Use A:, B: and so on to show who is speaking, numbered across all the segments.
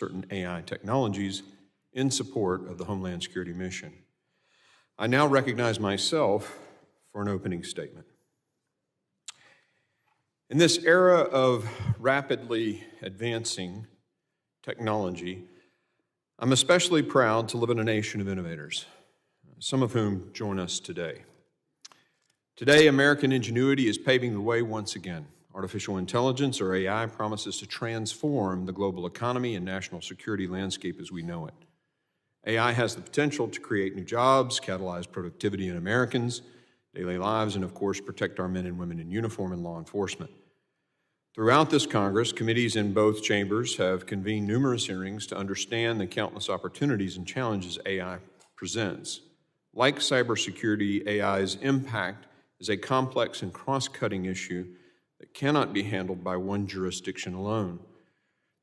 A: certain AI technologies in support of the Homeland Security mission. I now recognize myself for an opening statement. In this era of rapidly advancing technology, I'm especially proud to live in a nation of innovators, some of whom join us today. Today, American ingenuity is paving the way once again. Artificial intelligence, or AI, promises to transform the global economy and national security landscape as we know it. AI has the potential to create new jobs, catalyze productivity in Americans' daily lives, and of course, protect our men and women in uniform and law enforcement. Throughout this Congress, committees in both chambers have convened numerous hearings to understand the countless opportunities and challenges AI presents. Like cybersecurity, AI's impact is a complex and cross-cutting issue that cannot be handled by one jurisdiction alone.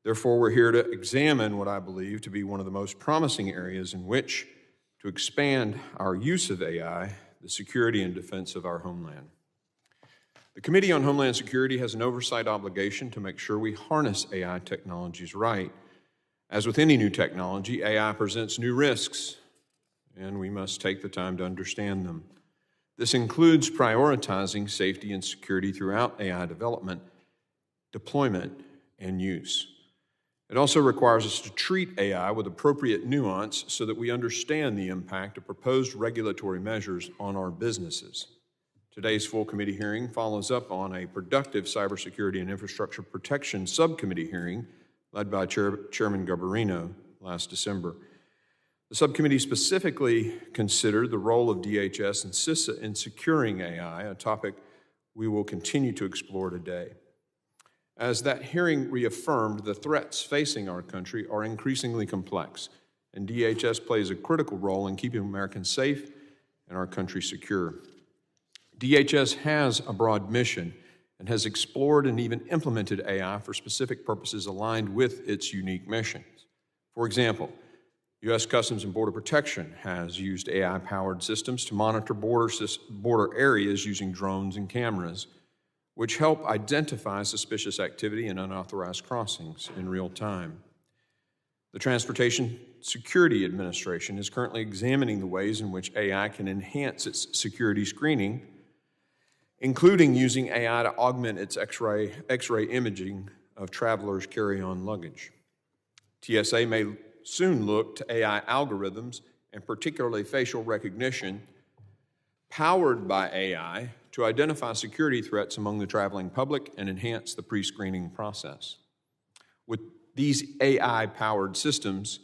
A: Therefore, we're here to examine what I believe to be one of the most promising areas in which to expand our use of AI, the security and defense of our homeland. The Committee on Homeland Security has an oversight obligation to make sure we harness AI technologies right. As with any new technology, AI presents new risks, and we must take the time to understand them. This includes prioritizing safety and security throughout AI development, deployment, and use. It also requires us to treat AI with appropriate nuance so that we understand the impact of proposed regulatory measures on our businesses. Today's full committee hearing follows up on a productive Cybersecurity and Infrastructure Protection Subcommittee hearing led by Chairman Garbarino last December. The subcommittee specifically considered the role of DHS and CISA in securing AI, a topic we will continue to explore today. As that hearing reaffirmed, the threats facing our country are increasingly complex, and DHS plays a critical role in keeping Americans safe and our country secure. DHS has a broad mission and has explored and even implemented AI for specific purposes aligned with its unique missions. For example, U.S. Customs and Border Protection has used AI-powered systems to monitor border areas using drones and cameras, which help identify suspicious activity and unauthorized crossings in real time. The Transportation Security Administration is currently examining the ways in which AI can enhance its security screening, including using AI to augment its X-ray imaging of travelers' carry-on luggage. TSA may soon look to AI algorithms, and particularly facial recognition, powered by AI to identify security threats among the traveling public and enhance the pre-screening process. With these AI-powered systems,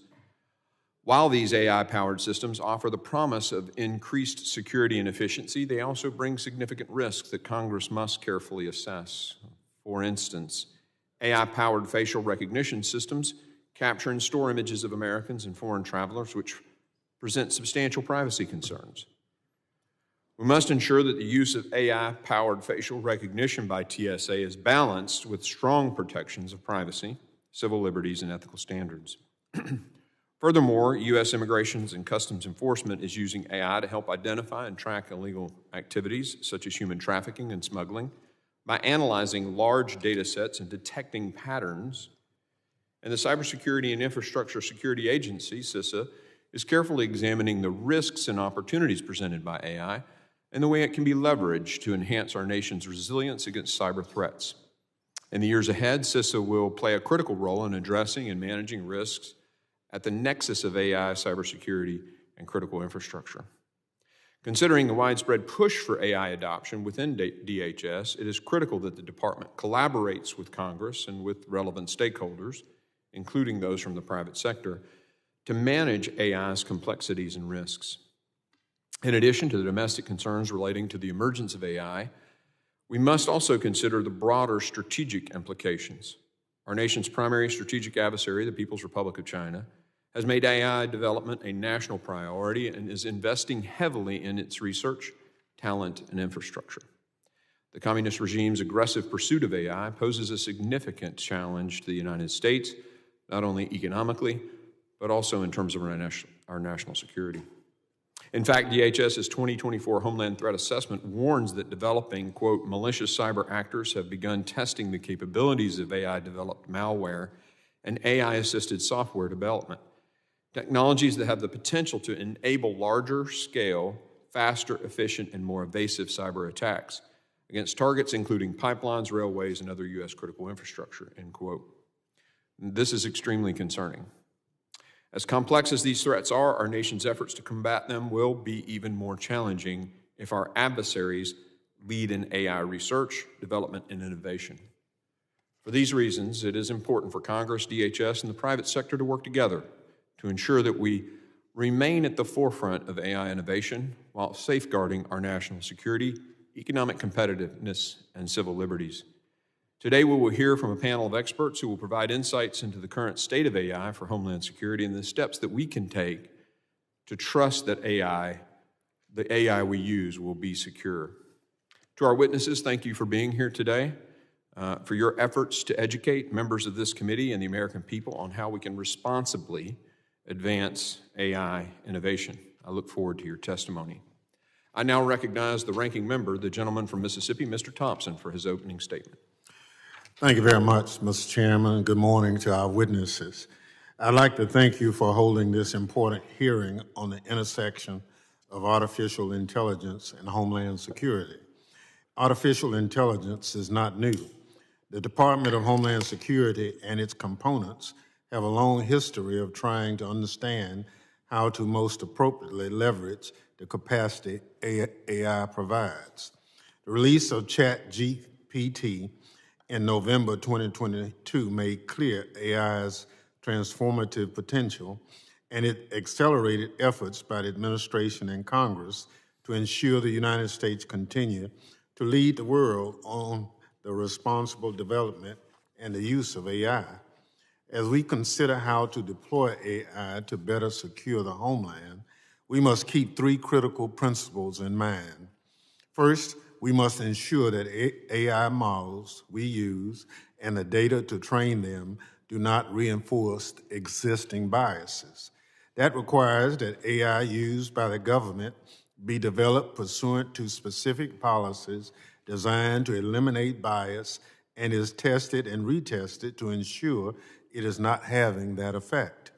A: while these AI-powered systems offer the promise of increased security and efficiency, they also bring significant risks that Congress must carefully assess. For instance, AI-powered facial recognition systems capture and store images of Americans and foreign travelers, which present substantial privacy concerns. We must ensure that the use of AI-powered facial recognition by TSA is balanced with strong protections of privacy, civil liberties, and ethical standards. Furthermore, U.S. Immigration and Customs Enforcement is using AI to help identify and track illegal activities such as human trafficking and smuggling by analyzing large data sets and detecting patterns. And the Cybersecurity and Infrastructure Security Agency, CISA, is carefully examining the risks and opportunities presented by AI and the way it can be leveraged to enhance our nation's resilience against cyber threats. In the years ahead, CISA will play a critical role in addressing and managing risks at the nexus of AI, cybersecurity, and critical infrastructure. Considering the widespread push for AI adoption within DHS, it is critical that the department collaborates with Congress and with relevant stakeholders, including those from the private sector, to manage AI's complexities and risks. In addition to the domestic concerns relating to the emergence of AI, we must also consider the broader strategic implications. Our nation's primary strategic adversary, the People's Republic of China, has made AI development a national priority and is investing heavily in its research, talent, and infrastructure. The communist regime's aggressive pursuit of AI poses a significant challenge to the United States, not only economically, but also in terms of our national security. In fact, DHS's 2024 Homeland Threat Assessment warns that developing, quote, malicious cyber actors have begun testing the capabilities of AI-developed malware and AI-assisted software development. Technologies that have the potential to enable larger scale, faster, efficient, and more evasive cyber attacks against targets including pipelines, railways, and other U.S. critical infrastructure, end quote. This is extremely concerning. As complex as these threats are, our nation's efforts to combat them will be even more challenging if our adversaries lead in AI research, development, and innovation. For these reasons, it is important for Congress, DHS, and the private sector to work together to ensure that we remain at the forefront of AI innovation while safeguarding our national security, economic competitiveness, and civil liberties. Today, we will hear from a panel of experts who will provide insights into the current state of AI for Homeland Security and the steps that we can take to trust that the AI we use will be secure. To our witnesses, thank you for being here today, for your efforts to educate members of this committee and the American people on how we can responsibly advance AI innovation. I look forward to your testimony. I now recognize the ranking member, the gentleman from Mississippi, Mr. Thompson, for his opening statement.
B: Thank you very much, Mr. Chairman. Good morning to our witnesses. I'd like to thank you for holding this important hearing on the intersection of artificial intelligence and Homeland Security. Artificial intelligence is not new. The Department of Homeland Security and its components have a long history of trying to understand how to most appropriately leverage the capacity AI provides. The release of ChatGPT in November 2022 made clear AI's transformative potential, and it accelerated efforts by the administration and Congress to ensure the United States continue to lead the world on the responsible development and the use of AI. As we consider how to deploy AI to better secure the homeland, we must keep three critical principles in mind. First, we must ensure that AI models we use and the data to train them do not reinforce existing biases. That requires that AI used by the government be developed pursuant to specific policies designed to eliminate bias and is tested and retested to ensure it is not having that effect.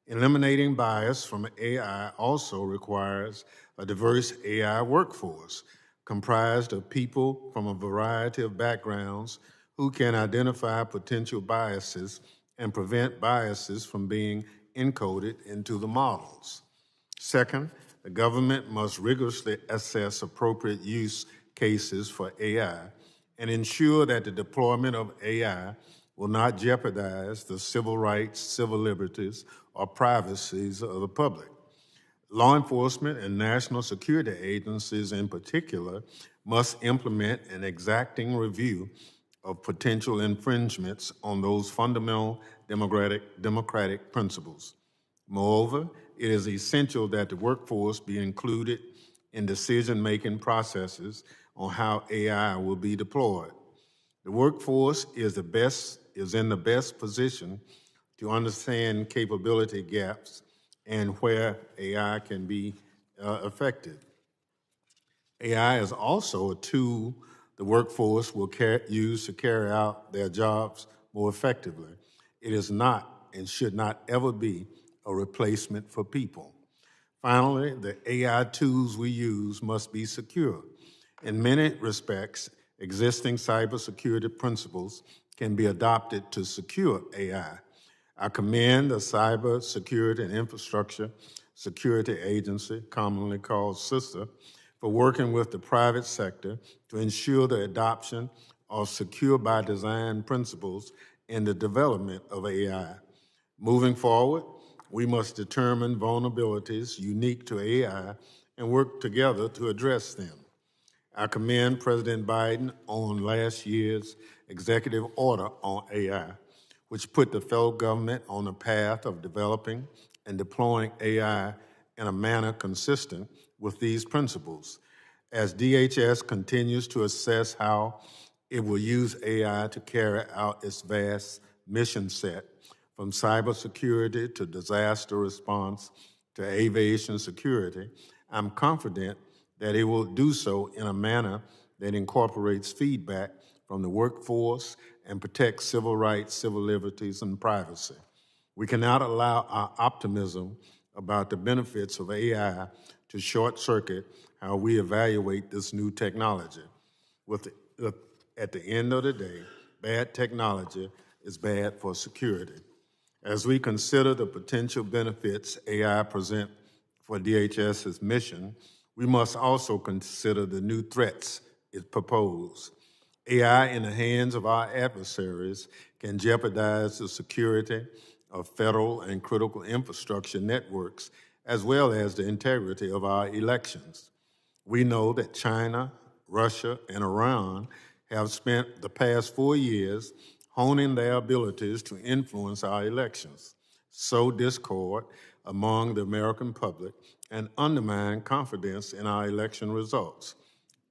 B: Eliminating bias from AI also requires a diverse AI workforce comprised of people from a variety of backgrounds who can identify potential biases and prevent biases from being encoded into the models. Second, the government must rigorously assess appropriate use cases for AI and ensure that the deployment of AI will not jeopardize the civil rights, civil liberties, or privacies of the public. Law enforcement and national security agencies in particular must implement an exacting review of potential infringements on those fundamental democratic principles. Moreover, it is essential that the workforce be included in decision-making processes on how AI will be deployed. The workforce is in the best position to understand capability gaps and where AI can be effective. AI is also a tool the workforce will use to carry out their jobs more effectively. It is not and should not ever be a replacement for people. Finally, the AI tools we use must be secure. In many respects, existing cybersecurity principles can be adopted to secure AI. I commend the Cyber Security and Infrastructure Security Agency, commonly called CISA, for working with the private sector to ensure the adoption of secure by design principles in the development of AI. Moving forward, we must determine vulnerabilities unique to AI and work together to address them. I commend President Biden on last year's executive order on AI, which put the federal government on the path of developing and deploying AI in a manner consistent with these principles. As DHS continues to assess how it will use AI to carry out its vast mission set, from cybersecurity to disaster response to aviation security, I'm confident that it will do so in a manner that incorporates feedback from the workforce and protect civil rights, civil liberties, and privacy. We cannot allow our optimism about the benefits of AI to short-circuit how we evaluate this new technology. At the end of the day, bad technology is bad for security. As we consider the potential benefits AI present for DHS's mission, we must also consider the new threats it proposes. AI in the hands of our adversaries can jeopardize the security of federal and critical infrastructure networks, as well as the integrity of our elections. We know that China, Russia, and Iran have spent the past 4 years honing their abilities to influence our elections, sow discord among the American public, and undermine confidence in our election results.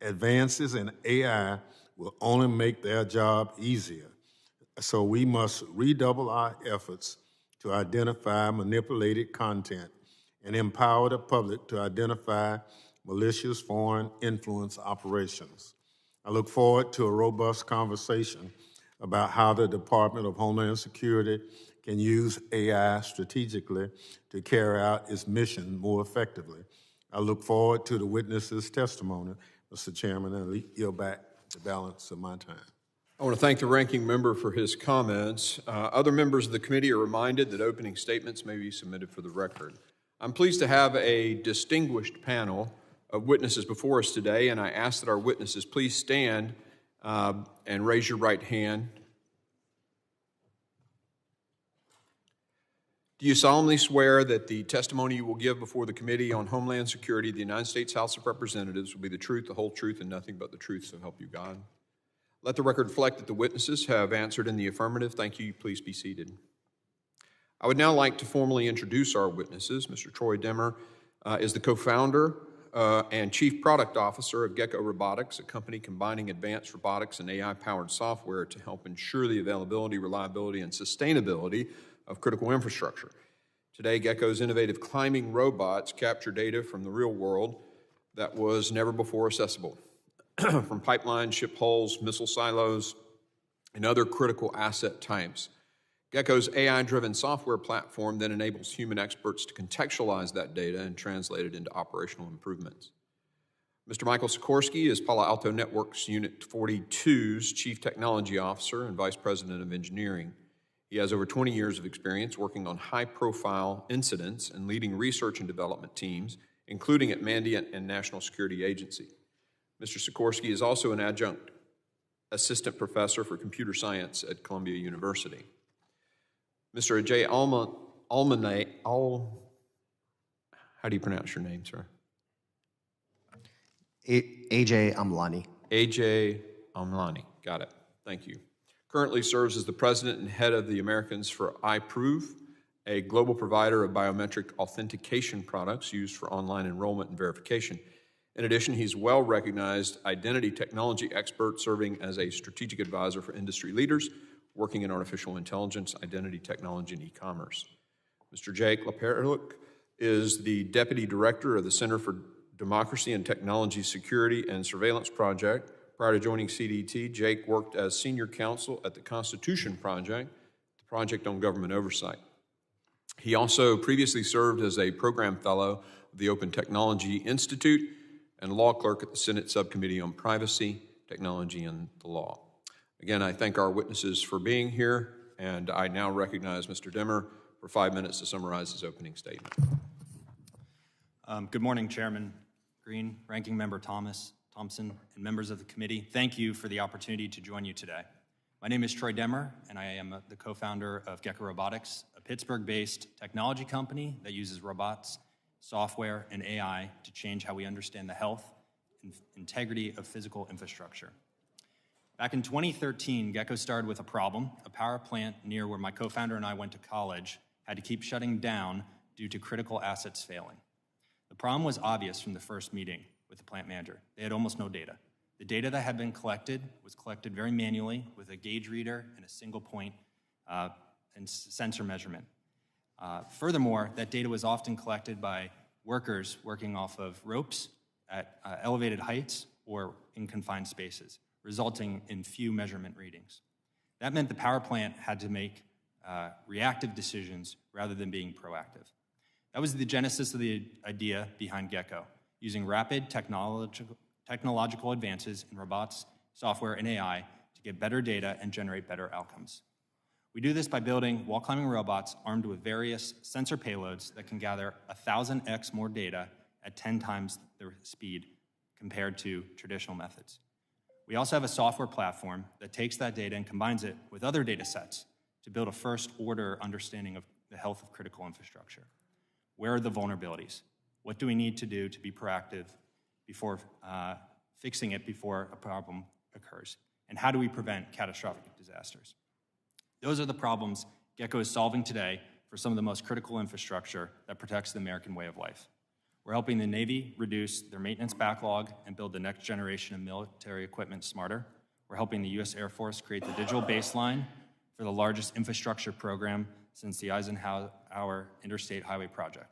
B: Advances in AI will only make their job easier, so we must redouble our efforts to identify manipulated content and empower the public to identify malicious foreign influence operations. I look forward to a robust conversation about how the Department of Homeland Security can use AI strategically to carry out its mission more effectively. I look forward to the witnesses' testimony, Mr. Chairman, and I yield back the balance of my time.
A: I want to thank the ranking member for his comments. Other members of the committee are reminded that opening statements may be submitted for the record. I'm pleased to have a distinguished panel of witnesses before us today, and I ask that our witnesses please stand and raise your right hand. Do you solemnly swear that the testimony you will give before the Committee on Homeland Security of the United States House of Representatives will be the truth, the whole truth, and nothing but the truth, so help you God? Let the record reflect that the witnesses have answered in the affirmative. Thank you. Please be seated. I would now like to formally introduce our witnesses. Mr. Troy Demmer is the co-founder and chief product officer of Gecko Robotics, a company combining advanced robotics and AI-powered software to help ensure the availability, reliability, and sustainability of critical infrastructure. Today, Gecko's innovative climbing robots capture data from the real world that was never before accessible, from pipelines, ship hulls, missile silos, and other critical asset types. Gecko's AI-driven software platform then enables human experts to contextualize that data and translate it into operational improvements. Mr. Michael Sikorski is Palo Alto Networks Unit 42's Chief Technology Officer and Vice President of Engineering. He has over 20 years of experience working on high-profile incidents and leading research and development teams, including at Mandiant and National Security Agency. Mr. Sikorski is also an adjunct assistant professor for computer science at Columbia University. Mr. Ajay Amlani, how do you pronounce your name, sir?
C: Ajay Amlani.
A: Ajay Amlani, got it. Thank you. Currently serves as the president and head of the Americans for iProov, a global provider of biometric authentication products used for online enrollment and verification. In addition, he's a well-recognized identity technology expert serving as a strategic advisor for industry leaders working in artificial intelligence, identity technology, and e-commerce. Mr. Jake Laperruque is the deputy director of the Center for Democracy and Technology Security and Surveillance Project. Prior to joining CDT, Jake worked as senior counsel at the Constitution Project, the Project on Government Oversight. He also previously served as a program fellow of the Open Technology Institute and law clerk at the Senate Subcommittee on Privacy, Technology, and the Law. Again, I thank our witnesses for being here, and I now recognize Mr. Demmer for 5 minutes to summarize his opening statement.
D: Good morning, Chairman Green, Ranking Member Thompson, and members of the committee. Thank you for the opportunity to join you today. My name is Troy Demmer, and I am the co-founder of Gecko Robotics, a Pittsburgh-based technology company that uses robots, software, and AI to change how we understand the health and integrity of physical infrastructure. Back in 2013, Gecko started with a problem. A power plant near where my co-founder and I went to college had to keep shutting down due to critical assets failing. The problem was obvious from the first meeting with the plant manager. They had almost no data. The data that had been collected was collected very manually with a gauge reader and a single point and sensor measurement. Furthermore, that data was often collected by workers working off of ropes at elevated heights or in confined spaces, resulting in few measurement readings. That meant the power plant had to make reactive decisions rather than being proactive. That was the genesis of the idea behind Gecko, using rapid technological advances in robots, software, and AI to get better data and generate better outcomes. We do this by building wall-climbing robots armed with various sensor payloads that can gather 1,000x more data at 10 times the speed compared to traditional methods. We also have a software platform that takes that data and combines it with other data sets to build a first-order understanding of the health of critical infrastructure. Where are the vulnerabilities? What do we need to do to be proactive before fixing it before a problem occurs? And how do we prevent catastrophic disasters? Those are the problems Gecko is solving today for some of the most critical infrastructure that protects the American way of life. We're helping the Navy reduce their maintenance backlog and build the next generation of military equipment smarter. We're helping the U.S. Air Force create the digital baseline for the largest infrastructure program since the Eisenhower Interstate Highway Project.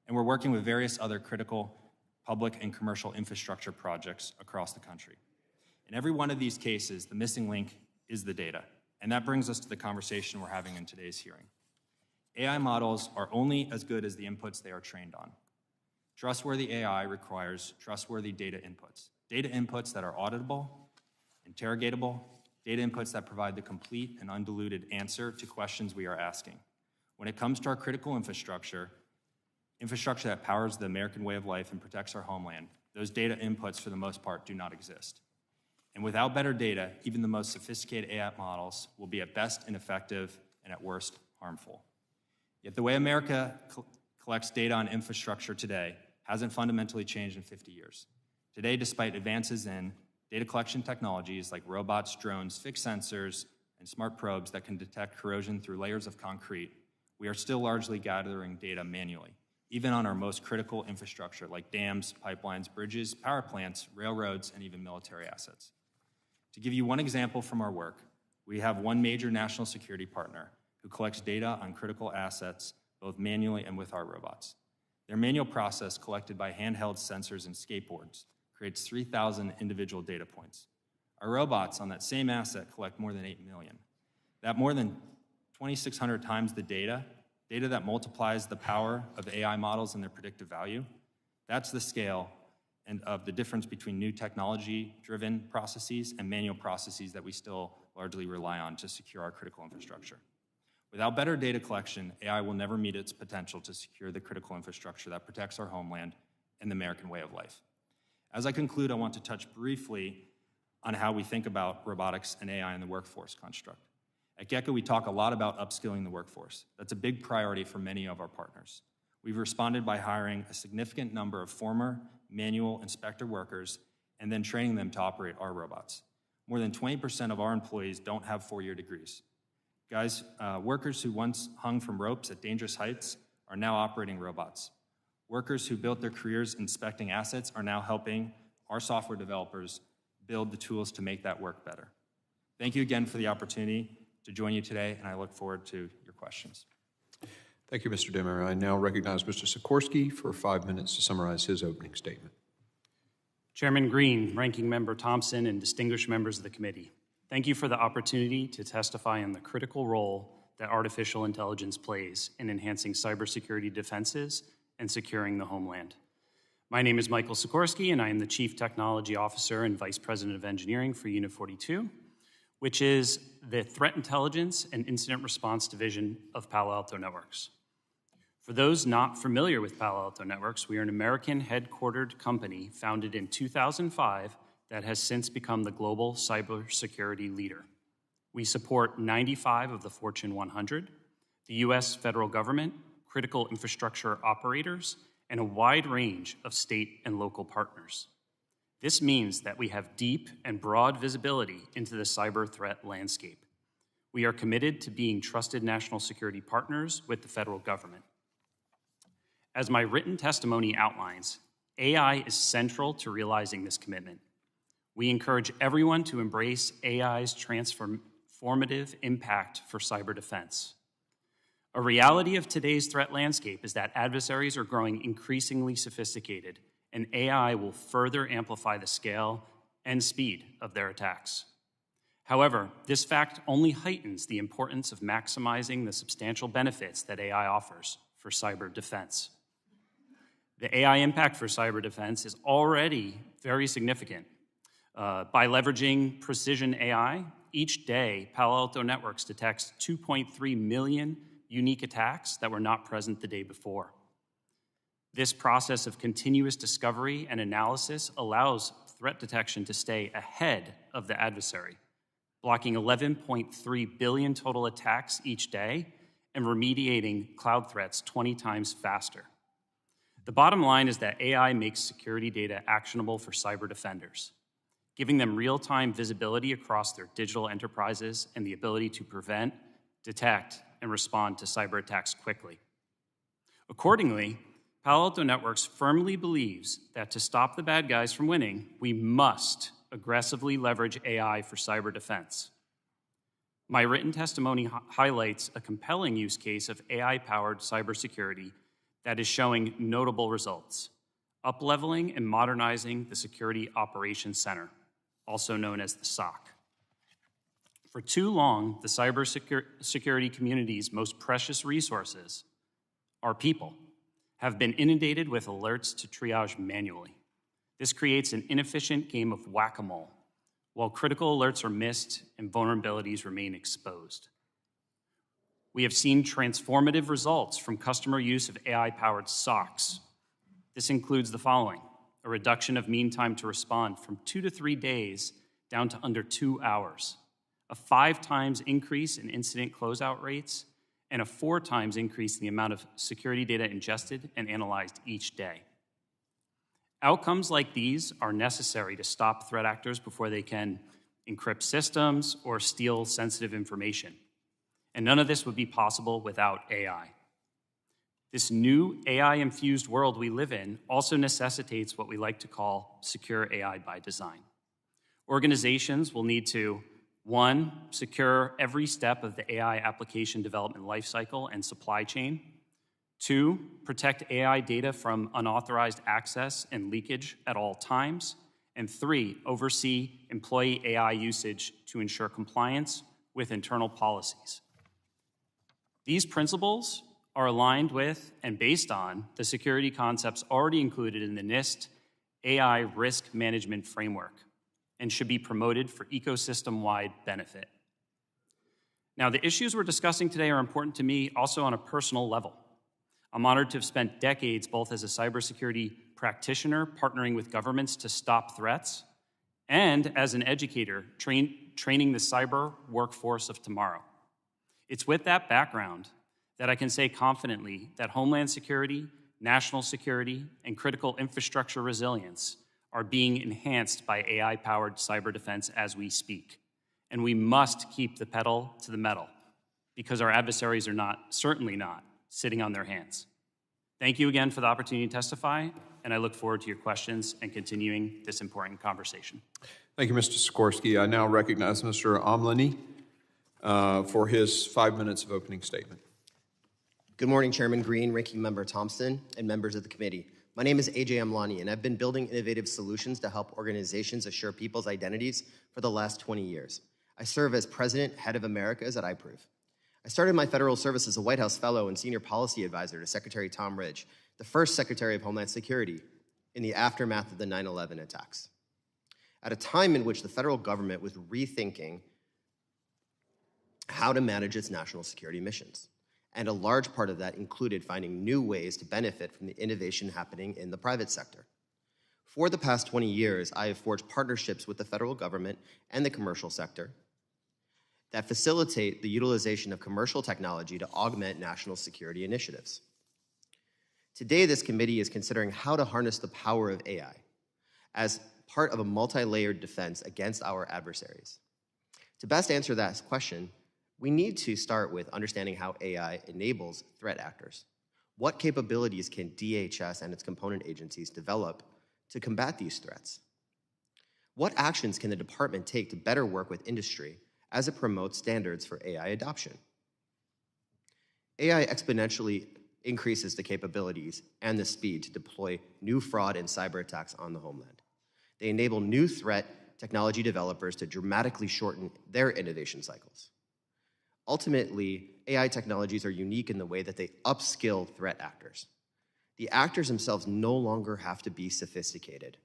D: And we're working with various other critical public and commercial infrastructure projects across the country. In every one of these cases, the missing link is the data. And that brings us to the conversation we're having in today's hearing. AI models are only as good as the inputs they are trained on. Trustworthy AI requires trustworthy data inputs that are auditable, interrogatable, data inputs that provide the complete and undiluted answer to questions we are asking. When it comes to our critical infrastructure that powers the American way of life and protects our homeland, those data inputs, for the most part, do not exist. And without better data, even the most sophisticated AI models will be at best ineffective and at worst harmful. Yet the way America collects data on infrastructure today hasn't fundamentally changed in 50 years. Today, despite advances in data collection technologies like robots, drones, fixed sensors, and smart probes that can detect corrosion through layers of concrete, we are still largely gathering data manually, even on our most critical infrastructure like dams, pipelines, bridges, power plants, railroads, and even military assets. To give you one example from our work, we have one major national security partner who collects data on critical assets both manually and with our robots. Their manual process, collected by handheld sensors and skateboards, creates 3,000 individual data points. Our robots on that same asset collect more than 8 million. That more than 2,600 times the data that multiplies the power of AI models and their predictive value, that's the scale and of the difference between new technology-driven processes and manual processes that we still largely rely on to secure our critical infrastructure. Without better data collection, AI will never meet its potential to secure the critical infrastructure that protects our homeland and the American way of life. As I conclude, I want to touch briefly on how we think about robotics and AI in the workforce construct. At Gecko, we talk a lot about upskilling the workforce. That's a big priority for many of our partners. We've responded by hiring a significant number of former manual inspector workers and then training them to operate our robots. More than 20% of our employees don't have 4-year degrees. Workers who once hung from ropes at dangerous heights are now operating robots. Workers who built their careers inspecting assets are now helping our software developers build the tools to make that work better. Thank you again for the opportunity to join you today, and I look forward to your questions.
A: Thank you, Mr. Demmer. I now recognize Mr. Sikorski for 5 minutes to summarize his opening statement.
E: Chairman Green, Ranking Member Thompson, and distinguished members of the committee, thank you for the opportunity to testify on the critical role that artificial intelligence plays in enhancing cybersecurity defenses and securing the homeland. My name is Michael Sikorski, and I am the Chief Technology Officer and Vice President of Engineering for Unit 42, which is the Threat Intelligence and Incident Response Division of Palo Alto Networks. For those not familiar with Palo Alto Networks, we are an American-headquartered company founded in 2005 that has since become the global cybersecurity leader. We support 95 of the Fortune 100, the U.S. federal government, critical infrastructure operators, and a wide range of state and local partners. This means that we have deep and broad visibility into the cyber threat landscape. We are committed to being trusted national security partners with the federal government. As my written testimony outlines, AI is central to realizing this commitment. We encourage everyone to embrace AI's transformative impact for cyber defense. A reality of today's threat landscape is that adversaries are growing increasingly sophisticated, and AI will further amplify the scale and speed of their attacks. However, this fact only heightens the importance of maximizing the substantial benefits that AI offers for cyber defense. The AI impact for cyber defense is already very significant. By leveraging precision AI, each day, Palo Alto Networks detects 2.3 million unique attacks that were not present the day before. This process of continuous discovery and analysis allows threat detection to stay ahead of the adversary, blocking 11.3 billion total attacks each day and remediating cloud threats 20 times faster. The bottom line is that AI makes security data actionable for cyber defenders, giving them real-time visibility across their digital enterprises and the ability to prevent, detect, and respond to cyber attacks quickly. Accordingly, Palo Alto Networks firmly believes that to stop the bad guys from winning, we must aggressively leverage AI for cyber defense. My written testimony highlights a compelling use case of AI-powered cybersecurity that is showing notable results, up-leveling and modernizing the Security Operations Center, also known as the SOC. For too long, the cybersecurity community's most precious resources, our people, have been inundated with alerts to triage manually. This creates an inefficient game of whack-a-mole, while critical alerts are missed and vulnerabilities remain exposed. We have seen transformative results from customer use of AI-powered SOCs. This includes the following: a reduction of mean time to respond from 2 to 3 days down to under 2 hours, a 5 times increase in incident closeout rates, and a 4 times increase in the amount of security data ingested and analyzed each day. Outcomes like these are necessary to stop threat actors before they can encrypt systems or steal sensitive information. And none of this would be possible without AI. This new AI-infused world we live in also necessitates what we like to call secure AI by design. Organizations will need to 1, secure every step of the AI application development lifecycle and supply chain. 2, protect AI data from unauthorized access and leakage at all times. And 3, oversee employee AI usage to ensure compliance with internal policies. These principles are aligned with and based on the security concepts already included in the NIST AI Risk Management Framework, and should be promoted for ecosystem-wide benefit. Now, the issues we're discussing today are important to me also on a personal level. I'm honored to have spent decades both as a cybersecurity practitioner partnering with governments to stop threats, and as an educator training the cyber workforce of tomorrow. It's with that background that I can say confidently that Homeland Security, national security, and critical infrastructure resilience are being enhanced by AI-powered cyber defense as we speak. And we must keep the pedal to the metal because our adversaries are certainly not, sitting on their hands. Thank you again for the opportunity to testify, and I look forward to your questions and continuing this important conversation.
A: Thank you, Mr. Sikorski. I now recognize Mr. Amlani for his 5 minutes of opening statement.
C: Good morning, Chairman Green, Ranking Member Thompson, and members of the committee. My name is Ajay Amlani, and I've been building innovative solutions to help organizations assure people's identities for the last 20 years. I serve as President, Head of Americas at iProov. I started my federal service as a White House Fellow and Senior Policy Advisor to Secretary Tom Ridge, the first Secretary of Homeland Security, in the aftermath of the 9/11 attacks. At a time in which the federal government was rethinking how to manage its national security missions. And a large part of that included finding new ways to benefit from the innovation happening in the private sector. For the past 20 years, I have forged partnerships with the federal government and the commercial sector that facilitate the utilization of commercial technology to augment national security initiatives. Today, this committee is considering how to harness the power of AI as part of a multi-layered defense against our adversaries. To best answer that question, we need to start with understanding how AI enables threat actors. What capabilities can DHS and its component agencies develop to combat these threats? What actions can the department take to better work with industry as it promotes standards for AI adoption? AI exponentially increases the capabilities and the speed to deploy new fraud and cyber attacks on the homeland. They enable new threat technology developers to dramatically shorten their innovation cycles. Ultimately, AI technologies are unique in the way that they upskill threat actors. The actors themselves no longer have to be sophisticated.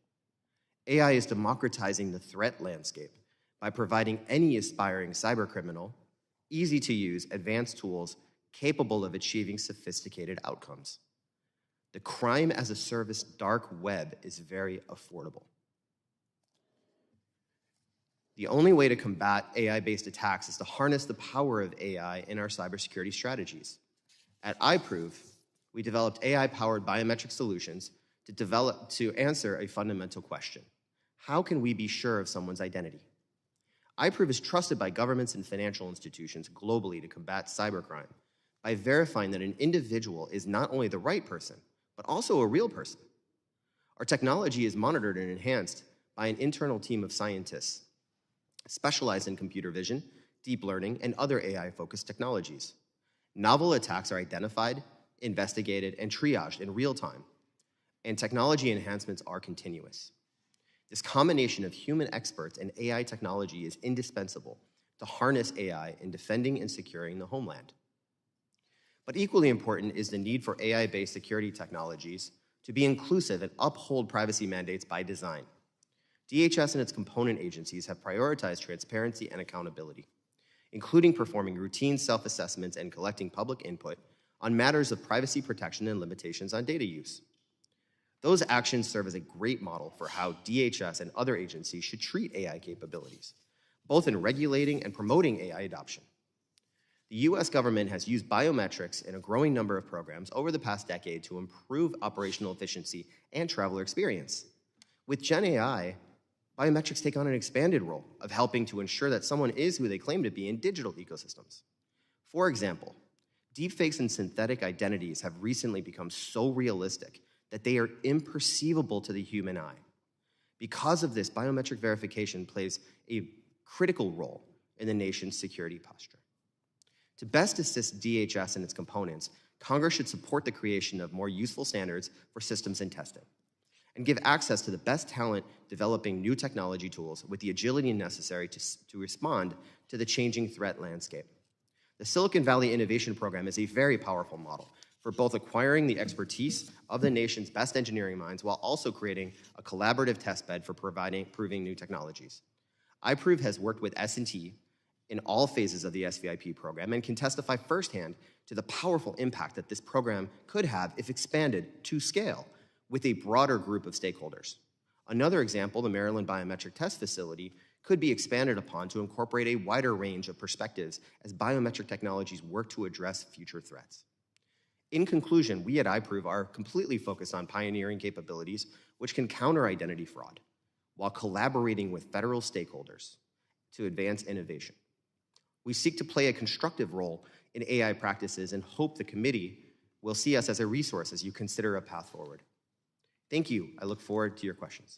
C: AI is democratizing the threat landscape by providing any aspiring cybercriminal easy-to-use advanced tools capable of achieving sophisticated outcomes. The crime-as-a-service dark web is very affordable. The only way to combat AI-based attacks is to harness the power of AI in our cybersecurity strategies. At iProov, we developed AI-powered biometric solutions to answer a fundamental question. How can we be sure of someone's identity? iProov is trusted by governments and financial institutions globally to combat cybercrime by verifying that an individual is not only the right person, but also a real person. Our technology is monitored and enhanced by an internal team of scientists specialized in computer vision, deep learning, and other AI-focused technologies. Novel attacks are identified, investigated, and triaged in real time, and technology enhancements are continuous. This combination of human experts and AI technology is indispensable to harness AI in defending and securing the homeland. But equally important is the need for AI-based security technologies to be inclusive and uphold privacy mandates by design. DHS and its component agencies have prioritized transparency and accountability, including performing routine self-assessments and collecting public input on matters of privacy protection and limitations on data use. Those actions serve as a great model for how DHS and other agencies should treat AI capabilities, both in regulating and promoting AI adoption. The US government has used biometrics in a growing number of programs over the past decade to improve operational efficiency and traveler experience. With Gen AI, biometrics take on an expanded role of helping to ensure that someone is who they claim to be in digital ecosystems. For example, deepfakes and synthetic identities have recently become so realistic that they are imperceivable to the human eye. Because of this, biometric verification plays a critical role in the nation's security posture. To best assist DHS and its components, Congress should support the creation of more useful standards for systems and testing, and give access to the best talent developing new technology tools with the agility necessary to respond to the changing threat landscape. The Silicon Valley Innovation Program is a very powerful model for both acquiring the expertise of the nation's best engineering minds while also creating a collaborative testbed for proving new technologies. iProov has worked with S&T in all phases of the SVIP program and can testify firsthand to the powerful impact that this program could have if expanded to scale with a broader group of stakeholders. Another example, the Maryland Biometric Test Facility, could be expanded upon to incorporate a wider range of perspectives as biometric technologies work to address future threats. In conclusion, we at iProov are completely focused on pioneering capabilities which can counter identity fraud while collaborating with federal stakeholders to advance innovation. We seek to play a constructive role in AI practices and hope the committee will see us as a resource as you consider a path forward. Thank you. I look forward to your questions.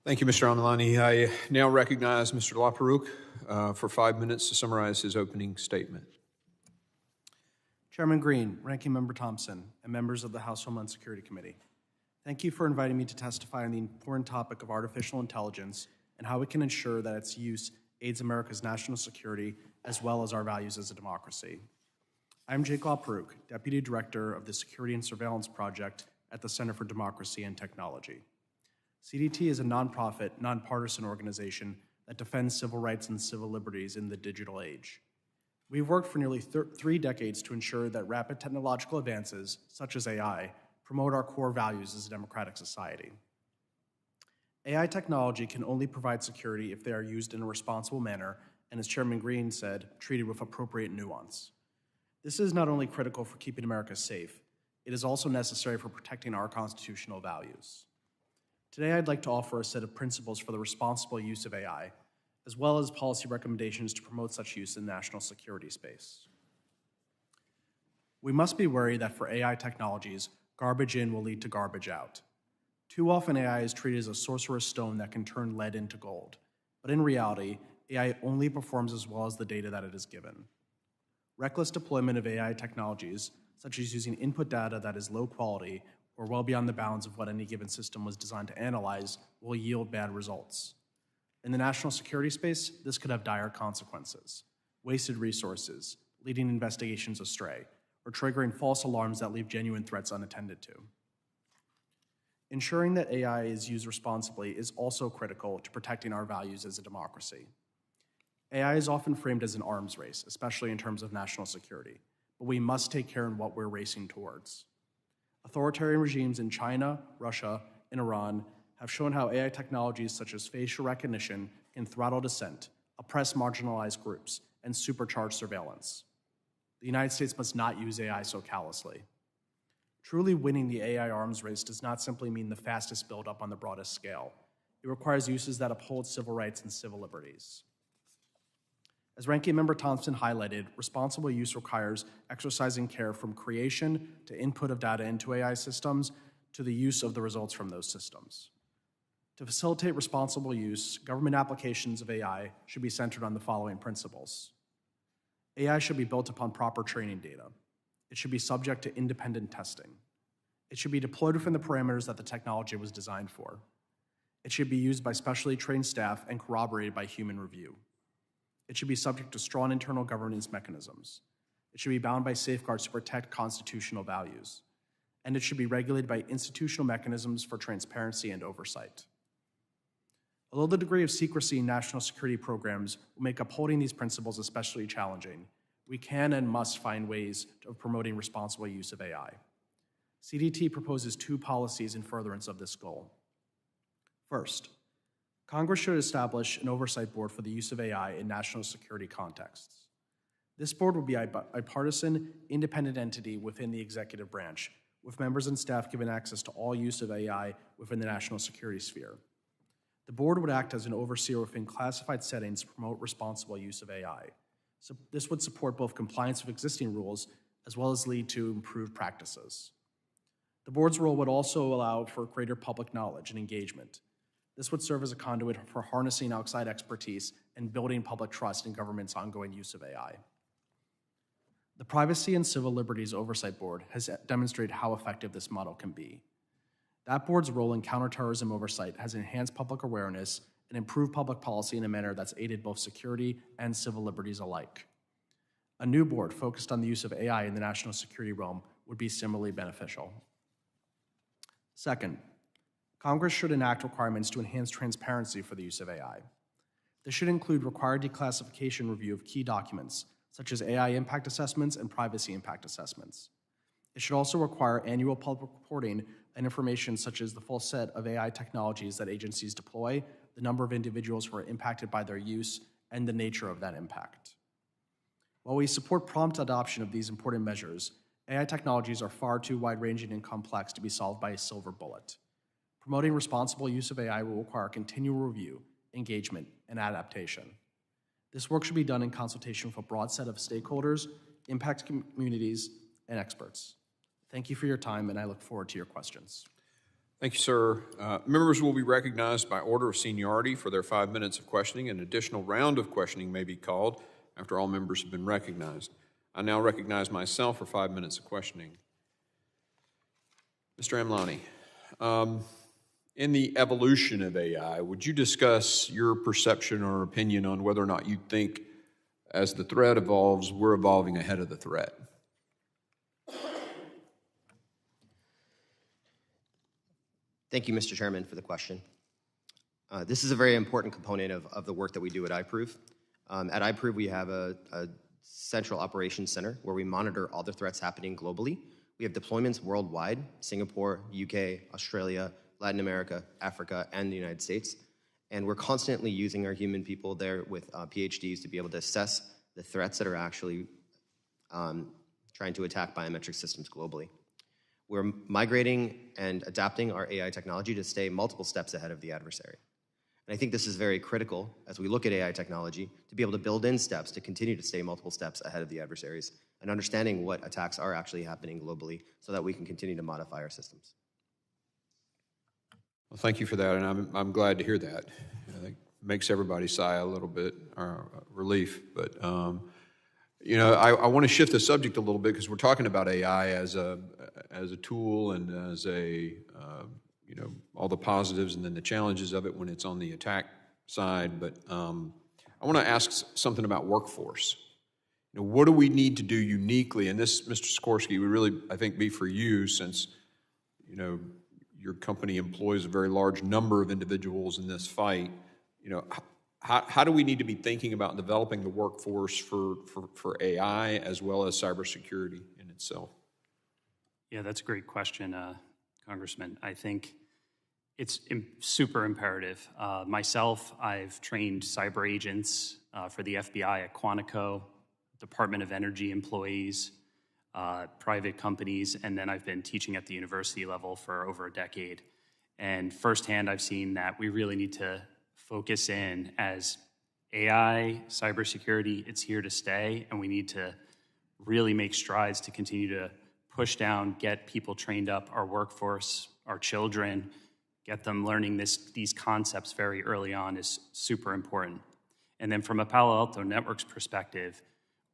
A: Thank you, Mr. Amlani. I now recognize Mr. Laperruque for 5 minutes to summarize his opening statement.
F: Chairman Green, Ranking Member Thompson, and members of the House Homeland Security Committee, thank you for inviting me to testify on the important topic of artificial intelligence and how it can ensure that its use aids America's national security as well as our values as a democracy. I'm Jake Laperruque, Deputy Director of the Security and Surveillance Project at the Center for Democracy and Technology. CDT is a nonprofit, nonpartisan organization that defends civil rights and civil liberties in the digital age. We've worked for nearly 3 decades to ensure that rapid technological advances, such as AI, promote our core values as a democratic society. AI technology can only provide security if they are used in a responsible manner and, as Chairman Green said, treated with appropriate nuance. This is not only critical for keeping America safe, it is also necessary for protecting our constitutional values. Today, I'd like to offer a set of principles for the responsible use of AI, as well as policy recommendations to promote such use in national security space. We must be wary that for AI technologies, garbage in will lead to garbage out. Too often, AI is treated as a sorcerer's stone that can turn lead into gold. But in reality, AI only performs as well as the data that it is given. Reckless deployment of AI technologies, such as using input data that is low quality or well beyond the bounds of what any given system was designed to analyze will yield bad results. In the national security space, this could have dire consequences: wasted resources, leading investigations astray, or triggering false alarms that leave genuine threats unattended to. Ensuring that AI is used responsibly is also critical to protecting our values as a democracy. AI is often framed as an arms race, especially in terms of national security, but we must take care in what we're racing towards. Authoritarian regimes in China, Russia, and Iran have shown how AI technologies such as facial recognition can throttle dissent, oppress marginalized groups, and supercharge surveillance. The United States must not use AI so callously. Truly winning the AI arms race does not simply mean the fastest build-up on the broadest scale. It requires uses that uphold civil rights and civil liberties. As Ranking Member Thompson highlighted, responsible use requires exercising care from creation to input of data into AI systems to the use of the results from those systems. To facilitate responsible use, government applications of AI should be centered on the following principles. AI should be built upon proper training data. It should be subject to independent testing. It should be deployed within the parameters that the technology was designed for. It should be used by specially trained staff and corroborated by human review. It should be subject to strong internal governance mechanisms. It should be bound by safeguards to protect constitutional values. And it should be regulated by institutional mechanisms for transparency and oversight. Although the degree of secrecy in national security programs will make upholding these principles especially challenging, we can and must find ways of promoting responsible use of AI. CDT proposes 2 policies in furtherance of this goal. First, Congress should establish an oversight board for the use of AI in national security contexts. This board will be a bipartisan, independent entity within the executive branch, with members and staff given access to all use of AI within the national security sphere. The board would act as an overseer within classified settings to promote responsible use of AI. So this would support both compliance with existing rules as well as lead to improved practices. The board's role would also allow for greater public knowledge and engagement. This would serve as a conduit for harnessing outside expertise and building public trust in government's ongoing use of AI. The Privacy and Civil Liberties Oversight Board has demonstrated how effective this model can be. That board's role in counterterrorism oversight has enhanced public awareness and improved public policy in a manner that's aided both security and civil liberties alike. A new board focused on the use of AI in the national security realm would be similarly beneficial. Second, Congress should enact requirements to enhance transparency for the use of AI. This should include required declassification review of key documents, such as AI impact assessments and privacy impact assessments. It should also require annual public reporting and information such as the full set of AI technologies that agencies deploy, the number of individuals who are impacted by their use, and the nature of that impact. While we support prompt adoption of these important measures, AI technologies are far too wide-ranging and complex to be solved by a silver bullet. Promoting responsible use of AI will require continual review, engagement, and adaptation. This work should be done in consultation with a broad set of stakeholders, impact communities, and experts. Thank you for your time, and I look forward to your questions.
A: Thank you, sir. Members will be recognized by order of seniority for their 5 minutes of questioning. An additional round of questioning may be called after all members have been recognized. I now recognize myself for 5 minutes of questioning. Mr. Amlani, in the evolution of AI, would you discuss your perception or opinion on whether or not you think, as the threat evolves, we're evolving ahead of the threat?
C: Thank you, Mr. Chairman, for the question. This is a very important component of the work that we do at iProov. At iProov, we have a central operations center where we monitor all the threats happening globally. We have deployments worldwide: Singapore, UK, Australia, Latin America, Africa, and the United States. And we're constantly using our human people there with PhDs to be able to assess the threats that are actually trying to attack biometric systems globally. We're migrating and adapting our AI technology to stay multiple steps ahead of the adversary. And I think this is very critical as we look at AI technology to be able to build in steps to continue to stay multiple steps ahead of the adversaries and understanding what attacks are actually happening globally so that we can continue to modify our systems.
A: Well, thank you for that, and I'm glad to hear that. I think it makes everybody sigh a little bit, relief. But You know, I want to shift the subject a little bit because we're talking about AI as a tool and as a you know, all the positives and then the challenges of it when it's on the attack side. But I want to ask something about workforce. You know, what do we need to do uniquely? And this, Mr. Sikorski, would really, I think, be for you, since you know your company employs a very large number of individuals in this fight. You know, how do we need to be thinking about developing the workforce for AI as well as cybersecurity in itself?
E: Yeah, that's a great question, Congressman. I think it's super imperative. Myself, I've trained cyber agents for the FBI at Quantico, Department of Energy employees, private companies, and then I've been teaching at the university level for over a decade. And firsthand, I've seen that we really need to focus in as AI, cybersecurity, it's here to stay, and we need to really make strides to continue to push down, get people trained up, our workforce, our children, get them learning these concepts very early on is super important. And then from a Palo Alto Networks perspective,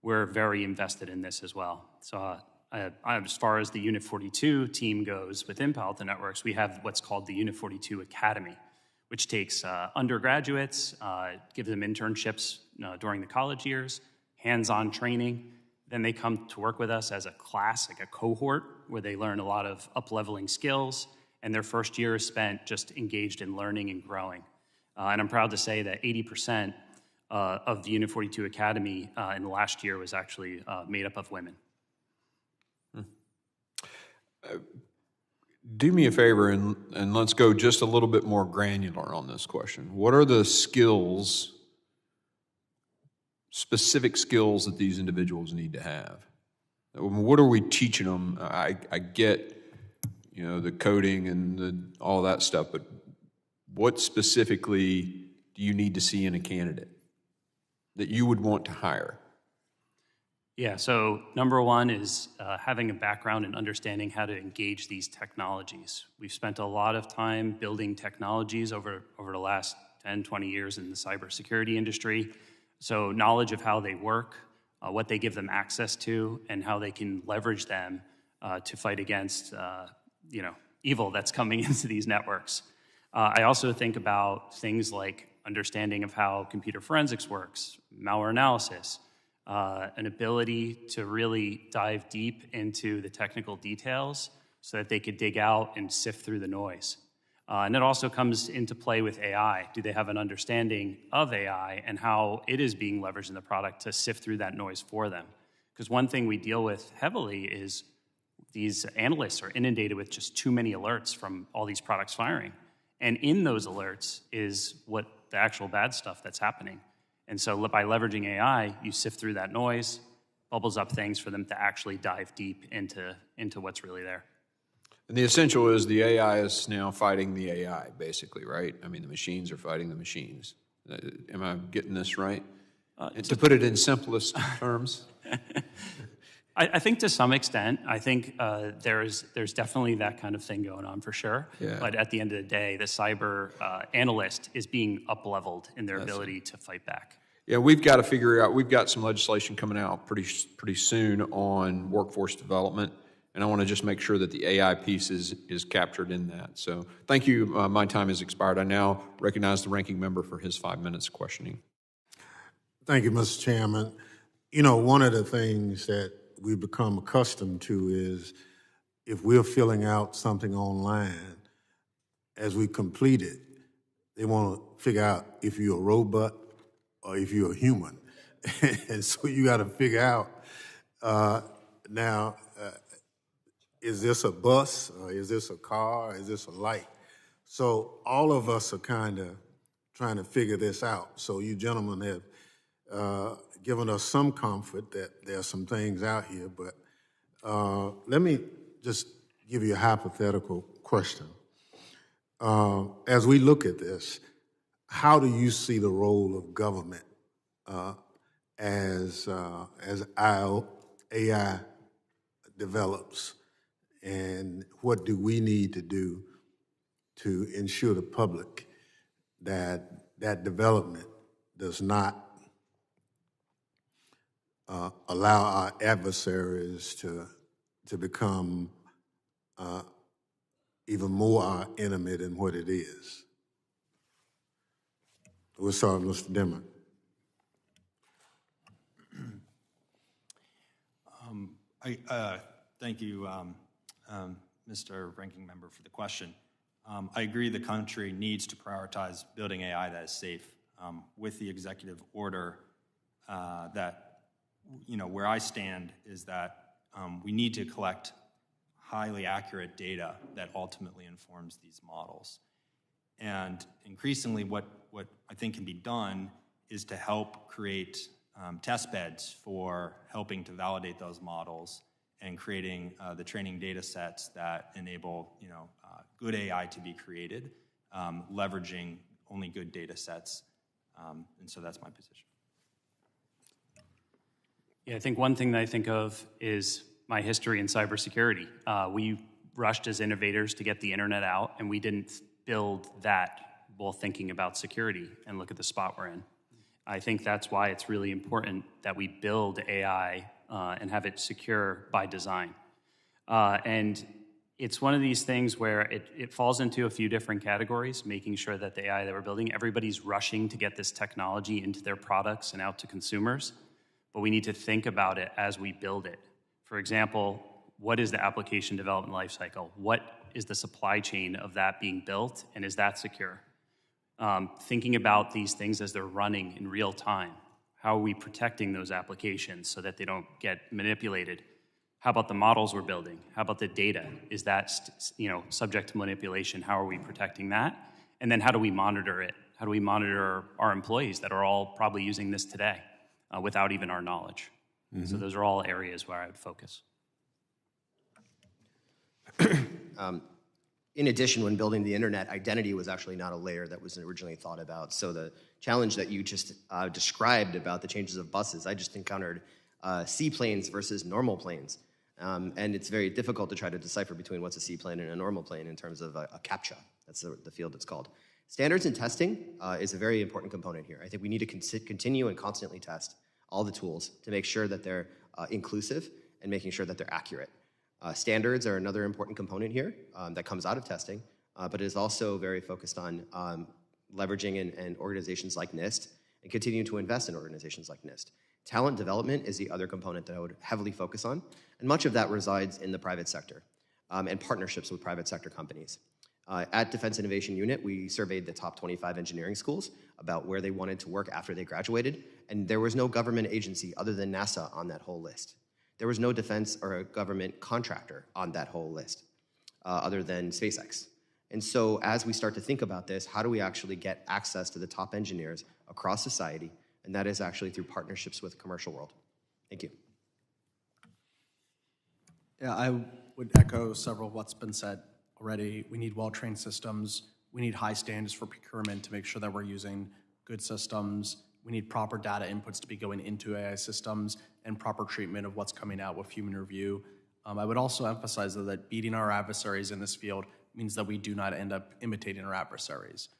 E: we're very invested in this as well. So as far as the Unit 42 team goes within Palo Alto Networks, we have what's called the Unit 42 Academy, which takes undergraduates, gives them internships during the college years, hands-on training. Then they come to work with us as a class, like a cohort, where they learn a lot of up-leveling skills, and their first year is spent just engaged in learning and growing. And I'm proud to say that 80% of the Unit 42 Academy in the last year was actually made up of women.
A: Do me a favor and let's go just a little bit more granular on this question. What are the skills, specific skills that these individuals need to have? What are we teaching them? I get, you know, the coding and all that stuff, but what specifically do you need to see in a candidate that you would want to hire?
E: Yeah, so number one is having a background and understanding how to engage these technologies. We've spent a lot of time building technologies over the last 10, 20 years in the cybersecurity industry. So knowledge of how they work, what they give them access to, and how they can leverage them to fight against you know, evil that's coming into these networks. I also think about things like understanding of how computer forensics works, malware analysis, an ability to really dive deep into the technical details so that they could dig out and sift through the noise. And it also comes into play with AI. Do they have an understanding of AI and how it is being leveraged in the product to sift through that noise for them? Because one thing we deal with heavily is these analysts are inundated with just too many alerts from all these products firing. And in those alerts is what the actual bad stuff that's happening. And so by leveraging AI, you sift through that noise, bubbles up things for them to actually dive deep into what's really there.
A: And the essential is the AI is now fighting the AI, basically, right? I mean, the machines are fighting the machines. Am I getting this right? To put it in simplest terms?
E: I think to some extent, I think there's definitely that kind of thing going on for sure.
A: Yeah.
E: But at the end of the day, the cyber analyst is being up-leveled in their ability to fight back.
A: Yeah, we've got to figure out, we've got some legislation coming out pretty soon on workforce development, and I want to just make sure that the AI piece is captured in that. So thank you. My time has expired. I now recognize the ranking member for his 5 minutes of questioning.
B: Thank you, Mr. Chairman. You know, one of the things that we've become accustomed to is if we're filling out something online, as we complete it, they want to figure out if you're a robot or if you're a human. And so you got to figure out now, is this a bus or is this a car or is this a light? So all of us are kind of trying to figure this out. So you gentlemen have given us some comfort that there are some things out here, but let me just give you a hypothetical question. As we look at this, how do you see the role of government as AI develops, and what do we need to do to ensure the public that that development does not allow our adversaries to become even more our enemy than what it is. We'll start with Mr. Demmer.
D: Thank you, Mr. Ranking Member, for the question. I agree the country needs to prioritize building AI that is safe. With the executive order, where I stand is that we need to collect highly accurate data that ultimately informs these models. And increasingly, what I think can be done is to help create test beds for helping to validate those models and creating the training data sets that enable good AI to be created, leveraging only good data sets. And so that's my position.
E: Yeah, I think one thing that I think of is my history in cybersecurity. We rushed as innovators to get the internet out, and we didn't build that while thinking about security, and look at the spot we're in. I think that's why it's really important that we build AI and have it secure by design. And it's one of these things where it falls into a few different categories, making sure that the AI that we're building, everybody's rushing to get this technology into their products and out to consumers, but we need to think about it as we build it. For example, what is the application development lifecycle? What is the supply chain of that being built, and is that secure? Thinking about these things as they're running in real time. How are we protecting those applications so that they don't get manipulated? How about the models we're building? How about the data? Is that subject to manipulation? How are we protecting that? And then how do we monitor it? How do we monitor our employees that are all probably using this today without even our knowledge? Mm-hmm. So those are all areas where I would focus.
C: In addition, when building the internet, identity was actually not a layer that was originally thought about. So the challenge that you just described about the changes of buses, I just encountered seaplanes versus normal planes. And it's very difficult to try to decipher between what's a seaplane and a normal plane in terms of a CAPTCHA. That's the field it's called. Standards and testing is a very important component here. I think we need to continue and constantly test all the tools to make sure that they're inclusive and making sure that they're accurate. Standards are another important component here that comes out of testing, but is also very focused on leveraging and organizations like NIST and continuing to invest in organizations like NIST. Talent development is the other component that I would heavily focus on, and much of that resides in the private sector and partnerships with private sector companies. At Defense Innovation Unit, we surveyed the top 25 engineering schools about where they wanted to work after they graduated, and there was no government agency other than NASA on that whole list. There was no defense or a government contractor on that whole list other than SpaceX. And so as we start to think about this, how do we actually get access to the top engineers across society? And that is actually through partnerships with the commercial world. Thank you.
F: Yeah, I would echo several of what's been said already. We need well-trained systems. We need high standards for procurement to make sure that we're using good systems. We need proper data inputs to be going into AI systems and proper treatment of what's coming out with human review. I would also emphasize that beating our adversaries in this field means that we do not end up imitating our adversaries.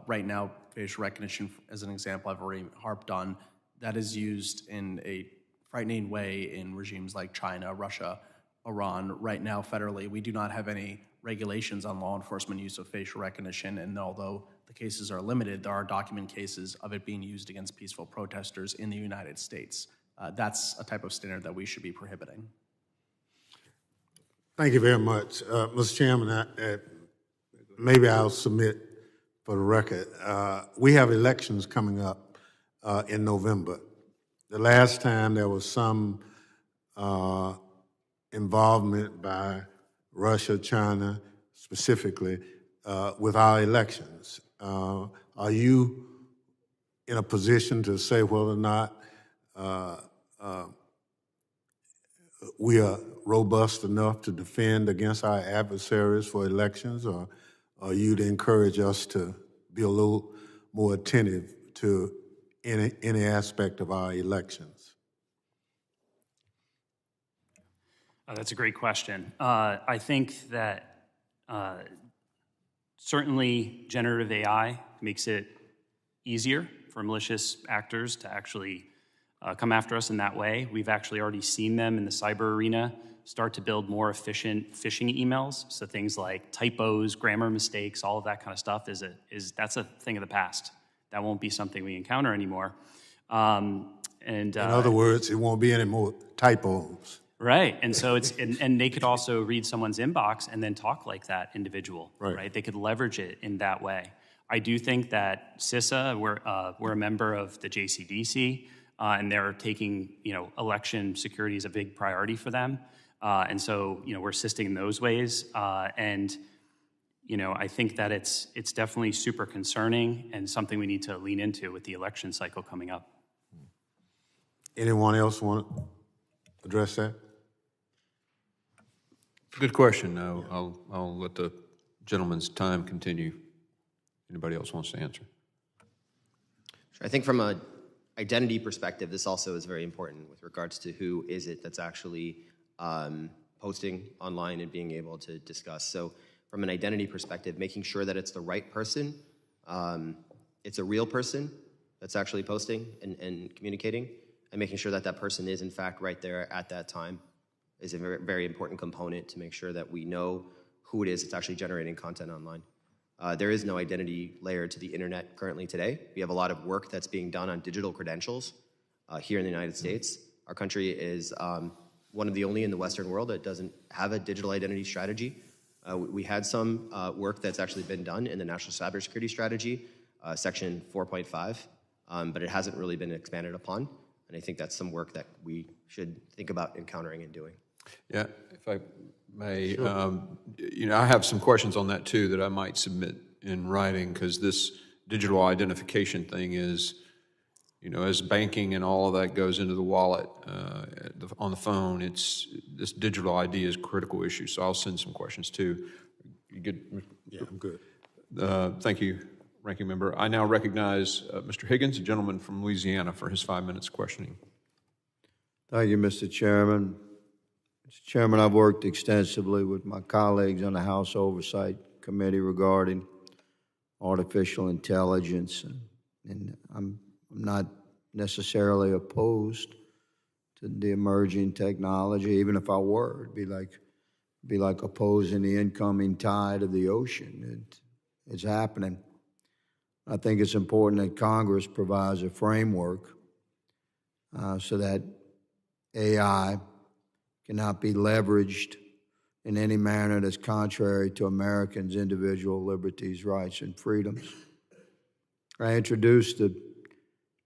F: Right now, facial recognition, as an example I've already harped on, that is used in a frightening way in regimes like China, Russia, Iran. Right now, federally, we do not have any regulations on law enforcement use of facial recognition, and although the cases are limited, there are documented cases of it being used against peaceful protesters in the United States. That's a type of standard that we should be prohibiting.
B: Thank you very much. Mr. Chairman, maybe I'll submit for the record. We have elections coming up in November. The last time there was some involvement by Russia, China, specifically, with our elections. Are you in a position to say whether or not we are robust enough to defend against our adversaries for elections, or are you to encourage us to be a little more attentive to any aspect of our elections?
E: That's a great question. I think that certainly generative AI makes it easier for malicious actors to actually come after us in that way. We've actually already seen them in the cyber arena start to build more efficient phishing emails. So things like typos, grammar mistakes, all of that kind of stuff that's a thing of the past. That won't be something we encounter anymore. In
B: other words, it won't be any more typos.
E: Right, and so and they could also read someone's inbox and then talk like that individual, right? They could leverage it in that way. I do think that CISA, we're a member of the JCDC, and they're taking, election security is a big priority for them. And so, we're assisting in those ways. And I think that it's definitely super concerning and something we need to lean into with the election cycle coming up.
B: Anyone else want to address that?
A: Good question. I'll let the gentleman's time continue. Anybody else wants to answer?
C: I think from an identity perspective, this also is very important with regards to who is it that's actually posting online and being able to discuss. So from an identity perspective, making sure that it's the right person, it's a real person that's actually posting and communicating, and making sure that that person is in fact right there at that time is a very, very important component to make sure that we know who it is that's actually generating content online. There is no identity layer to the internet currently today. We have a lot of work that's being done on digital credentials here in the United States. Our country is one of the only in the Western world that doesn't have a digital identity strategy. We had some work that's actually been done in the National Cybersecurity Strategy, Section 4.5, but it hasn't really been expanded upon. And I think that's some work that we should think about encountering and doing.
A: Yeah, if I may, I have some questions on that too that I might submit in writing, because this digital identification thing is, as banking and all of that goes into the wallet on the phone, this digital ID is a critical issue. So I'll send some questions too. You good?
B: Yeah, I'm good.
A: Thank you, Ranking Member. I now recognize Mr. Higgins, a gentleman from Louisiana, for his 5 minutes questioning.
G: Thank you, Mr. Chairman. Mr. Chairman, I've worked extensively with my colleagues on the House Oversight Committee regarding artificial intelligence, and I'm not necessarily opposed to the emerging technology. Even if I were, it'd be like opposing the incoming tide of the ocean. It's happening. I think it's important that Congress provides a framework so that AI cannot be leveraged in any manner that's contrary to Americans' individual liberties, rights, and freedoms. I introduced the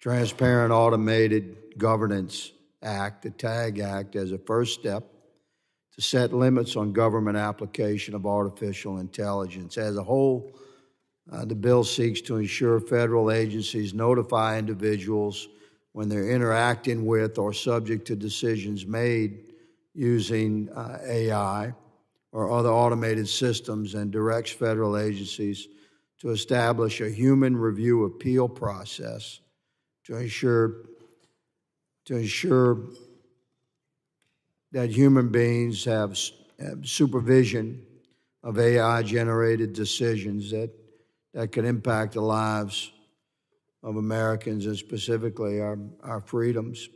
G: Transparent Automated Governance Act, the TAG Act, as a first step to set limits on government application of artificial intelligence. As a whole, the bill seeks to ensure federal agencies notify individuals when they're interacting with or subject to decisions made using AI or other automated systems, and directs federal agencies to establish a human review appeal process to ensure that human beings have supervision of AI-generated decisions that could impact the lives of Americans, and specifically our freedoms.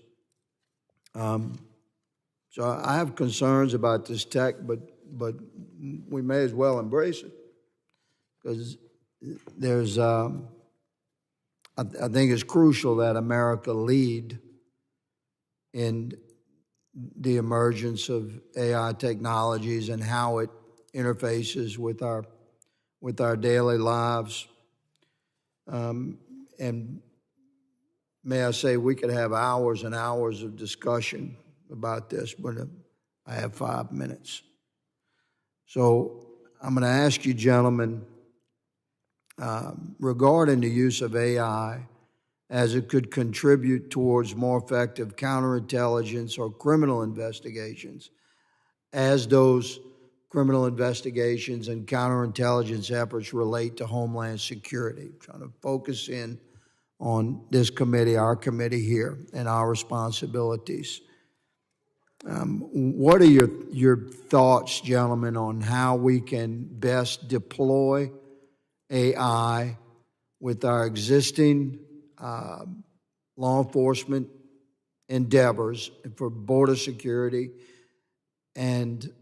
G: So I have concerns about this tech, but we may as well embrace it, because there's I think it's crucial that America lead in the emergence of AI technologies and how it interfaces with our daily lives. And may I say, we could have hours and hours of discussion about this, but I have 5 minutes. So I'm going to ask you, gentlemen, regarding the use of AI as it could contribute towards more effective counterintelligence or criminal investigations, as those criminal investigations and counterintelligence efforts relate to Homeland Security. I'm trying to focus in on this committee, our committee here, and our responsibilities. What are your thoughts, gentlemen, on how we can best deploy AI with our existing law enforcement endeavors for border security and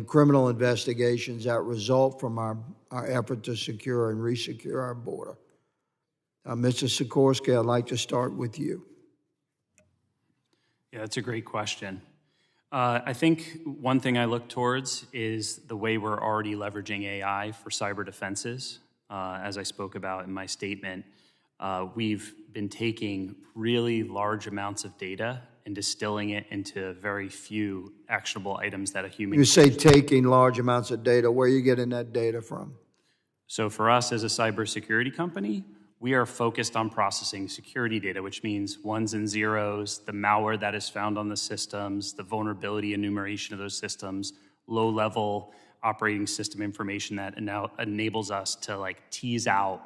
G: criminal investigations that result from our effort to secure and resecure our border. Mr. Sikorski, I'd like to start with you.
E: Yeah, that's a great question. I think one thing I look towards is the way we're already leveraging AI for cyber defenses. As I spoke about in my statement, we've been taking really large amounts of data and distilling it into very few actionable items that a human.
G: You say taking large amounts of data. Where are you getting that data from?
E: So for us as a cybersecurity company, we are focused on processing security data, which means ones and zeros, the malware that is found on the systems, the vulnerability enumeration of those systems, low-level operating system information that enables us to tease out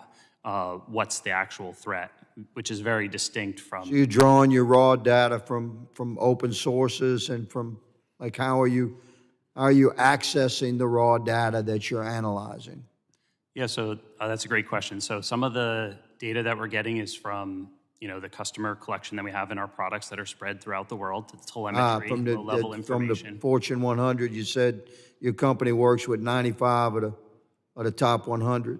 E: what's the actual threat, which is very distinct from.
G: So you're drawing your raw data from open sources, and from how are you accessing the raw data that you're analyzing?
E: Yeah, so that's a great question. So some of the data that we're getting is from the customer collection that we have in our products that are spread throughout the world, the telemetry, low-level information.
G: From the Fortune 100, you said your company works with 95 of the top 100.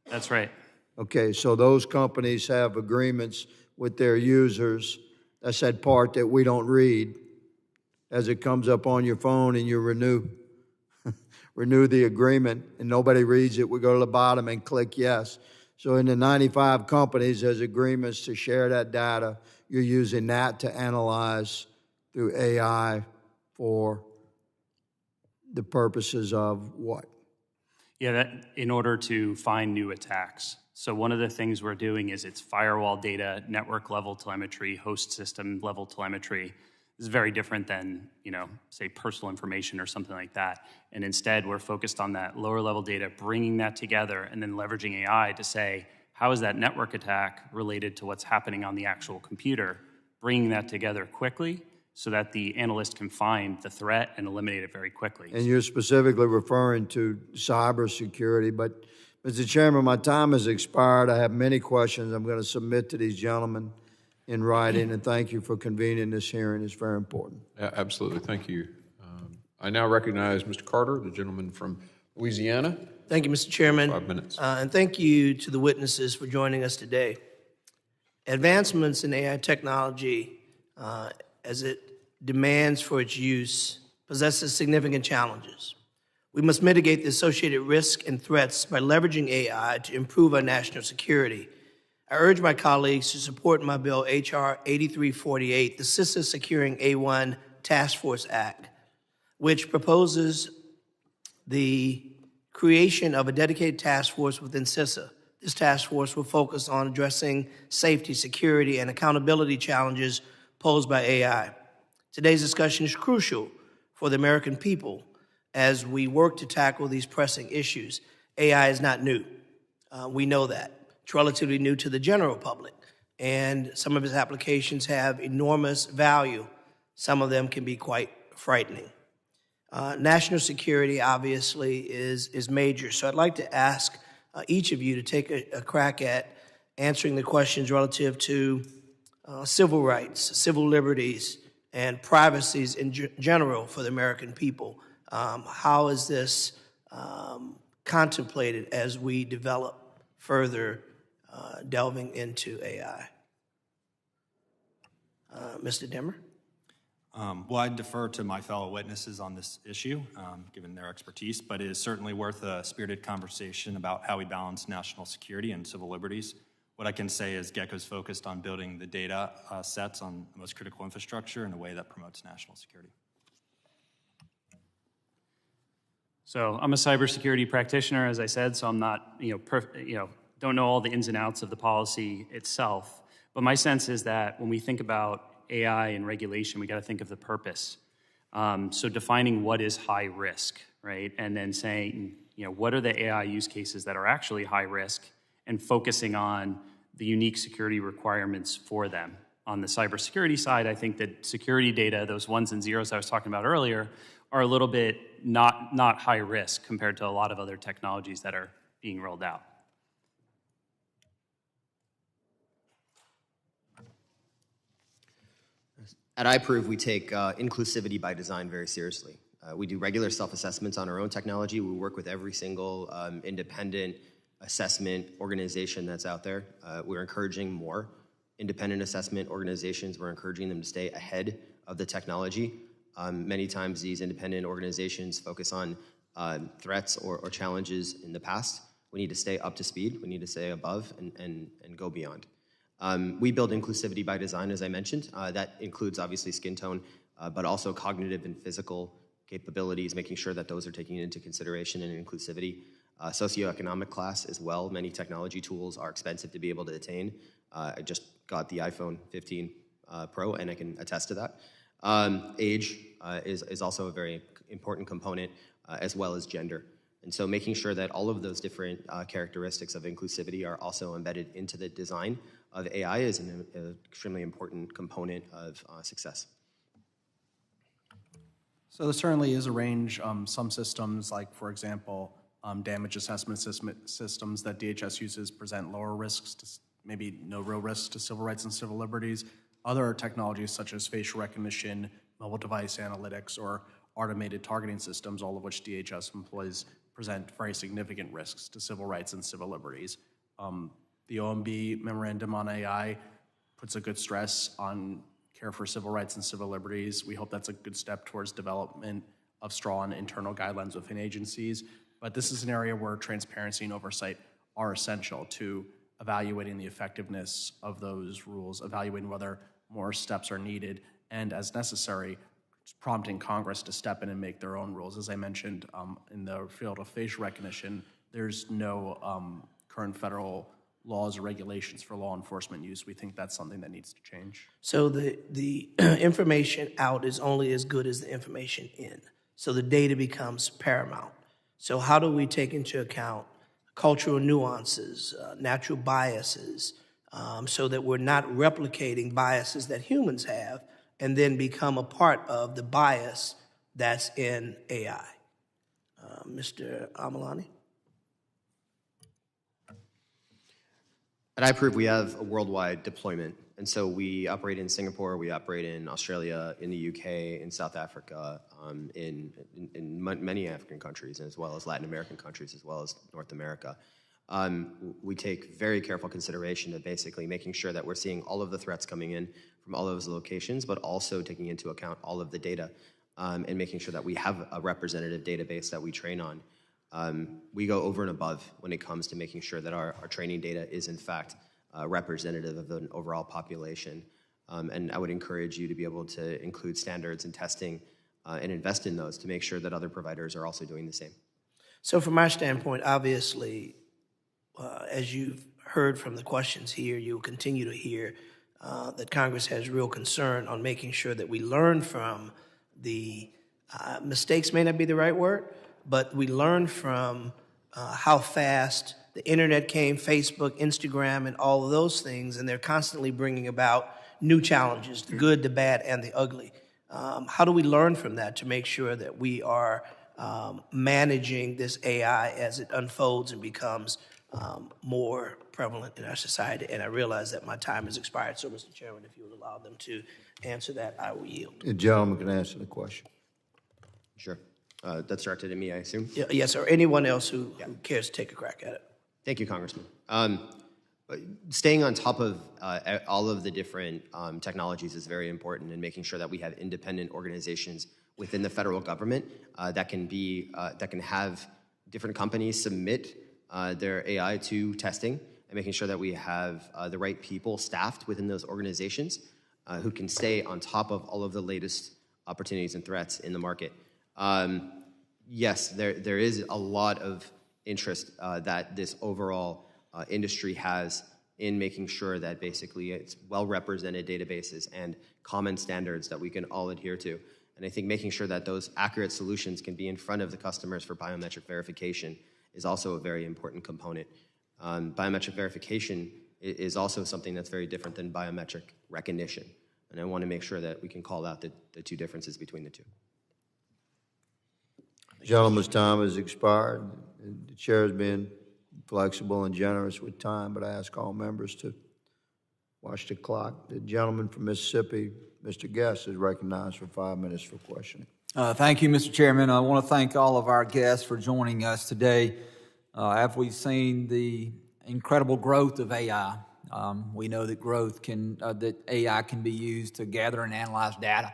E: That's right.
G: Okay, so those companies have agreements with their users. That's that part that we don't read. As it comes up on your phone and you renew the agreement and nobody reads it, we go to the bottom and click yes. So in the 95 companies, there's agreements to share that data. You're using that to analyze through AI for the purposes of what?
E: Yeah, that in order to find new attacks. So one of the things we're doing is it's firewall data, network level telemetry, host system level telemetry. This is very different than, say personal information or something like that. And instead, we're focused on that lower level data, bringing that together and then leveraging AI to say, how is that network attack related to what's happening on the actual computer? Bringing that together quickly so that the analyst can find the threat and eliminate it very quickly.
G: And you're specifically referring to cybersecurity, but Mr. Chairman, my time has expired. I have many questions I'm going to submit to these gentlemen in writing, and thank you for convening this hearing. It's very important.
A: Absolutely. Thank you. I now recognize Mr. Carter, the gentleman from Louisiana.
H: Thank you, Mr. Chairman.
A: 5 minutes.
H: And thank you to the witnesses for joining us today. Advancements in AI technology, as it demands for its use, possesses significant challenges. We must mitigate the associated risks and threats by leveraging AI to improve our national security. I urge my colleagues to support my bill, H.R. 8348, the CISA Securing A1 Task Force Act, which proposes the creation of a dedicated task force within CISA. This task force will focus on addressing safety, security, and accountability challenges posed by AI. Today's discussion is crucial for the American people as we work to tackle these pressing issues. AI is not new. We know that. It's relatively new to the general public, and some of its applications have enormous value. Some of them can be quite frightening. National security, obviously, is major. So I'd like to ask each of you to take a crack at answering the questions relative to civil rights, civil liberties, and privacies in general for the American people. How is this contemplated as we develop further delving into AI? Mr. Demmer?
D: Well, I defer to my fellow witnesses on this issue, given their expertise, but it is certainly worth a spirited conversation about how we balance national security and civil liberties. What I can say is Gecko's focused on building the data sets on the most critical infrastructure in a way that promotes national security.
E: So I'm a cybersecurity practitioner, as I said, so I'm not, don't know all the ins and outs of the policy itself. But my sense is that when we think about AI and regulation, we got to think of the purpose. So defining what is high risk, right? And then saying, what are the AI use cases that are actually high risk, and focusing on the unique security requirements for them. On the cybersecurity side, I think that security data, those ones and zeros I was talking about earlier, are a little bit not high risk compared to a lot of other technologies that are being rolled out.
C: At iProov, we take inclusivity by design very seriously. We do regular self-assessments on our own technology. We work with every single independent assessment organization that's out there. We're encouraging more independent assessment organizations. We're encouraging them to stay ahead of the technology. Many times these independent organizations focus on threats or challenges in the past. We need to stay up to speed. We need to stay above and go beyond. We build inclusivity by design, as I mentioned. That includes obviously skin tone, but also cognitive and physical capabilities, making sure that those are taken into consideration in inclusivity. Socioeconomic class as well. Many technology tools are expensive to be able to attain. I just got the iPhone 15 Pro, and I can attest to that. Age is also a very important component, as well as gender. And so making sure that all of those different characteristics of inclusivity are also embedded into the design of AI is an extremely important component of success.
F: So there certainly is a range. Some systems, like for example, damage assessment systems that DHS uses present lower risks, to maybe no real risks to civil rights and civil liberties. Other technologies such as facial recognition, mobile device analytics, or automated targeting systems, all of which DHS employs, present very significant risks to civil rights and civil liberties. The OMB memorandum on AI puts a good stress on care for civil rights and civil liberties. We hope that's a good step towards development of strong internal guidelines within agencies. But this is an area where transparency and oversight are essential to evaluating the effectiveness of those rules, evaluating whether more steps are needed, and as necessary, prompting Congress to step in and make their own rules. As I mentioned, in the field of facial recognition, there's no current federal laws or regulations for law enforcement use. We think that's something that needs to change.
H: So the information out is only as good as the information in. So the data becomes paramount. So how do we take into account cultural nuances, natural biases, so that we're not replicating biases that humans have and then become a part of the bias that's in AI? Mr. Amlani?
C: At iProov, we have a worldwide deployment. And so we operate in Singapore, we operate in Australia, in the UK, in South Africa, in many African countries, as well as Latin American countries, as well as North America. We take very careful consideration of basically making sure that we're seeing all of the threats coming in from all of those locations, but also taking into account all of the data and making sure that we have a representative database that we train on. We go over and above when it comes to making sure that our training data is in fact representative of an overall population. And I would encourage you to be able to include standards and testing and invest in those to make sure that other providers are also doing the same.
H: So from our standpoint, obviously, as you've heard from the questions here, you'll continue to hear that Congress has real concern on making sure that we learn from the mistakes may not be the right word, but we learn from how fast the internet came, Facebook, Instagram, and all of those things, and they're constantly bringing about new challenges, the good, the bad, and the ugly. How do we learn from that to make sure that we are managing this AI as it unfolds and becomes more prevalent in our society? And I realize that my time has expired, so Mr. Chairman, if you would allow them to answer that, I will yield.
G: The gentleman can answer the question.
C: Sure. That's directed at me, I assume?
H: Yes, or anyone else who cares to take a crack at it.
C: Thank you, Congressman. Staying on top of all of the different technologies is very important, and making sure that we have independent organizations within the federal government that can have different companies submit their AI to testing, and making sure that we have the right people staffed within those organizations who can stay on top of all of the latest opportunities and threats in the market. Yes, there is a lot of interest that this overall industry has in making sure that basically it's well-represented databases and common standards that we can all adhere to. And I think making sure that those accurate solutions can be in front of the customers for biometric verification is also a very important component. Biometric verification is also something that's very different than biometric recognition. And I want to make sure that we can call out the two differences between the two.
G: Gentleman's time has expired. The chair has been flexible and generous with time, but I ask all members to watch the clock. The gentleman from Mississippi, Mr. Guest is recognized for 5 minutes for questioning.
I: Thank you, Mr. Chairman. I want to thank all of our guests for joining us today. After we've seen the incredible growth of AI, we know that that AI can be used to gather and analyze data.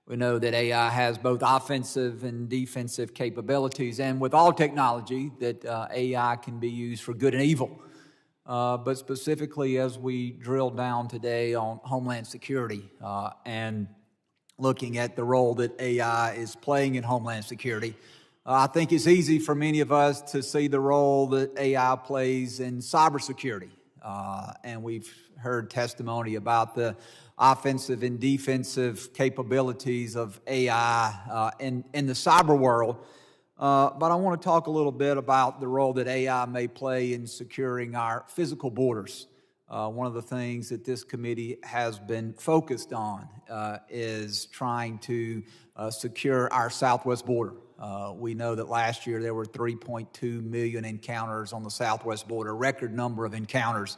I: We know that AI has both offensive and defensive capabilities, and with all technology, that AI can be used for good and evil. But specifically, as we drill down today on Homeland Security and looking at the role that AI is playing in Homeland Security, I think it's easy for many of us to see the role that AI plays in cybersecurity. And we've heard testimony about the offensive and defensive capabilities of AI in the cyber world. But I want to talk a little bit about the role that AI may play in securing our physical borders. One of the things that this committee has been focused on is trying to secure our southwest border. We know that last year there were 3.2 million encounters on the southwest border, a record number of encounters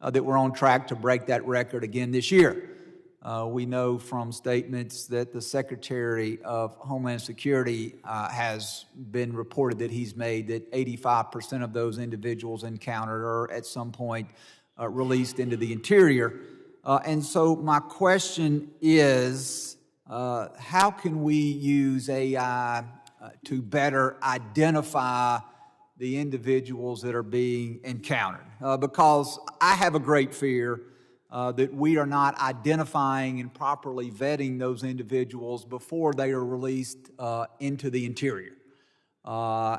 I: that we're on track to break that record again this year. We know from statements that the Secretary of Homeland Security has been reported that he's made that 85% of those individuals encountered are at some point released into the interior. And so my question is, how can we use AI to better identify the individuals that are being encountered? Because I have a great fear that we are not identifying and properly vetting those individuals before they are released into the interior. I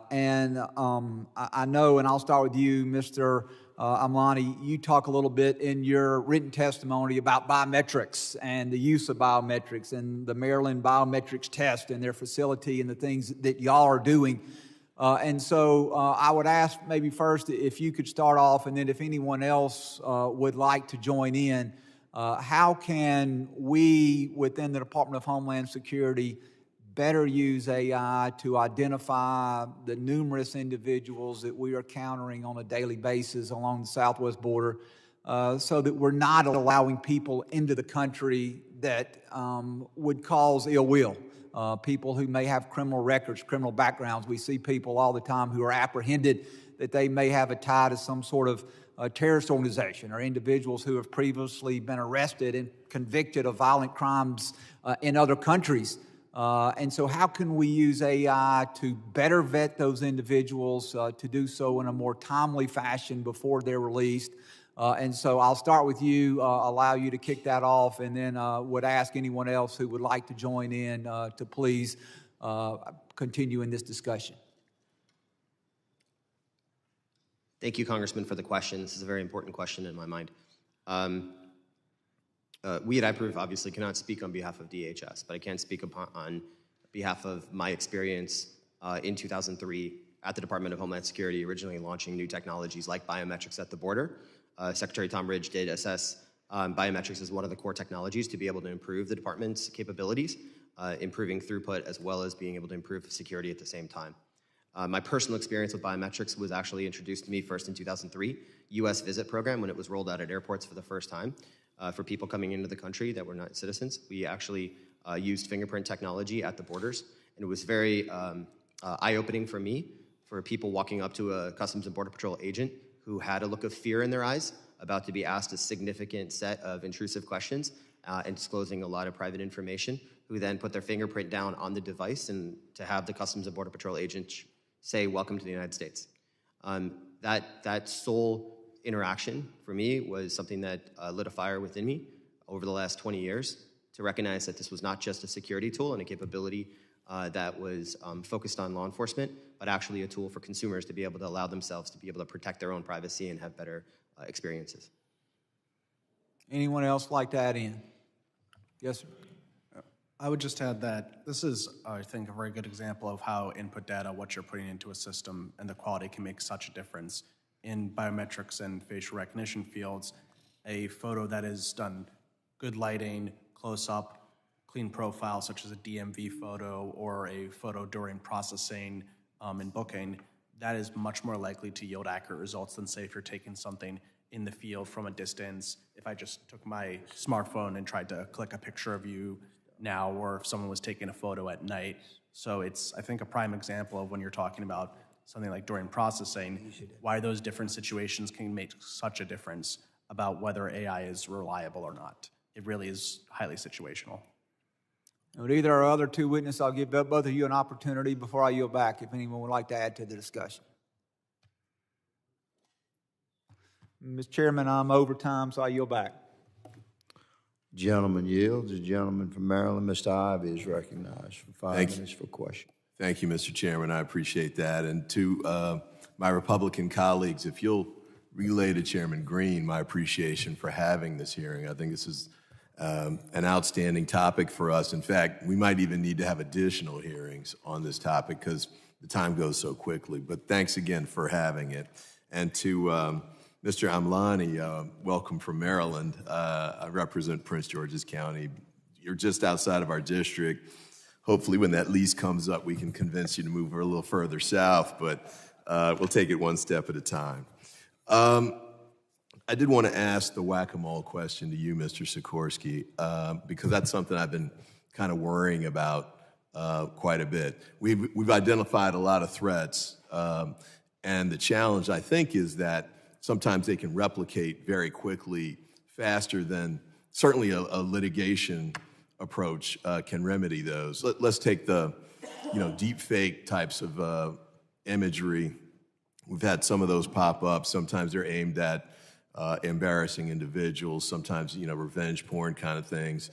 I: know, and I'll start with you, Mr. Amlani, you talk a little bit in your written testimony about biometrics and the use of biometrics and the Maryland biometrics test and their facility and the things that y'all are doing. And so I would ask maybe first if you could start off, and then if anyone else would like to join in, how can we within the Department of Homeland Security better use AI to identify the numerous individuals that we are encountering on a daily basis along the southwest border so that we're not allowing people into the country that would cause ill will. People who may have criminal records, criminal backgrounds. We see people all the time who are apprehended that they may have a tie to some sort of terrorist organization, or individuals who have previously been arrested and convicted of violent crimes in other countries. And so how can we use AI to better vet those individuals to do so in a more timely fashion before they're released? And so I'll start with you, allow you to kick that off, and then would ask anyone else who would like to join in to please continue in this discussion.
C: Thank you, Congressman, for the question. This is a very important question in my mind. We at iProov obviously cannot speak on behalf of DHS, but I can speak on behalf of my experience in 2003 at the Department of Homeland Security, originally launching new technologies like biometrics at the border. Secretary Tom Ridge did assess biometrics as one of the core technologies to be able to improve the department's capabilities, improving throughput, as well as being able to improve security at the same time. My personal experience with biometrics was actually introduced to me first in 2003, U.S. Visit program, when it was rolled out at airports for the first time. For people coming into the country that were not citizens, we actually used fingerprint technology at the borders, and it was very eye-opening for me, for people walking up to a Customs and Border Patrol agent who had a look of fear in their eyes, about to be asked a significant set of intrusive questions and disclosing a lot of private information, who then put their fingerprint down on the device, and to have the Customs and Border Patrol agent say, "Welcome to the United States." That sole interaction for me was something that lit a fire within me over the last 20 years to recognize that this was not just a security tool and a capability that was focused on law enforcement, but actually a tool for consumers to be able to allow themselves to be able to protect their own privacy and have better experiences.
I: Anyone else like to add in? Yes, sir.
F: I would just add that this is, I think, a very good example of how input data, what you're putting into a system, and the quality can make such a difference. In biometrics and facial recognition fields, a photo that is done good lighting, close up, clean profile, such as a DMV photo or a photo during processing and booking, that is much more likely to yield accurate results than, say, if you're taking something in the field from a distance if I just took my smartphone and tried to click a picture of you now, or if someone was taking a photo at night. So it's, I think, a prime example of when you're talking about something like during processing, why those different situations can make such a difference about whether AI is reliable or not. It really is highly situational.
I: With either our other two witnesses, I'll give both of you an opportunity before I yield back if anyone would like to add to the discussion. Mr. Chairman, I'm over time, so I yield back.
G: Gentleman yields. The gentleman from Maryland, Mr. Ivey, is recognized for 5 minutes for question.
J: Thank you, Mr. Chairman. I appreciate that. And to my Republican colleagues, if you'll relay to Chairman Green my appreciation for having this hearing. I think this is an outstanding topic for us. In fact, we might even need to have additional hearings on this topic because the time goes so quickly. But thanks again for having it. And to Mr. Amlani, welcome from Maryland. I represent Prince George's County. You're just outside of our district. Hopefully when that lease comes up, we can convince you to move a little further south, but we'll take it one step at a time. I did want to ask the whack-a-mole question to you, Mr. Sikorski, because that's something I've been kind of worrying about quite a bit. We've identified a lot of threats, and the challenge, I think, is that sometimes they can replicate very quickly, faster than certainly a litigation approach can remedy those. Let's take the, deep fake types of imagery. We've had some of those pop up. Sometimes they're aimed at embarrassing individuals, sometimes, revenge porn kind of things.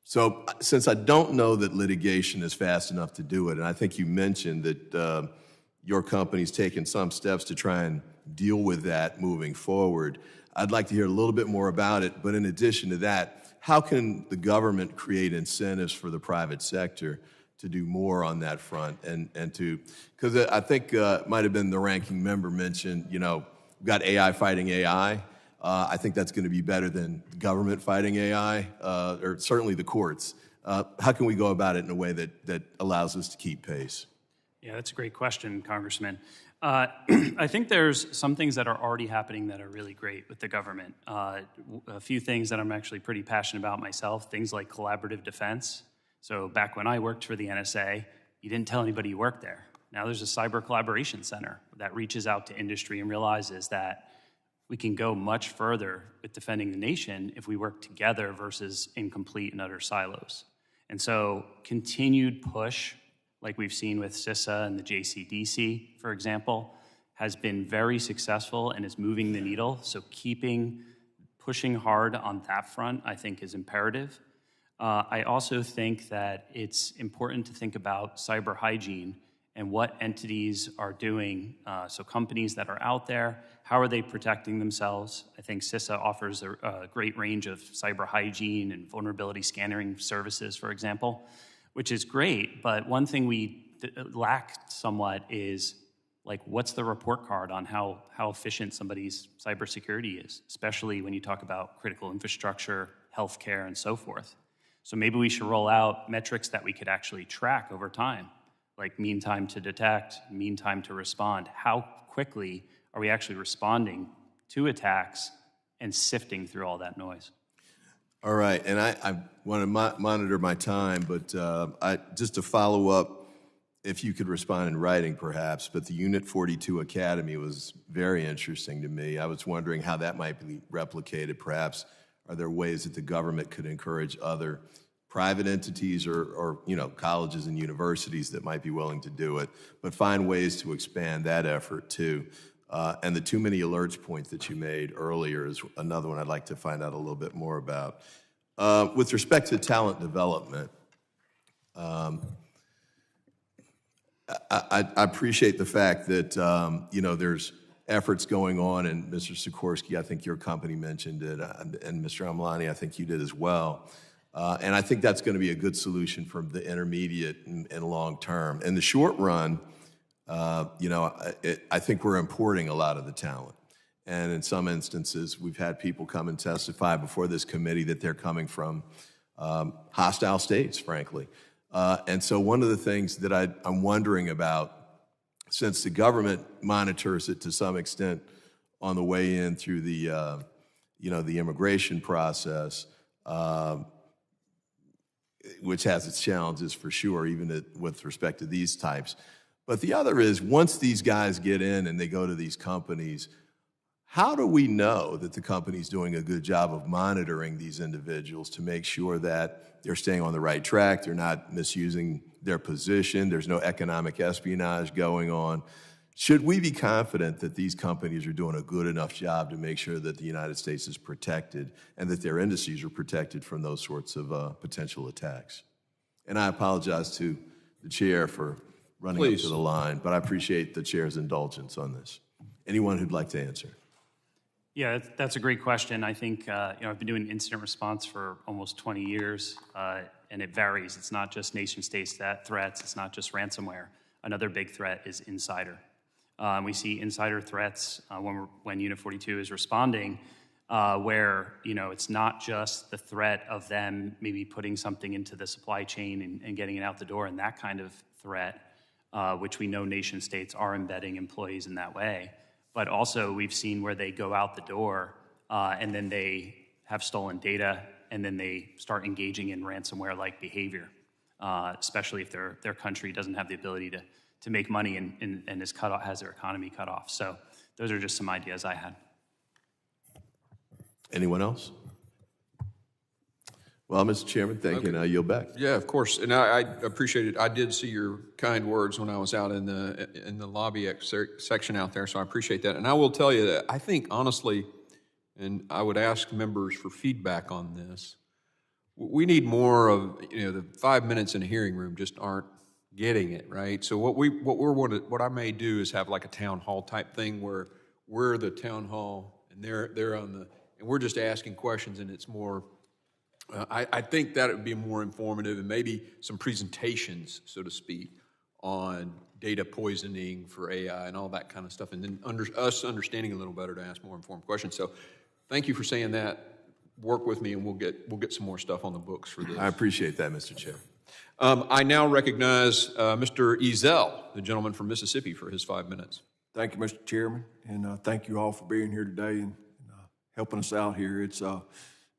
J: So since I don't know that litigation is fast enough to do it, and I think you mentioned that your company's taken some steps to try and deal with that moving forward, I'd like to hear a little bit more about it. But in addition to that, how can the government create incentives for the private sector to do more on that front? And to, because I think it might have been the ranking member mentioned, we've got AI fighting AI. I think that's going to be better than government fighting AI, or certainly the courts. How can we go about it in a way that allows us to keep pace?
E: Yeah, that's a great question, Congressman. I think there's some things that are already happening that are really great with the government. A few things that I'm actually pretty passionate about myself, things like collaborative defense. So back when I worked for the NSA, you didn't tell anybody you worked there. Now there's a cyber collaboration center that reaches out to industry and realizes that we can go much further with defending the nation if we work together versus in complete and utter silos. And so continued push, like we've seen with CISA and the JCDC, for example, has been very successful and is moving the needle. So pushing hard on that front, I think, is imperative. I also think that it's important to think about cyber hygiene and what entities are doing. So companies that are out there, how are they protecting themselves? I think CISA offers a great range of cyber hygiene and vulnerability scanning services, for example, which is great. But one thing we lack somewhat is, like, what's the report card on how efficient somebody's cybersecurity is, especially when you talk about critical infrastructure, healthcare, and so forth. So maybe we should roll out metrics that we could actually track over time, like mean time to detect, mean time to respond. How quickly are we actually responding to attacks and sifting through all that noise?
J: All right, and I want to monitor my time, but just to follow up, if you could respond in writing perhaps, but the Unit 42 Academy was very interesting to me. I was wondering how that might be replicated. Perhaps are there ways that the government could encourage other private entities or colleges and universities that might be willing to do it, but find ways to expand that effort too. And the too many alerts point that you made earlier is another one I'd like to find out a little bit more about. With respect to talent development, I appreciate the fact that there's efforts going on, and Mr. Sikorski, I think your company mentioned it, and Mr. Amlani, I think you did as well. And I think that's going to be a good solution for the intermediate and long term. In the short run, I think we're importing a lot of the talent. And in some instances, we've had people come and testify before this committee that they're coming from hostile states, frankly. And so one of the things that I'm wondering about, since the government monitors it to some extent on the way in through the, the immigration process, which has its challenges for sure, even with respect to these types. But the other is, once these guys get in and they go to these companies, how do we know that the company's doing a good job of monitoring these individuals to make sure that they're staying on the right track, they're not misusing their position, there's no economic espionage going on? Should we be confident that these companies are doing a good enough job to make sure that the United States is protected and that their industries are protected from those sorts of potential attacks? And I apologize to the chair for running up to the line, but I appreciate the chair's indulgence on this. Anyone who'd like to answer?
E: Yeah, that's a great question. I think I've been doing incident response for almost 20 years, and it varies. It's not just nation state threats. It's not just ransomware. Another big threat is insider. We see insider threats when Unit 42 is responding, where it's not just the threat of them maybe putting something into the supply chain and getting it out the door, and that kind of threat, which we know nation states are embedding employees in that way. But also we've seen where they go out the door and then they have stolen data, and then they start engaging in ransomware-like behavior, especially if their country doesn't have the ability to make money and is cut off, has their economy cut off. So those are just some ideas I had.
J: Anyone else? Well, Mr. Chairman, thank you, and I yield back.
A: Yeah, of course, and I appreciate it. I did see your kind words when I was out in the lobby section out there, so I appreciate that. And I will tell you that I think, honestly, and I would ask members for feedback on this, we need more of, the 5 minutes in a hearing room just aren't getting it, right? So what I may do is have like a town hall type thing where we're the town hall and they're and we're just asking questions, and it's more. I think that it would be more informative, and maybe some presentations, so to speak, on data poisoning for AI and all that kind of stuff, and then us understanding a little better to ask more informed questions. So, thank you for saying that. Work with me, and we'll get some more stuff on the books for this.
J: I appreciate that, Mr. Chair.
A: I now recognize Mr. Ezell, the gentleman from Mississippi, for his 5 minutes.
K: Thank you, Mr. Chairman, and thank you all for being here today and helping us out here.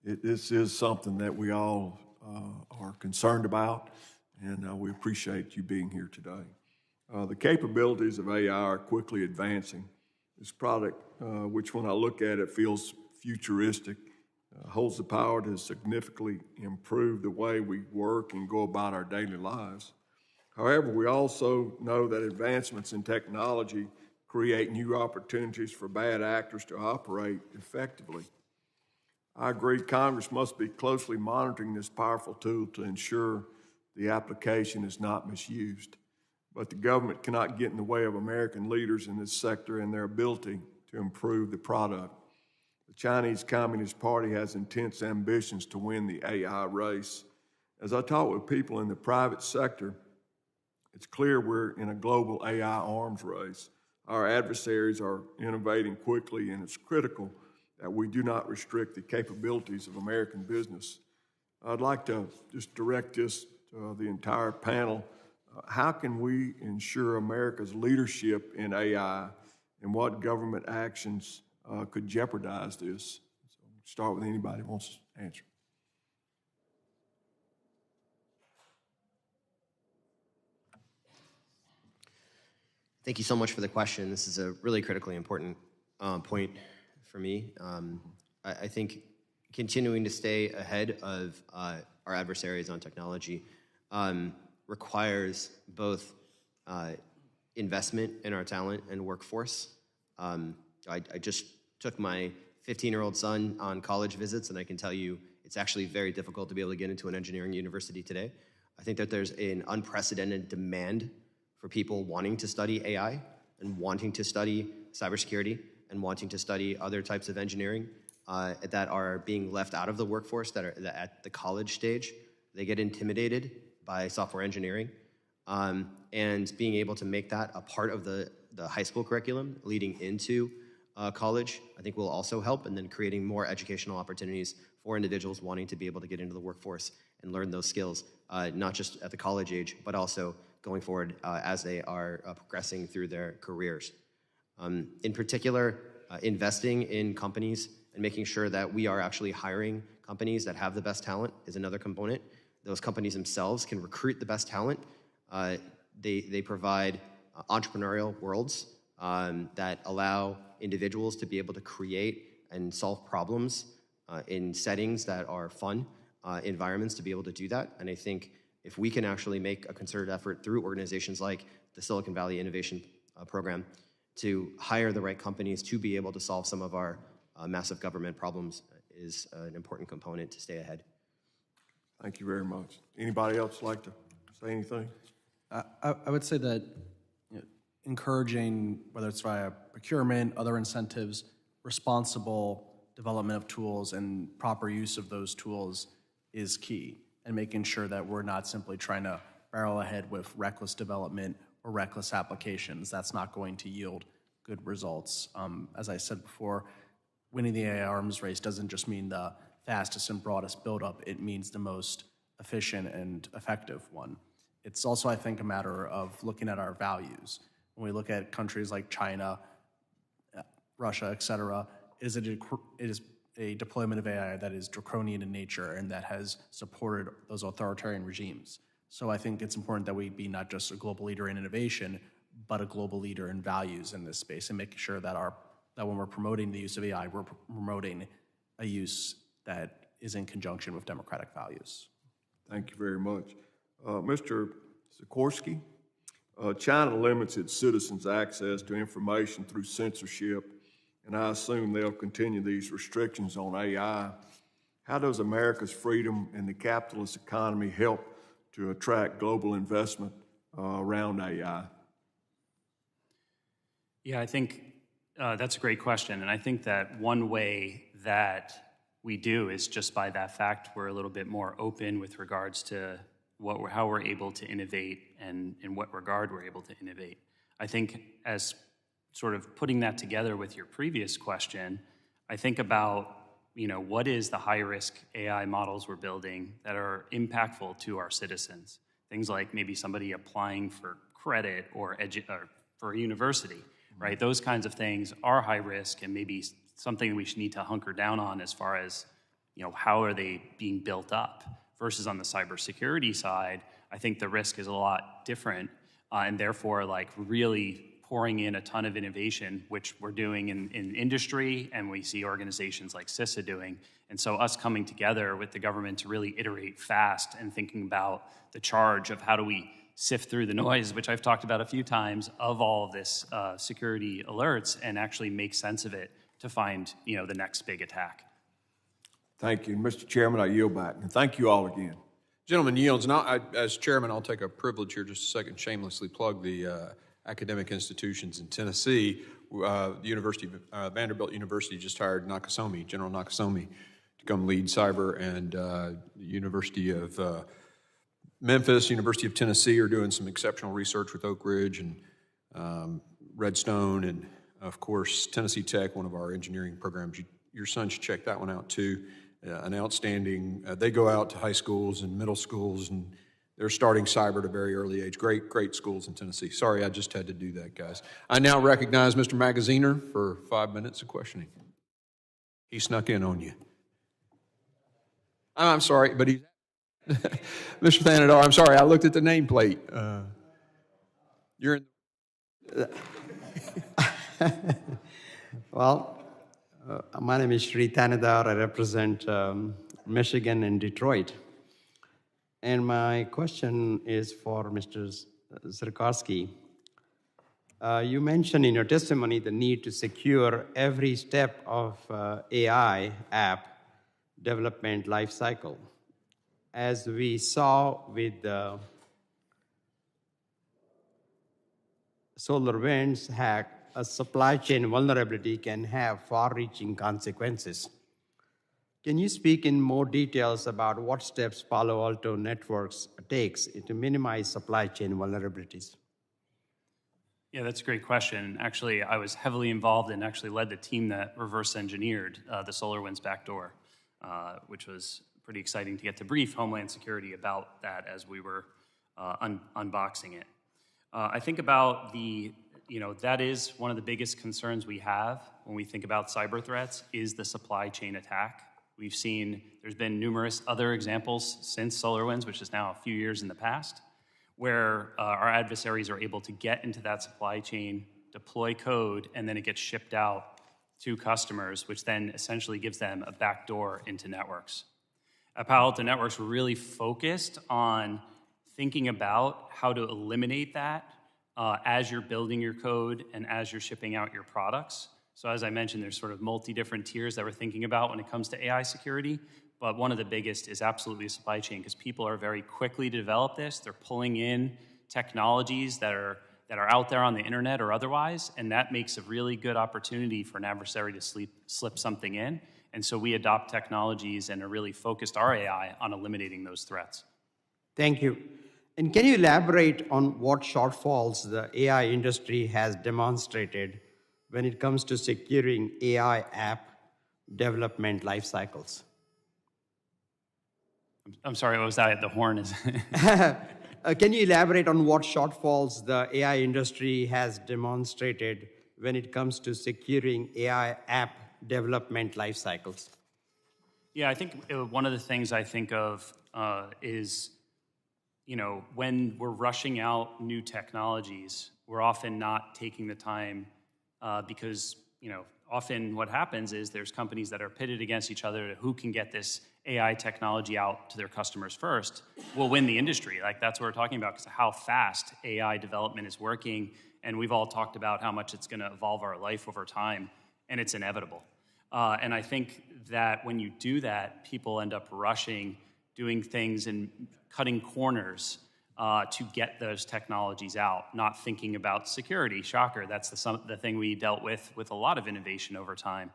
K: This is something that we all are concerned about, and we appreciate you being here today. The capabilities of AI are quickly advancing. This product, which when I look at it feels futuristic, holds the power to significantly improve the way we work and go about our daily lives. However, we also know that advancements in technology create new opportunities for bad actors to operate effectively. I agree Congress must be closely monitoring this powerful tool to ensure the application is not misused. But the government cannot get in the way of American leaders in this sector and their ability to improve the product. The Chinese Communist Party has intense ambitions to win the AI race. As I talk with people in the private sector, it's clear we're in a global AI arms race. Our adversaries are innovating quickly, and it's critical that we do not restrict the capabilities of American business. I'd like to just direct this to the entire panel. How can we ensure America's leadership in AI, and what government actions could jeopardize this? So start with anybody who wants to answer.
C: Thank you so much for the question. This is a really critically important point for me. I think continuing to stay ahead of our adversaries on technology requires both investment in our talent and workforce. I just took my 15-year-old son on college visits, and I can tell you it's actually very difficult to be able to get into an engineering university today. I think that there's an unprecedented demand for people wanting to study AI and wanting to study cybersecurity and wanting to study other types of engineering that are being left out of the workforce, that are at the college stage. They get intimidated by software engineering, and being able to make that a part of the high school curriculum leading into college, I think will also help, and then creating more educational opportunities for individuals wanting to be able to get into the workforce and learn those skills, not just at the college age, but also going forward as they are progressing through their careers. In particular, investing in companies and making sure that we are actually hiring companies that have the best talent is another component. Those companies themselves can recruit the best talent. They provide entrepreneurial worlds that allow individuals to be able to create and solve problems in settings that are fun environments to be able to do that. And I think if we can actually make a concerted effort through organizations like the Silicon Valley Innovation Program to hire the right companies to be able to solve some of our massive government problems is an important component to stay ahead.
K: Thank you very much. Anybody else like to say anything?
F: I would say that encouraging, whether it's via procurement, other incentives, responsible development of tools and proper use of those tools is key, and making sure that we're not simply trying to barrel ahead with reckless development or reckless applications. That's not going to yield good results. As I said before, winning the AI arms race doesn't just mean the fastest and broadest buildup, it means the most efficient and effective one. It's also, I think, a matter of looking at our values. When we look at countries like China, Russia, et cetera, it is a deployment of AI that is draconian in nature and that has supported those authoritarian regimes. So I think it's important that we be not just a global leader in innovation, but a global leader in values in this space, and making sure that when we're promoting the use of AI, we're promoting a use that is in conjunction with democratic values.
K: Thank you very much. Mr. Sikorski, China limits its citizens' access to information through censorship, and I assume they'll continue these restrictions on AI. How does America's freedom and the capitalist economy help to attract global investment around AI?
E: Yeah, I think that's a great question. And I think that one way that we do is just by that fact we're a little bit more open with regards to how we're able to innovate and in what regard we're able to innovate. I think as sort of putting that together with your previous question, I think about, what is the high-risk AI models we're building that are impactful to our citizens? Things like maybe somebody applying for credit or for a university, right? Those kinds of things are high risk and maybe something we should need to hunker down on as far as, how are they being built up? Versus on the cybersecurity side, I think the risk is a lot different, and therefore, really pouring in a ton of innovation, which we're doing in industry, and we see organizations like CISA doing. And so us coming together with the government to really iterate fast and thinking about the charge of how do we sift through the noise, which I've talked about a few times, of all of this security alerts and actually make sense of it to find, the next big attack.
K: Thank you. Mr. Chairman, I yield back. And thank you all again.
A: Gentleman yields. Now, as chairman, I'll take a privilege here just a second, shamelessly plug the academic institutions in Tennessee. The University of Vanderbilt University just hired General Nakasone, to come lead cyber, and the University of Memphis, University of Tennessee are doing some exceptional research with Oak Ridge and Redstone, and of course Tennessee Tech, one of our engineering programs. Your son should check that one out too. An outstanding. They go out to high schools and middle schools, and they're starting cyber at a very early age. Great schools in Tennessee. Sorry, I just had to do that, guys. I now recognize Mr. Magaziner for 5 minutes of questioning. He snuck in on you. I'm sorry, but he's... Mr. Thanadar, I'm sorry, I looked at the nameplate. You're in...
L: Well, my name is Sri Thanadar. I represent Michigan and Detroit. And my question is for Mr. Sikorski. You mentioned in your testimony the need to secure every step of AI app development lifecycle. As we saw with the SolarWinds hack, a supply chain vulnerability can have far-reaching consequences. Can you speak in more details about what steps Palo Alto Networks takes to minimize supply chain vulnerabilities?
E: Yeah, that's a great question. Actually, I was heavily involved and actually led the team that reverse engineered the SolarWinds backdoor, which was pretty exciting to get to brief Homeland Security about that as we were unboxing it. I think about the that is one of the biggest concerns we have when we think about cyber threats is the supply chain attack. We've seen there's been numerous other examples since SolarWinds, which is now a few years in the past, where our adversaries are able to get into that supply chain, deploy code, and then it gets shipped out to customers, which then essentially gives them a backdoor into networks. At Palo Alto Networks, we're really focused on thinking about how to eliminate that as you're building your code and as you're shipping out your products. So as I mentioned, there's sort of multi-different tiers that we're thinking about when it comes to AI security, but one of the biggest is absolutely the supply chain, because people are very quickly to develop this. They're pulling in technologies that are out there on the internet or otherwise, and that makes a really good opportunity for an adversary to slip something in. And so we adopt technologies and are really focused our AI on eliminating those threats.
L: Thank you. And can you elaborate on what shortfalls the AI industry has demonstrated when it comes to securing AI app development life cycles?
E: I'm sorry, what was that? The horn is...
L: Can you elaborate on what shortfalls the AI industry has demonstrated when it comes to securing AI app development life cycles?
E: Yeah, I think one of the things I think of is, when we're rushing out new technologies, we're often not taking the time because, often what happens is there's companies that are pitted against each other to who can get this AI technology out to their customers first will win the industry. Like, that's what we're talking about, because of how fast AI development is working. And we've all talked about how much it's going to evolve our life over time, and it's inevitable. And I think that when you do that, people end up rushing, doing things and cutting corners to get those technologies out, not thinking about security. Shocker, that's the thing we dealt with a lot of innovation over time.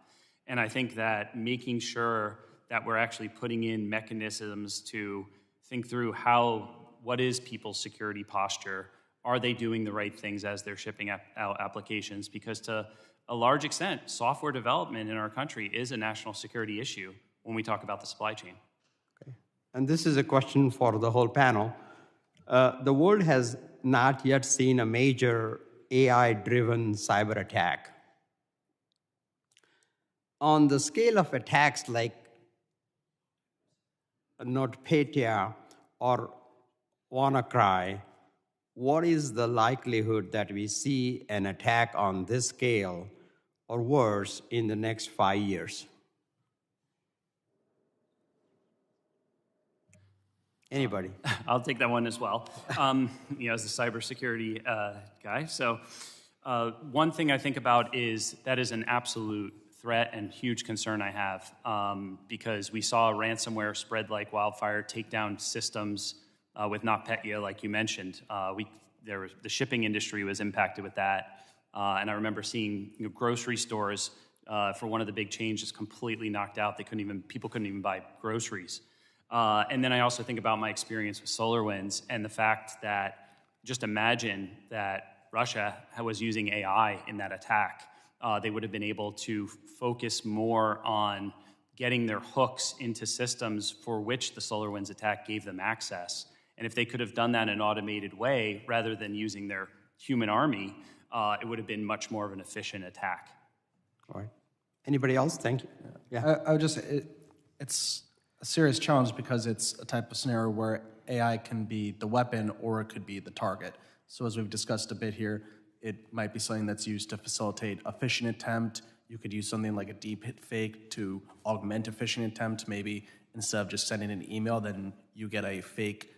E: And I think that making sure that we're actually putting in mechanisms to think through what is people's security posture? Are they doing the right things as they're shipping out applications? Because to a large extent, software development in our country is a national security issue when we talk about the supply chain.
L: Okay. And this is a question for the whole panel. The world has not yet seen a major AI-driven cyber attack. On the scale of attacks like NotPetya or WannaCry, what is the likelihood that we see an attack on this scale or worse in the next 5 years? Anybody?
E: I'll take that one as well, as a cybersecurity guy. So one thing I think about is that is an absolute threat and huge concern I have, because we saw ransomware spread like wildfire, take down systems with NotPetya, like you mentioned. The shipping industry was impacted with that, and I remember seeing grocery stores for one of the big chains just completely knocked out. People couldn't even buy groceries. And then I also think about my experience with SolarWinds and the fact that just imagine that Russia was using AI in that attack. They would have been able to focus more on getting their hooks into systems for which the SolarWinds attack gave them access. And if they could have done that in an automated way, rather than using their human army, it would have been much more of an efficient attack.
L: All right. Anybody else? Thank you.
F: Yeah. I would just say it's a serious challenge because it's a type of scenario where AI can be the weapon or it could be the target. So as we've discussed a bit here, it might be something that's used to facilitate a phishing attempt. You could use something like a deep fake to augment a phishing attempt. Maybe instead of just sending an email, then you get a fake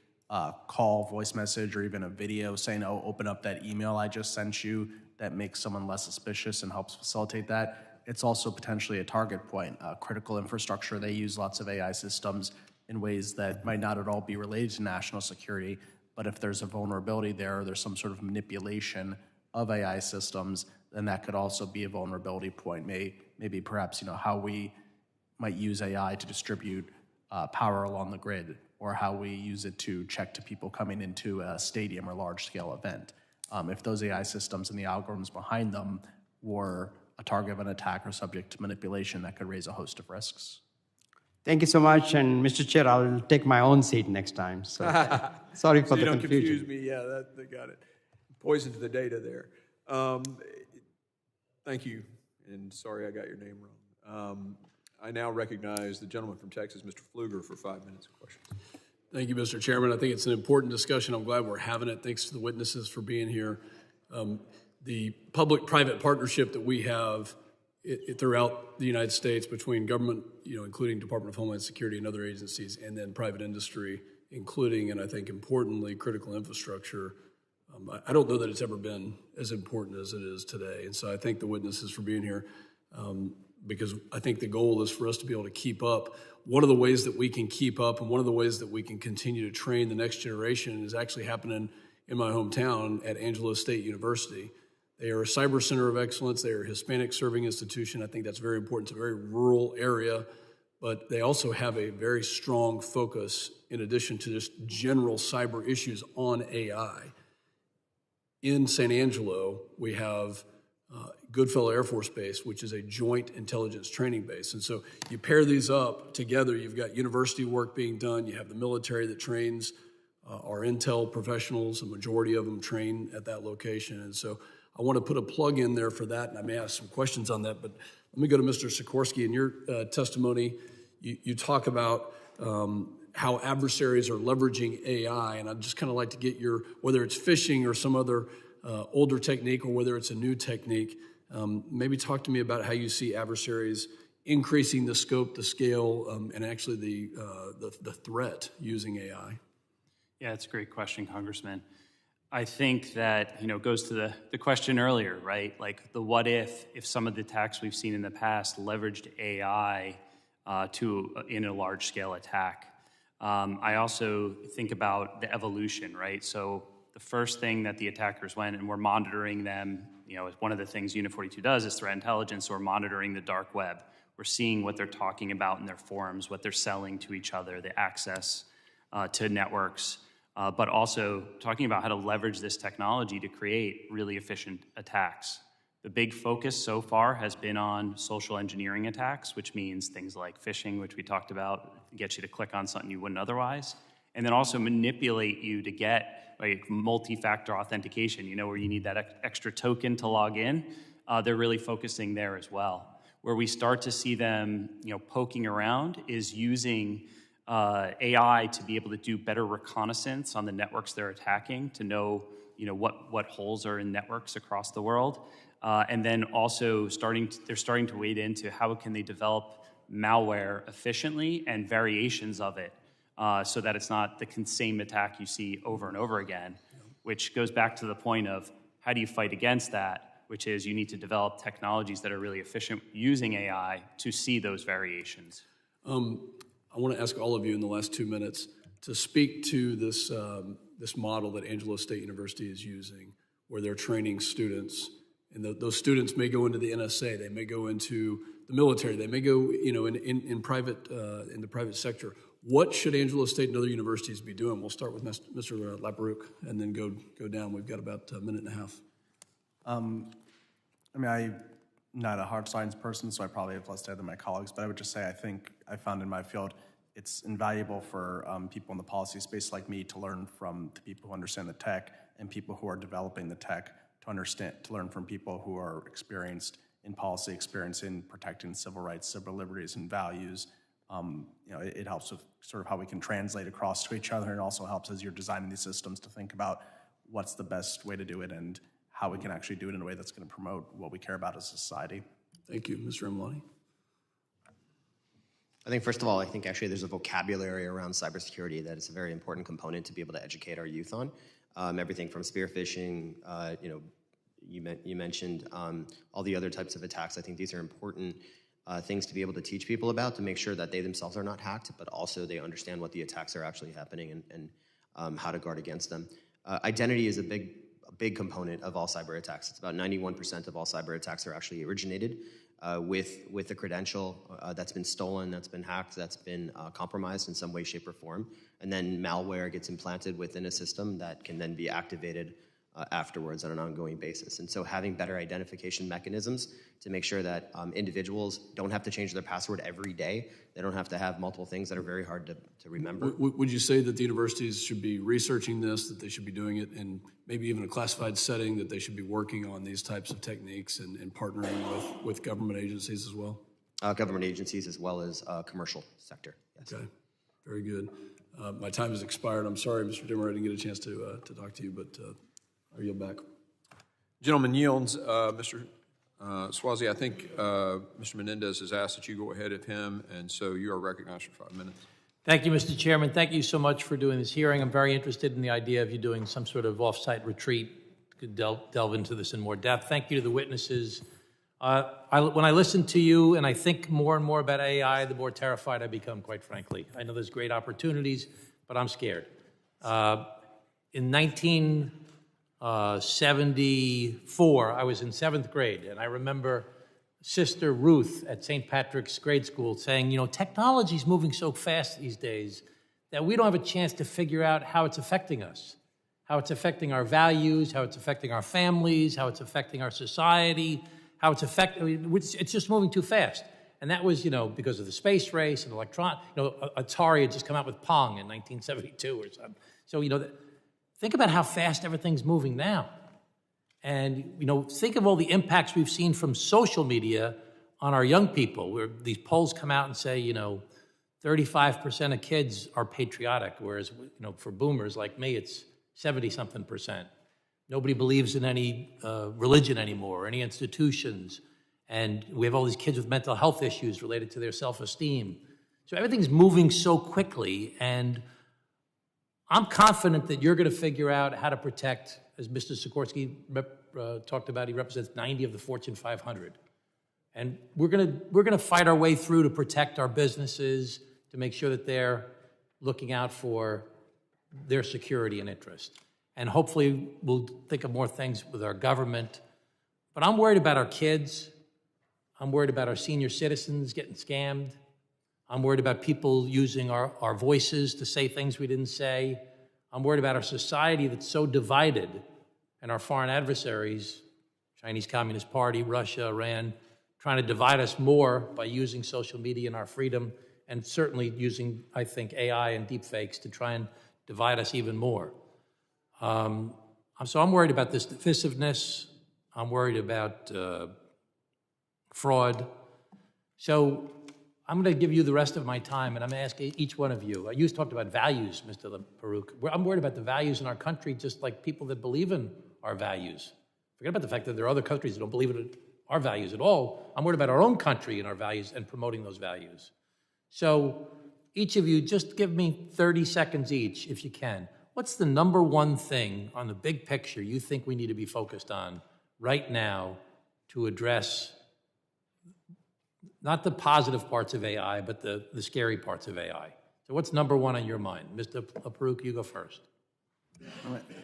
F: call, voice message, or even a video saying, oh, open up that email I just sent you. That makes someone less suspicious and helps facilitate that. It's also potentially a target point. Critical infrastructure, they use lots of AI systems in ways that might not at all be related to national security, but if there's a vulnerability there, or there's some sort of manipulation of AI systems, then that could also be a vulnerability point. Maybe perhaps how we might use AI to distribute power along the grid, or how we use it to check to people coming into a stadium or large-scale event. If those AI systems and the algorithms behind them were a target of an attack or subject to manipulation, that could raise a host of risks.
L: Thank you so much, and Mr. Chair, I'll take my own seat next time. So sorry for the confusion.
M: You don't confuse me. Yeah, they got it. Poison to the data there.
A: Thank you, and sorry I got your name wrong. I now recognize the gentleman from Texas, Mr. Pfluger, for 5 minutes of questions.
M: Thank you, Mr. Chairman. I think it's an important discussion. I'm glad we're having it. Thanks to the witnesses for being here. The public-private partnership that we have throughout the United States between government, including Department of Homeland Security and other agencies, and then private industry, including, and I think importantly, critical infrastructure. I don't know that it's ever been as important as it is today. And so I thank the witnesses for being here because I think the goal is for us to be able to keep up. One of the ways that we can keep up and one of the ways that we can continue to train the next generation is actually happening in my hometown at Angelo State University. They are a cyber center of excellence. They are a Hispanic serving institution. I think that's very important. It's a very rural area, but they also have a very strong focus in addition to just general cyber issues on AI. In San Angelo, we have Goodfellow Air Force Base, which is a joint intelligence training base. And so you pair these up together, you've got university work being done, you have the military that trains our intel professionals, a majority of them train at that location. And so I want to put a plug in there for that, and I may ask some questions on that, but let me go to Mr. Sikorski. In your testimony, you talk about how adversaries are leveraging AI, and I'd just kind of like to get whether it's phishing or some other older technique or whether it's a new technique, maybe talk to me about how you see adversaries increasing the scope, the scale, and actually the threat using AI.
E: Yeah, it's a great question, Congressman. I think that, it goes to the question earlier, right? Like the what if some of the attacks we've seen in the past leveraged AI in a large scale attack. I also think about the evolution, right? So the first thing that the attackers went, and we're monitoring them, one of the things Unit 42 does is threat intelligence, so we're monitoring the dark web. We're seeing what they're talking about in their forums, what they're selling to each other, the access to networks, but also talking about how to leverage this technology to create really efficient attacks. The big focus so far has been on social engineering attacks, which means things like phishing, which we talked about, get you to click on something you wouldn't otherwise, and then also manipulate you to get like multi-factor authentication, where you need that extra token to log in. They're really focusing there as well. Where we start to see them, poking around is using AI to be able to do better reconnaissance on the networks they're attacking to know, what holes are in networks across the world. And then also they're starting to wade into how can they develop malware efficiently and variations of it so that it's not the same attack you see over and over again, which goes back to the point of how do you fight against that, which is you need to develop technologies that are really efficient using AI to see those variations.
M: I want to ask all of you in the last 2 minutes to speak to this model that Angelo State University is using, where they're training students, and those students may go into the NSA, they may go into the military, they may go, in the private sector. What should Angelo State and other universities be doing? We'll start with Mr. Laperruque and then go down. We've got about a minute and a half.
F: I'm not a hard science person, so I probably have less data than my colleagues, but I would just say I think I found in my field it's invaluable for people in the policy space like me to learn from the people who understand the tech and people who are developing the tech to learn from people who are experienced in policy, experience in protecting civil rights, civil liberties, and values. It helps with sort of how we can translate across to each other, and it also helps as you're designing these systems to think about what's the best way to do it and how we can actually do it in a way that's going to promote what we care about as a society.
M: Thank you. Mr. Amlani.
C: I think, first of all, actually there's a vocabulary around cybersecurity that is a very important component to be able to educate our youth on. Everything from spear phishing, you mentioned all the other types of attacks. I think these are important things to be able to teach people about to make sure that they themselves are not hacked, but also they understand what the attacks are actually happening and how to guard against them. Identity is a big component of all cyber attacks. It's about 91% of all cyber attacks are actually originated with a credential that's been stolen, that's been hacked, that's been compromised in some way, shape, or form. And then malware gets implanted within a system that can then be activated afterwards on an ongoing basis. And so having better identification mechanisms to make sure that individuals don't have to change their password every day. They don't have to have multiple things that are very hard to remember.
M: Would you say that the universities should be researching this, that they should be doing it in maybe even a classified setting, that they should be working on these types of techniques and partnering with government agencies as well?
C: Government agencies as well as commercial sector, yes.
M: Okay, very good. My time has expired. I'm sorry, Mr. Demmer, I didn't get a chance to talk to you, but I yield back.
A: Gentleman yields. Mr. Swazi, I think Mr. Menendez has asked that you go ahead of him, and so you are recognized for 5 minutes.
N: Thank you, Mr. Chairman. Thank you so much for doing this hearing. I'm very interested in the idea of you doing some sort of off-site retreat to delve into this in more depth. Thank you to the witnesses. When I listen to you and I think more and more about AI, the more terrified I become, quite frankly. I know there's great opportunities, but I'm scared. In 1974, I was in 7th grade, and I remember Sister Ruth at St. Patrick's Grade School saying, you know, technology's moving so fast these days that we don't have a chance to figure out how it's affecting us, how it's affecting our values, how it's affecting our families, how it's affecting our society, how it's affecting, it's just moving too fast. And that was, you know, because of the space race and Atari had just come out with Pong in 1972 or something. So, you know, think about how fast everything's moving now. And, you know, think of all the impacts we've seen from social media on our young people, where these polls come out and say, you know, 35% of kids are patriotic, whereas, you know, for boomers like me, it's 70-something%. Nobody believes in any religion anymore, or any institutions. And we have all these kids with mental health issues related to their self-esteem. So everything's moving so quickly, and I'm confident that you're going to figure out how to protect, as Mr. Sikorski talked about, he represents 90 of the Fortune 500. And we're going to fight our way through to protect our businesses, to make sure that they're looking out for their security and interest. And hopefully we'll think of more things with our government. But I'm worried about our kids. I'm worried about our senior citizens getting scammed. I'm worried about people using our voices to say things we didn't say. I'm worried about our society that's so divided, and our foreign adversaries, Chinese Communist Party, Russia, Iran, trying to divide us more by using social media and our freedom, and certainly using, I think, AI and deepfakes to try and divide us even more. So I'm worried about this divisiveness. I'm worried about fraud. So I'm going to give you the rest of my time, and I'm going to ask each one of you. You talked about values, Mr. Laperruque. I'm worried about the values in our country, just like people that believe in our values. Forget about the fact that there are other countries that don't believe in our values at all. I'm worried about our own country and our values and promoting those values. So each of you, just give me 30 seconds each, if you can. What's the number one thing on the big picture you think we need to be focused on right now to address not the positive parts of AI, but the scary parts of AI? So what's number one on your mind? Mr. Laperruque, you go first.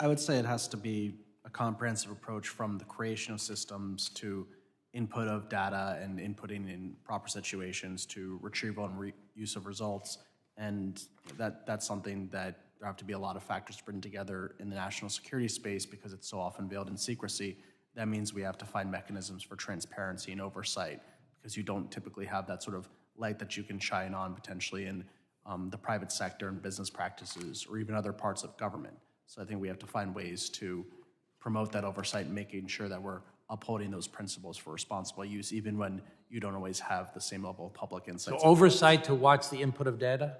F: I would say it has to be a comprehensive approach from the creation of systems to input of data and inputting in proper situations to retrieval and use of results. And that's something that there have to be a lot of factors to bring together in the national security space because it's so often veiled in secrecy. That means we have to find mechanisms for transparency and oversight because you don't typically have that sort of light that you can shine on potentially in the private sector and business practices or even other parts of government. So I think we have to find ways to promote that oversight and making sure that we're upholding those principles for responsible use, even when you don't always have the same level of public insight.
N: So oversight to watch the input of data?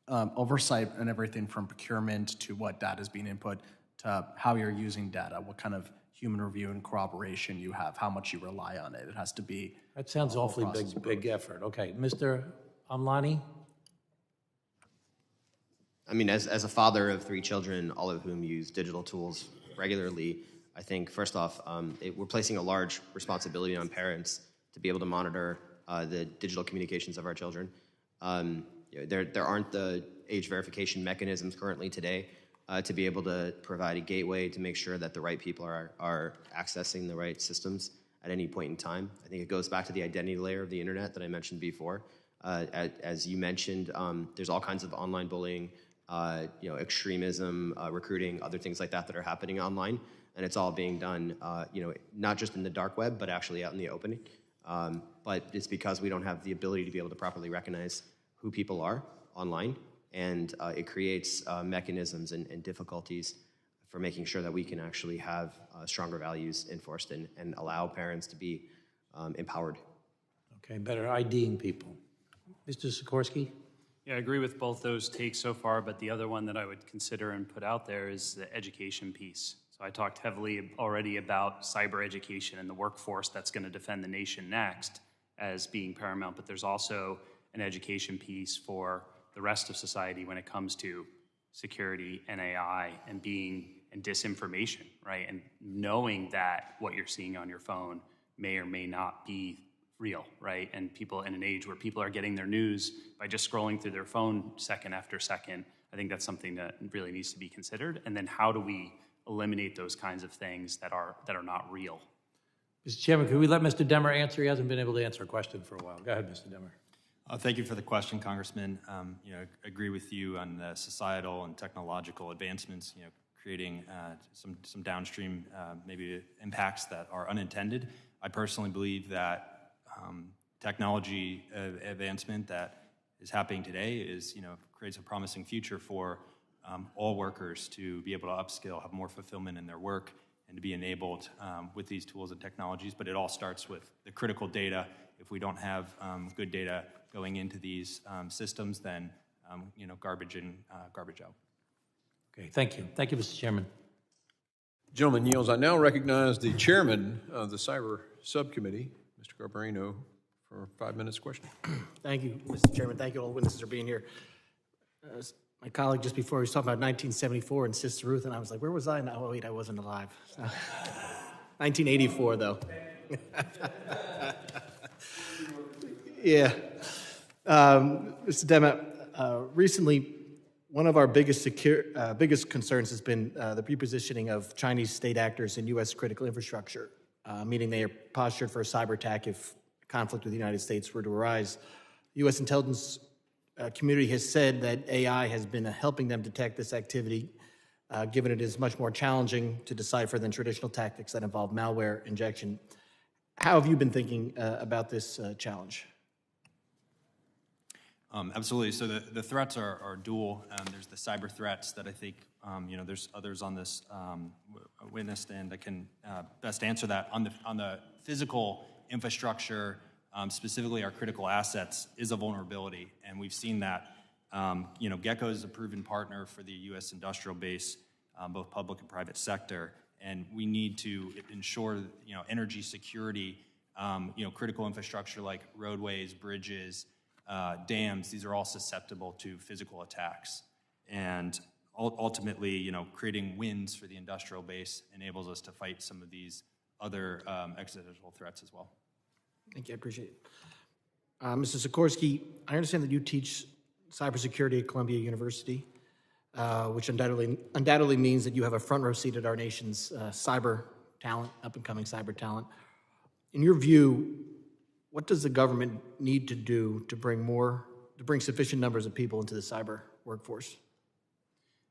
F: Oversight and everything from procurement to what data is being input to how you're using data, what kind of human review and corroboration you have, how much you rely on it. It has to be.
N: That sounds awfully big effort. Okay, Mr. Amlani?
C: I mean, as a father of 3 children, all of whom use digital tools regularly, I think, first off, we're placing a large responsibility on parents to be able to monitor the digital communications of our children. There aren't the age verification mechanisms currently today to be able to provide a gateway to make sure that the right people are accessing the right systems at any point in time. I think it goes back to the identity layer of the internet that I mentioned before. As you mentioned, there's all kinds of online bullying, extremism, recruiting, other things like that that are happening online. and it's all being done, not just in the dark web, but actually out in the open. But it's because we don't have the ability to be able to properly recognize who people are online, and it creates mechanisms and difficulties for making sure that we can actually have stronger values enforced and allow parents to be empowered.
N: Okay, better IDing people. Mr. Sikorski?
E: Yeah, I agree with both those takes so far, but the other one that I would consider and put out there is the education piece. So I talked heavily already about cyber education and the workforce that's going to defend the nation next as being paramount, but there's also an education piece for the rest of society when it comes to security and AI and disinformation, right? And knowing that what you're seeing on your phone may or may not be real, right? And people in an age where people are getting their news by just scrolling through their phone second after second, I think that's something that really needs to be considered. And then how do we eliminate those kinds of things that are not real?
N: Mr. Chairman, could we let Mr. Demmer answer? He hasn't been able to answer a question for a while. Go ahead, Mr. Demmer.
D: Thank you for the question, Congressman. I agree with you on the societal and technological advancements, creating some downstream maybe impacts that are unintended. I personally believe that technology advancement that is happening today creates a promising future for all workers to be able to upskill, have more fulfillment in their work, and to be enabled with these tools and technologies. But it all starts with the critical data. If we don't have good data going into these systems, then garbage in, garbage out.
N: Okay, thank you. Thank you, Mr. Chairman.
A: Gentleman yields. I now recognize the chairman of the Cyber Subcommittee, Mr. Garbarino, for 5 minutes question.
O: Thank you, Mr. Chairman. Thank you all the witnesses for being here. My colleague just before, he was talking about 1974 and Sister Ruth, and I was like, where was I? Oh, wait, I wasn't alive. 1984, though. Yeah. Mr. Demmer, recently, one of our biggest concerns has been the repositioning of Chinese state actors in U.S. critical infrastructure, meaning they are postured for a cyber attack if conflict with the United States were to arise. The U.S. intelligence community has said that AI has been helping them detect this activity, given it is much more challenging to decipher than traditional tactics that involve malware injection. How have you been thinking about this challenge?
D: Absolutely. So the threats are dual. There's the cyber threats that I think, there's others on this witness stand that can best answer that. On the physical infrastructure, specifically our critical assets, is a vulnerability, and we've seen that. Gecko is a proven partner for the U.S. industrial base, both public and private sector, and we need to ensure, energy security, critical infrastructure like roadways, bridges, dams. These are all susceptible to physical attacks, and ultimately, creating wins for the industrial base enables us to fight some of these other existential threats as well.
O: Thank you, I appreciate it. Mr. Sikorski, I understand that you teach cybersecurity at Columbia University, which undoubtedly means that you have a front row seat at our nation's cyber talent, up-and-coming cyber talent. In your view, what does the government need to do to bring sufficient numbers of people into the cyber workforce?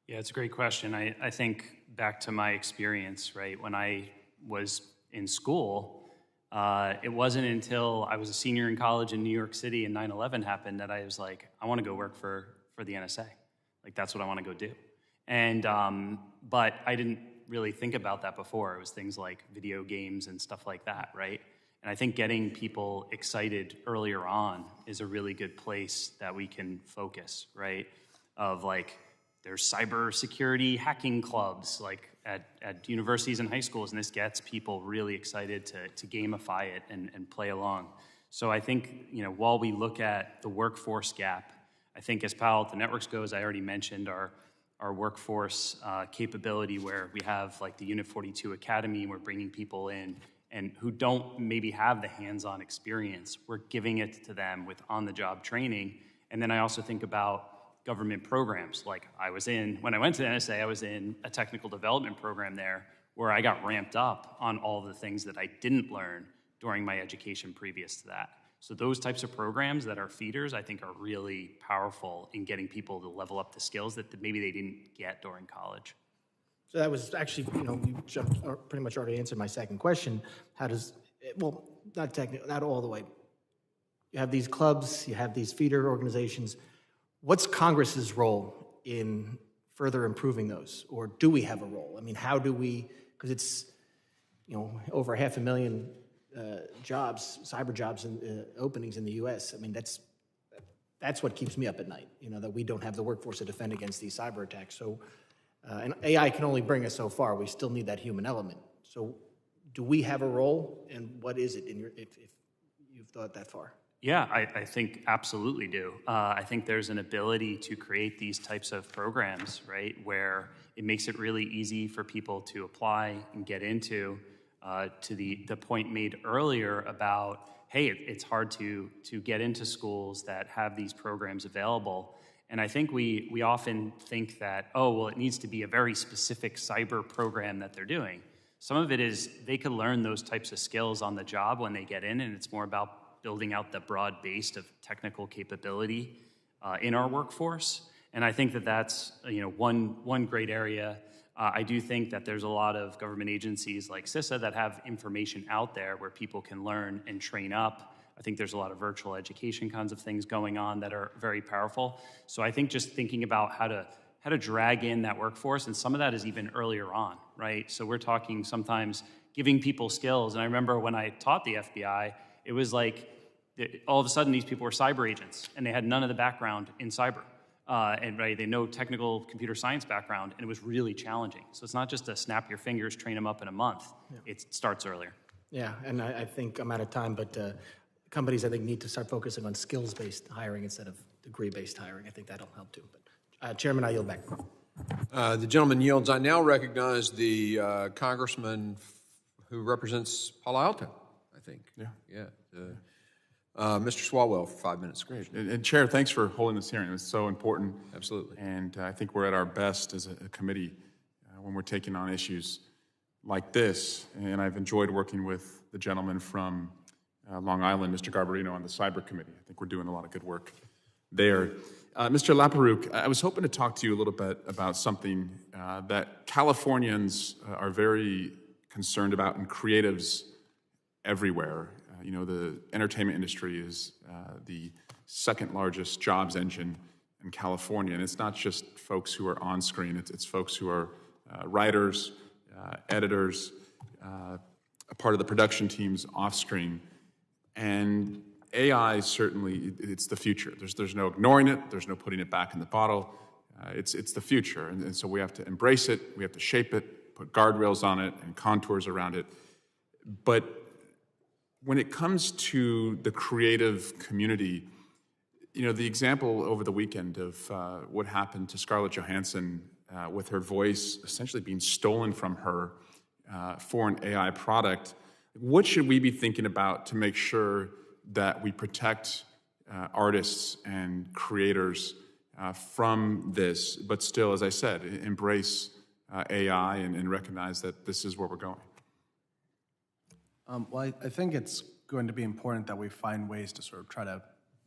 E: Yeah, it's a great question. I think back to my experience, right? When I was in school, it wasn't until I was a senior in college in New York City and 9/11 happened that I was like, I want to go work for the NSA. Like, that's what I want to go do. And, but I didn't really think about that before. It was things like video games and stuff like that, right? And I think getting people excited earlier on is a really good place that we can focus, right? Of like, there's cybersecurity hacking clubs, like at universities and high schools, and this gets people really excited to gamify it and play along. So I think, while we look at the workforce gap, I think as Palo Alto Networks goes, I already mentioned our workforce capability where we have like the Unit 42 Academy, we're bringing people in and who don't maybe have the hands-on experience. We're giving it to them with on-the-job training. And then I also think about government programs. Like when I went to the NSA, I was in a technical development program there where I got ramped up on all the things that I didn't learn during my education previous to that. So those types of programs that are feeders, I think, are really powerful in getting people to level up the skills that maybe they didn't get during college.
O: So that was actually, you jumped, or pretty much already answered my second question. How does, well, not technically, not all the way. You have these clubs, you have these feeder organizations. What's Congress's role in further improving those? Or do we have a role? I mean, how do we, because it's, over 500,000 jobs, cyber jobs and openings in the U.S. I mean, that's what keeps me up at night, that we don't have the workforce to defend against these cyber attacks. So, and AI can only bring us so far. We still need that human element. So do we have a role, and what is it if you've thought that far?
E: Yeah, I think absolutely do. I think there's an ability to create these types of programs, right, where it makes it really easy for people to apply and get into. To the point made earlier about, hey, it's hard to get into schools that have these programs available. And I think we often think that, it needs to be a very specific cyber program that they're doing. Some of it is they can learn those types of skills on the job when they get in, and it's more about building out the broad base of technical capability in our workforce. And I think that that's one great area. I do think that there's a lot of government agencies like CISA that have information out there where people can learn and train up. I think there's a lot of virtual education kinds of things going on that are very powerful. So I think just thinking about how to drag in that workforce, and some of that is even earlier on, right? So we're talking sometimes giving people skills. And I remember when I taught the FBI, it was like all of a sudden these people were cyber agents, and they had none of the background in cyber. And right, they know technical computer science background, and it was really challenging. So it's not just a snap your fingers, train them up in a month. Yeah. It starts earlier.
O: Yeah, and I think I'm out of time, but companies, I think, need to start focusing on skills-based hiring instead of degree-based hiring. I think that'll help too. But Chairman, I yield back.
A: The gentleman yields. I now recognize the congressman who represents Palo Alto, I think. Yeah. Mr. Swalwell for 5 minutes.
P: Great. And Chair, thanks for holding this hearing. It was so important.
A: Absolutely.
P: And I think we're at our best as a committee when we're taking on issues like this. And I've enjoyed working with the gentleman from Long Island, Mr. Garbarino, on the Cyber Committee. I think we're doing a lot of good work there. Mr. Laperruque, I was hoping to talk to you a little bit about something that Californians are very concerned about, and creatives everywhere. The entertainment industry is the second largest jobs engine in California. And it's not just folks who are on screen, it's folks who are writers, editors, a part of the production teams off screen. And AI, certainly, it's the future. There's no ignoring it. There's no putting it back in the bottle. It's the future. And so we have to embrace it. We have to shape it, put guardrails on it and contours around it. But when it comes to the creative community, the example over the weekend of what happened to Scarlett Johansson with her voice essentially being stolen from her for an AI product, what should we be thinking about to make sure that we protect artists and creators from this, but still, as I said, embrace AI and recognize that this is where we're going?
F: Well, I think it's going to be important that we find ways to sort of try to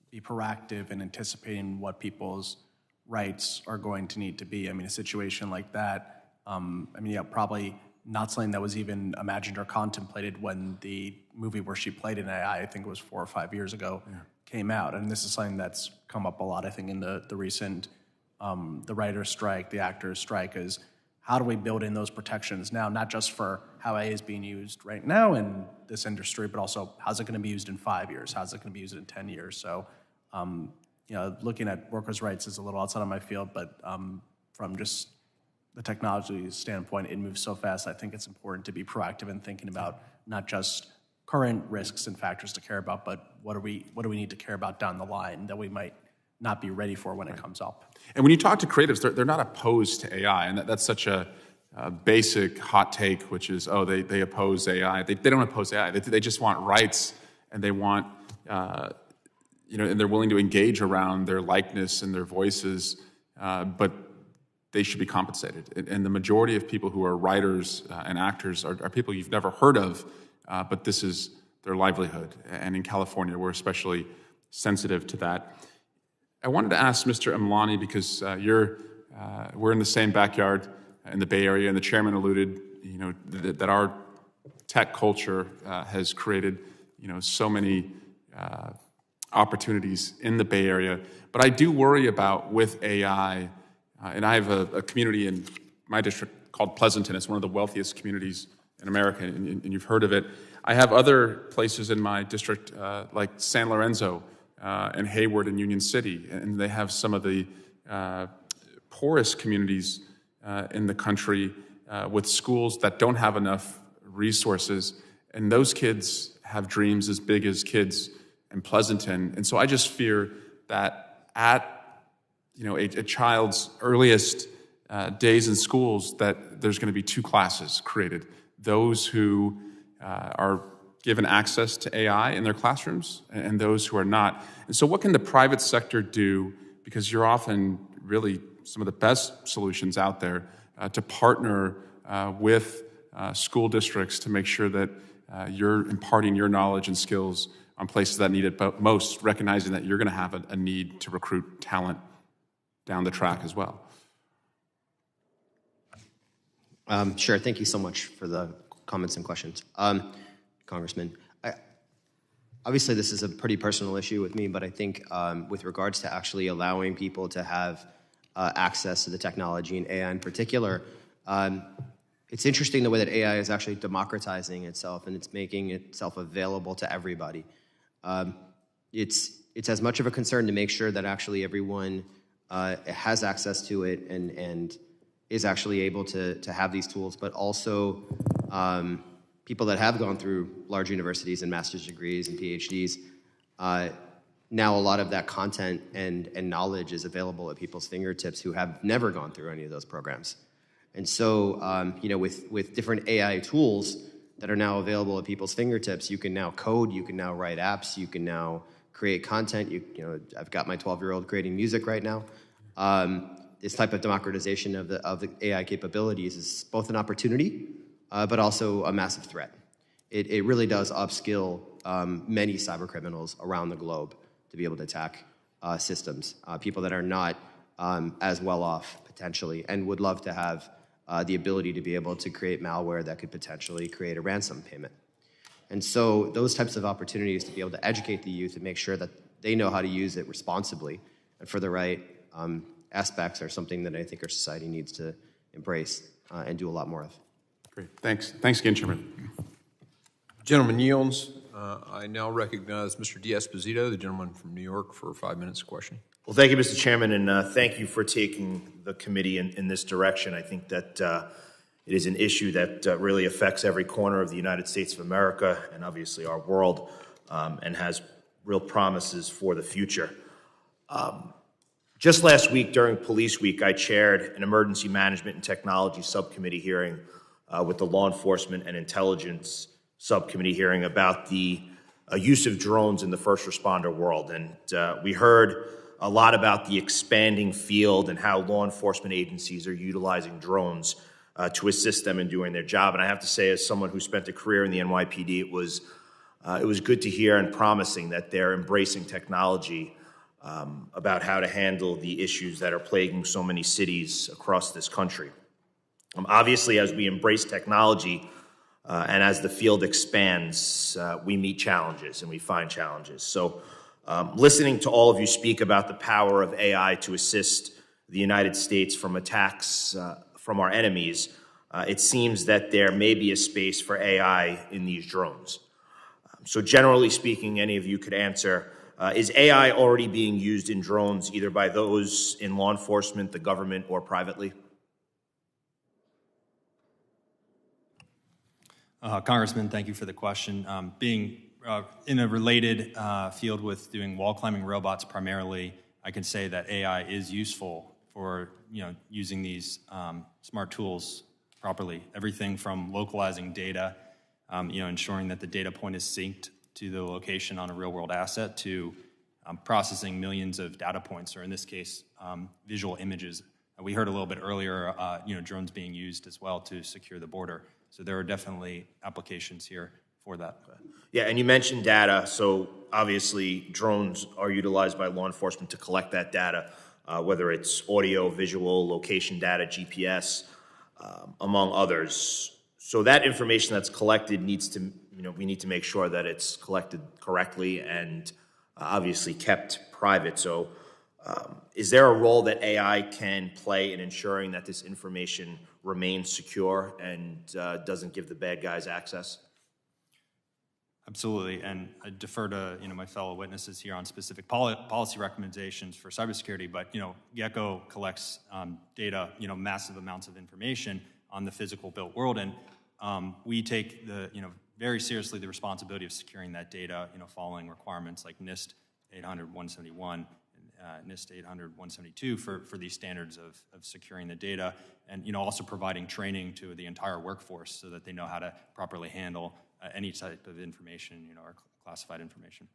F: be proactive in anticipating what people's rights are going to need to be. I mean, a situation like that, probably not something that was even imagined or contemplated when the movie where she played in AI, I think it was 4 or 5 years ago, came out. And this is something that's come up a lot, I think, in the recent, the writer's strike, the actor's strike, is how do we build in those protections now, not just for how AI is being used right now in this industry, but also how's it going to be used in 5 years? How's it going to be used in 10 years? So, looking at workers' rights is a little outside of my field, but from just the technology standpoint, it moves so fast. I think it's important to be proactive in thinking about not just current risks and factors to care about, but what do we need to care about down the line that we might not be ready for when it comes up.
P: And when you talk to creatives, they're not opposed to AI, and that's such a basic hot take, which is, they oppose AI. They don't oppose AI. They just want rights, and they want, and they're willing to engage around their likeness and their voices, but they should be compensated. And the majority of people who are writers and actors are people you've never heard of, but this is their livelihood. And in California, we're especially sensitive to that. I wanted to ask Mr. Amlani, because we're in the same backyard. in the Bay Area, and the chairman alluded, that our tech culture has created, so many opportunities in the Bay Area. But I do worry about with AI, and I have a community in my district called Pleasanton. It's one of the wealthiest communities in America, and you've heard of it. I have other places in my district like San Lorenzo and Hayward and Union City, and they have some of the poorest communities in the country with schools that don't have enough resources, and those kids have dreams as big as kids in Pleasanton. And so I just fear that at a child's earliest days in schools, that there's going to be two classes created: those who are given access to AI in their classrooms and those who are not. And so what can the private sector do, because you're often really some of the best solutions out there, to partner with school districts to make sure that you're imparting your knowledge and skills on places that need it most, recognizing that you're going to have a need to recruit talent down the track as well?
C: Sure. Thank you so much for the comments and questions. Congressman, obviously this is a pretty personal issue with me, but I think with regards to actually allowing people to have access to the technology and AI in particular, it's interesting the way that AI is actually democratizing itself and it's making itself available to everybody. It's as much of a concern to make sure that actually everyone has access to it and is actually able to have these tools, but also people that have gone through large universities and master's degrees and PhDs, now a lot of that content and knowledge is available at people's fingertips who have never gone through any of those programs. And so, with different AI tools that are now available at people's fingertips, you can now code, you can now write apps, you can now create content. I've got my 12-year-old creating music right now. This type of democratization of the AI capabilities is both an opportunity, but also a massive threat. It really does upskill many cyber criminals around the globe to be able to attack systems, people that are not as well off potentially and would love to have the ability to be able to create malware that could potentially create a ransom payment. And so those types of opportunities to be able to educate the youth and make sure that they know how to use it responsibly and for the right aspects are something that I think our society needs to embrace and do a lot more of.
P: Great. Thanks. Thanks again, Chairman.
A: Gentleman yields. I now recognize Mr. D'Esposito, the gentleman from New York, for 5 minutes question.
Q: Well, thank you, Mr. Chairman, and thank you for taking the committee in this direction. I think that it is an issue that really affects every corner of the United States of America and obviously our world, and has real promises for the future. Just last week during Police Week, I chaired an Emergency Management and Technology Subcommittee hearing with the Law Enforcement and Intelligence Subcommittee hearing about the use of drones in the first responder world. And we heard a lot about the expanding field and how law enforcement agencies are utilizing drones to assist them in doing their job. And I have to say, as someone who spent a career in the NYPD, it was good to hear and promising that they're embracing technology about how to handle the issues that are plaguing so many cities across this country. Obviously, as we embrace technology and as the field expands, we meet challenges and we find challenges. So listening to all of you speak about the power of AI to assist the United States from attacks from our enemies, it seems that there may be a space for AI in these drones. So generally speaking, any of you could answer, is AI already being used in drones either by those in law enforcement, the government, or privately?
D: Congressman, thank you for the question. Being in a related field with doing wall climbing robots primarily, I can say that AI is useful for using these smart tools properly. Everything from localizing data, ensuring that the data point is synced to the location on a real-world asset, to processing millions of data points, or in this case, visual images. We heard a little bit earlier, drones being used as well to secure the border. So there are definitely applications here for that.
Q: Yeah, and you mentioned data. So obviously, drones are utilized by law enforcement to collect that data, whether it's audio, visual, location data, GPS. among others. So that information that's collected needs to, we need to make sure that it's collected correctly and obviously kept private. So is there a role that AI can play in ensuring that this information remains secure and doesn't give the bad guys access?
D: Absolutely, and I defer to my fellow witnesses here on specific policy recommendations for cybersecurity. But Gecko collects data, massive amounts of information on the physical built world, and we take the very seriously the responsibility of securing that data, following requirements like NIST 800-171 and NIST 800-172 for these standards of securing the data, and also providing training to the entire workforce so that they know how to properly handle any type of information, or classified information.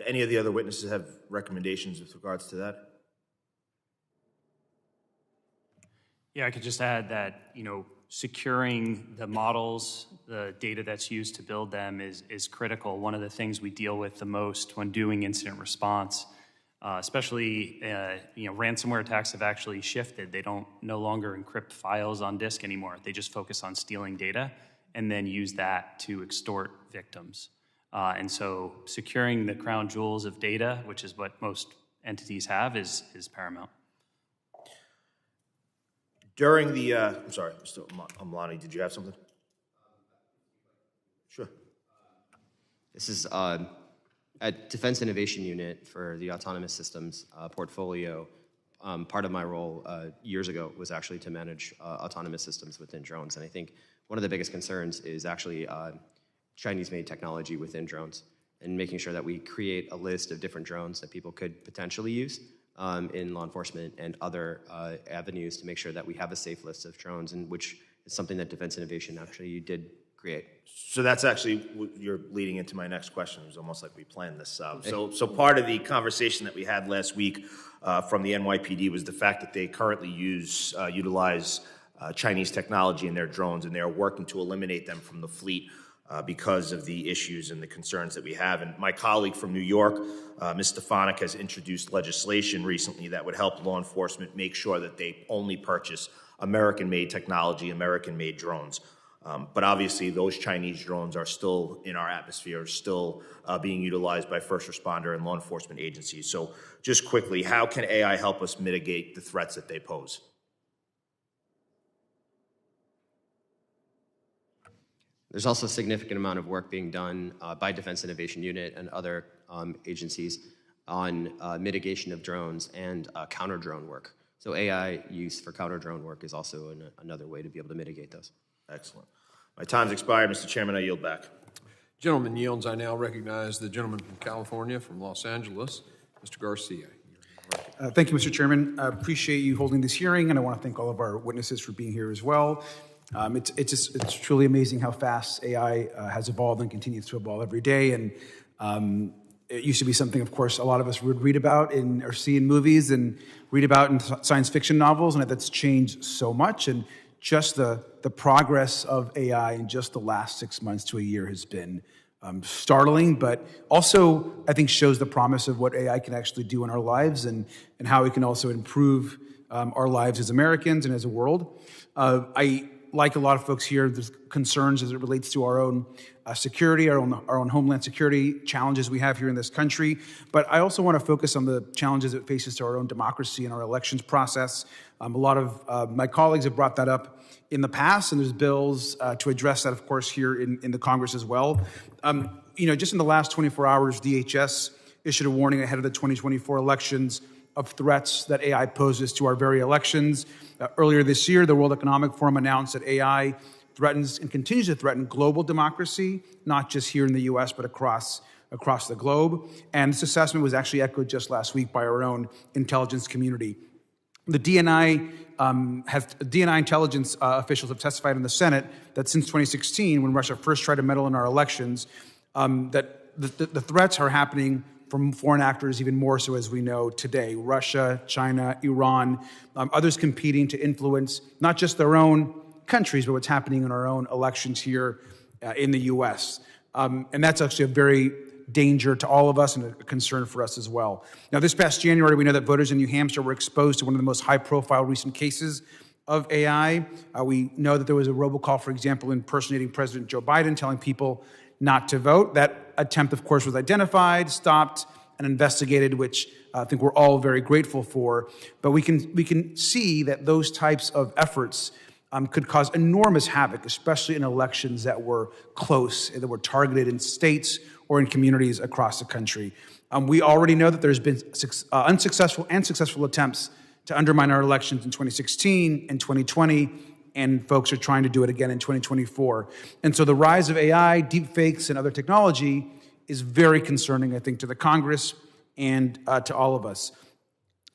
Q: Any of the other witnesses have recommendations with regards to that?
E: Yeah, I could just add that, securing the models, the data that's used to build them is critical. One of the things we deal with the most when doing incident response, especially, ransomware attacks have actually shifted. They don't no longer encrypt files on disk anymore. They just focus on stealing data and then use that to extort victims. And so securing the crown jewels of data, which is what most entities have, is paramount.
Q: During the, I'm sorry, Mr. Amlani, did you have something? Sure.
C: This is at Defense Innovation Unit for the Autonomous Systems portfolio. Part of my role years ago was actually to manage autonomous systems within drones. And I think one of the biggest concerns is actually Chinese-made technology within drones, and making sure that we create a list of different drones that people could potentially use in law enforcement and other avenues to make sure that we have a safe list of drones, and which is something that Defense Innovation actually did create.
Q: So that's actually, you're leading into my next question. It was almost like we planned this. So part of the conversation that we had last week from the NYPD was the fact that they currently utilize Chinese technology in their drones, and they're working to eliminate them from the fleet because of the issues and the concerns that we have. And my colleague from New York, Ms. Stefanik, has introduced legislation recently that would help law enforcement make sure that they only purchase American-made technology, American-made drones. But obviously, those Chinese drones are still in our atmosphere, still being utilized by first responder and law enforcement agencies. So just quickly, how can AI help us mitigate the threats that they pose?
C: There's also a significant amount of work being done by Defense Innovation Unit and other agencies on mitigation of drones and counter-drone work. So AI use for counter-drone work is also another way to be able to mitigate those.
Q: Excellent. My time's expired, Mr. Chairman. I yield back.
A: Gentleman yields. I now recognize the gentleman from California, from Los Angeles, Mr. Garcia.
R: Thank you, Mr. Chairman. I appreciate you holding this hearing, and I want to thank all of our witnesses for being here as well. It's truly amazing how fast AI has evolved and continues to evolve every day. And it used to be something, of course, a lot of us would read about or see in movies and read about in science fiction novels, and that's changed so much. And just the progress of AI in just the last 6 months to a year has been startling, but also I think shows the promise of what AI can actually do in our lives, and how it can also improve our lives as Americans and as a world. I, like a lot of folks here, there's concerns as it relates to our own security, our own Homeland Security challenges we have here in this country. But I also want to focus on the challenges it faces to our own democracy and our elections process. A lot of my colleagues have brought that up in the past, and there's bills to address that, of course, here in the Congress as well. Just in the last 24 hours, DHS issued a warning ahead of the 2024 elections of threats that AI poses to our very elections. Earlier this year, the World Economic Forum announced that AI threatens and continues to threaten global democracy, not just here in the U.S., but across the globe. And this assessment was actually echoed just last week by our own intelligence community. The DNI intelligence officials have testified in the Senate that since 2016, when Russia first tried to meddle in our elections, that the threats are happening from foreign actors even more so as we know today. Russia, China, Iran, others competing to influence not just their own countries, but what's happening in our own elections here in the U.S. And that's actually a very danger to all of us and a concern for us as well. Now, this past January, we know that voters in New Hampshire were exposed to one of the most high-profile recent cases of AI. We know that there was a robocall, for example, impersonating President Joe Biden, telling people not to vote. That attempt, of course, was identified, stopped, and investigated, which I think we're all very grateful for. But we can see that those types of efforts could cause enormous havoc, especially in elections that were close, that were targeted in states or in communities across the country. We already know that there's been unsuccessful and successful attempts to undermine our elections in 2016 and 2020, and folks are trying to do it again in 2024. And so the rise of AI, deepfakes, and other technology is very concerning, I think, to the Congress and to all of us.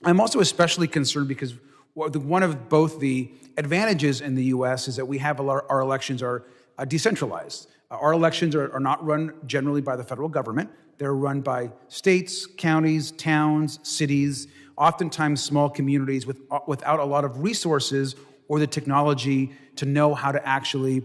R: I'm also especially concerned because one of both the advantages in the U.S. is that we have our elections are decentralized. Our elections are not run generally by the federal government. They're run by states, counties, towns, cities, oftentimes small communities without a lot of resources or the technology to know how to actually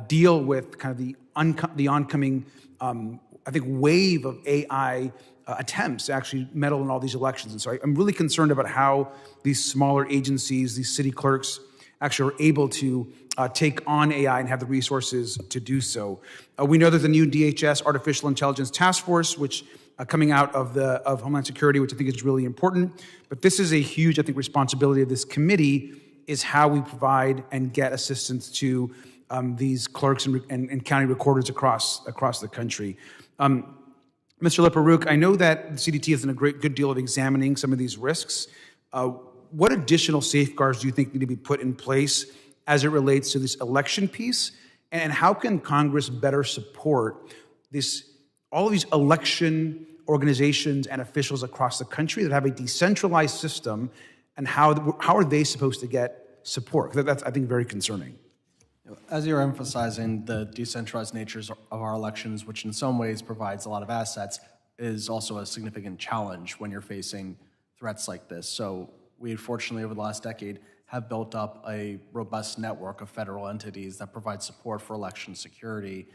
R: deal with kind of the oncoming, I think, wave of AI attempts to actually meddle in all these elections. And so I'm really concerned about how these smaller agencies, these city clerks, actually are able to take on AI and have the resources to do so. We know there's a new DHS Artificial Intelligence Task Force, which coming out of Homeland Security, which I think is really important. But this is a huge, I think, responsibility of this committee, is how we provide and get assistance to these clerks and county recorders across the country. Mr. Laperruque, I know that the CDT has done a good deal of examining some of these risks. What additional safeguards do you think need to be put in place as it relates to this election piece? And how can Congress better support all of these election organizations and officials across the country that have a decentralized system, and how are they supposed to get support? Because that's, I think, very concerning.
F: As you're emphasizing, the decentralized natures of our elections, which in some ways provides a lot of assets, is also a significant challenge when you're facing threats like this. So we, fortunately, over the last decade, have built up a robust network of federal entities that provide support for election security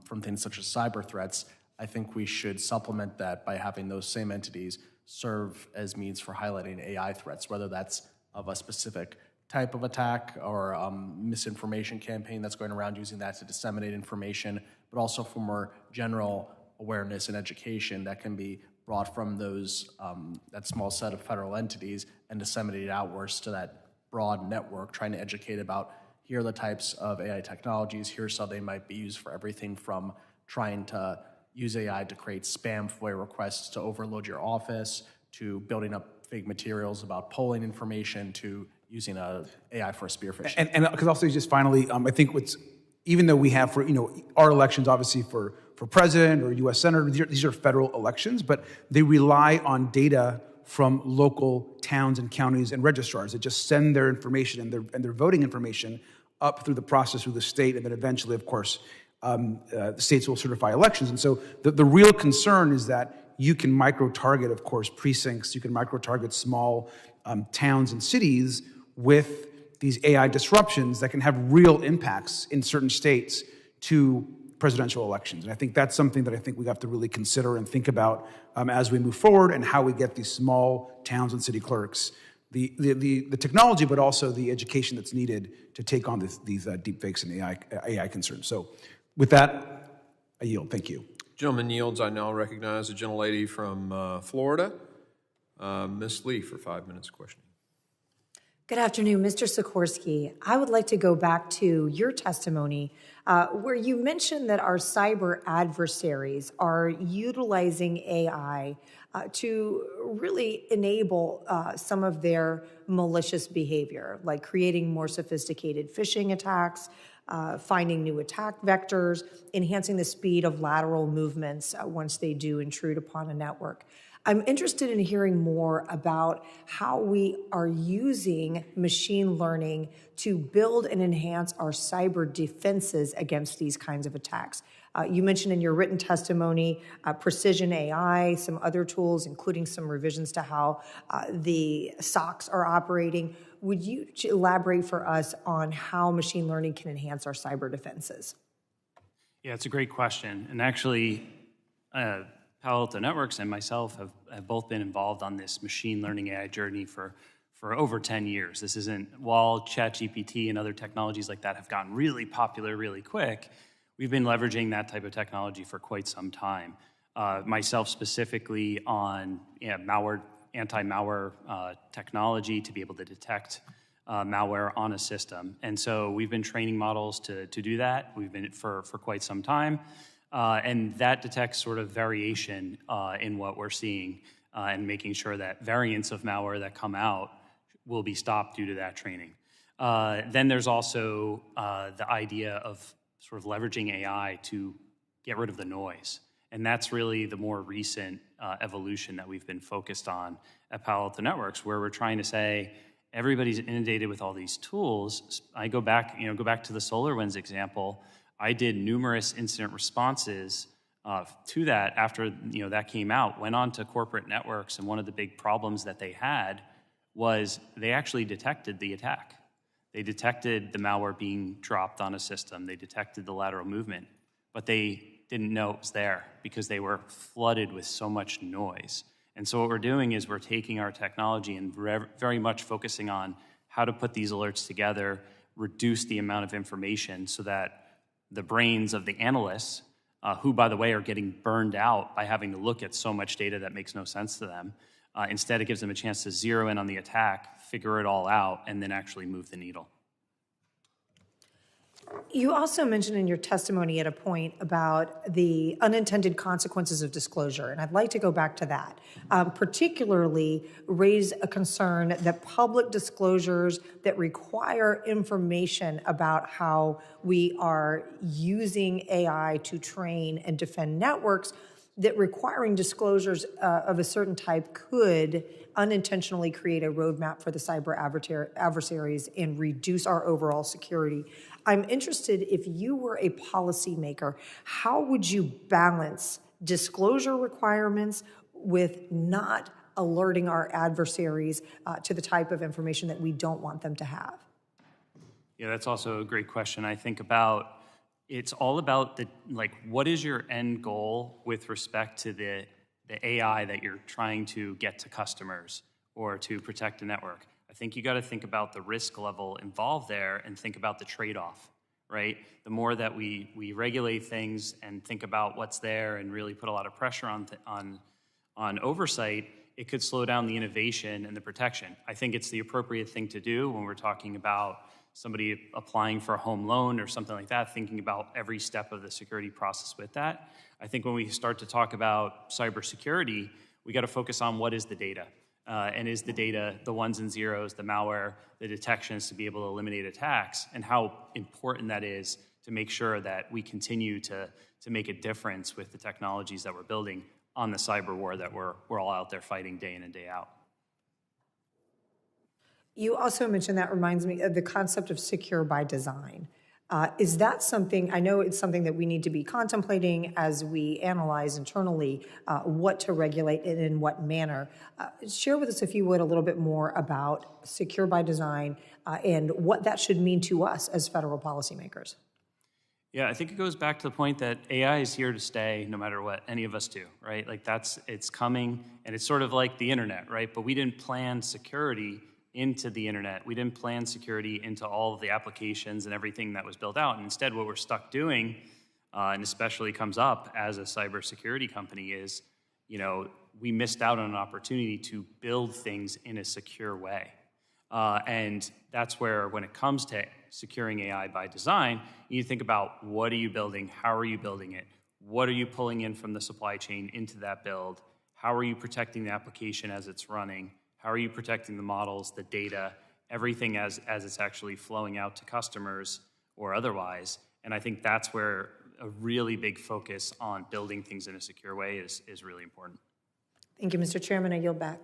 F: from things such as cyber threats. I think we should supplement that by having those same entities serve as means for highlighting AI threats, whether that's of a specific type of attack or misinformation campaign that's going around using that to disseminate information, but also for more general awareness and education that can be brought from that small set of federal entities and disseminated outwards to that broad network, trying to educate about here are the types of AI technologies, here's how they might be used for everything from trying to use AI to create spam FOIA requests to overload your office, to building up fake materials about polling information, to using AI for spear phishing.
R: And because also just finally, I think even though we have for our elections, obviously for president or U.S. senator, these are federal elections, but they rely on data from local towns and counties and registrars that just send their information and their voting information up through the process through the state, and then eventually, of course, the states will certify elections. And so the real concern is that you can micro-target, of course, precincts, you can micro-target small towns and cities with these AI disruptions that can have real impacts in certain states to presidential elections. And I think that's something that I think we have to really consider and think about as we move forward, and how we get these small towns and city clerks the technology, but also the education that's needed to take on these deepfakes and AI concerns. So with that, I yield. Thank you.
A: Gentleman yields. I now recognize the gentlelady from Florida, Ms. Lee, for 5 minutes questioning.
S: Good afternoon, Mr. Sikorski. I would like to go back to your testimony where you mentioned that our cyber adversaries are utilizing AI to really enable some of their malicious behavior, like creating more sophisticated phishing attacks, finding new attack vectors, enhancing the speed of lateral movements once they do intrude upon a network. I'm interested in hearing more about how we are using machine learning to build and enhance our cyber defenses against these kinds of attacks. You mentioned in your written testimony precision AI, some other tools, including some revisions to how the SOCs are operating. Would you elaborate for us on how machine learning can enhance our cyber defenses?
E: Yeah, it's a great question. And actually, Palo Alto Networks and myself have both been involved on this machine learning AI journey for over 10 years. This isn't, while ChatGPT and other technologies like that have gotten really popular really quick, we've been leveraging that type of technology for quite some time. Myself specifically on anti-malware technology to be able to detect malware on a system. And so we've been training models to do that. We've been for quite some time. And that detects sort of variation in what we're seeing and making sure that variants of malware that come out will be stopped due to that training. Then there's also the idea of sort of leveraging AI to get rid of the noise. And that's really the more recent evolution that we've been focused on at Palo Alto Networks, where we're trying to say, everybody's inundated with all these tools. I go back to the SolarWinds example. I did numerous incident responses to that after that came out, went on to corporate networks, and one of the big problems that they had was they actually detected the attack. They detected the malware being dropped on a system. They detected the lateral movement, but they didn't know it was there because they were flooded with so much noise. And so what we're doing is we're taking our technology and very much focusing on how to put these alerts together, reduce the amount of information so that the brains of the analysts, who, by the way, are getting burned out by having to look at so much data that makes no sense to them, instead it gives them a chance to zero in on the attack, figure it all out, and then actually move the needle.
S: You also mentioned in your testimony at a point about the unintended consequences of disclosure, and I'd like to go back to that. Particularly raise a concern that public disclosures that require information about how we are using AI to train and defend networks, that requiring disclosures of a certain type could unintentionally create a roadmap for the cyber adversaries and reduce our overall security. I'm interested, if you were a policymaker, how would you balance disclosure requirements with not alerting our adversaries to the type of information that we don't want them to have?
E: Yeah, that's also a great question. I think about, it's all about what is your end goal with respect to the AI that you're trying to get to customers or to protect a network. I think you got to think about the risk level involved there and think about the trade-off, right? The more that we regulate things and think about what's there and really put a lot of pressure on oversight, it could slow down the innovation and the protection. I think it's the appropriate thing to do when we're talking about somebody applying for a home loan or something like that, thinking about every step of the security process with that. I think when we start to talk about cybersecurity, we got to focus on what is the data. And is the data the ones and zeros, the malware, the detections to be able to eliminate attacks, and how important that is to make sure that we continue to make a difference with the technologies that we're building on the cyber war that we're all out there fighting day in and day out.
S: You also mentioned, that reminds me of the concept of secure by design. Is that something, I know it's something that we need to be contemplating as we analyze internally what to regulate and in what manner. Share with us, if you would, a little bit more about secure by design and what that should mean to us as federal policymakers.
E: Yeah, I think it goes back to the point that AI is here to stay no matter what any of us do, right? It's coming, and it's sort of like the internet, right? But we didn't plan security into the internet. We didn't plan security into all of the applications and everything that was built out. And instead, what we're stuck doing, and especially comes up as a cybersecurity company, is, we missed out on an opportunity to build things in a secure way. And that's where, when it comes to securing AI by design, you need to think about, what are you building? How are you building it? What are you pulling in from the supply chain into that build? How are you protecting the application as it's running? How are you protecting the models, the data, everything as it's actually flowing out to customers or otherwise? And I think that's where a really big focus on building things in a secure way is really important.
S: Thank you, Mr. Chairman. I yield back.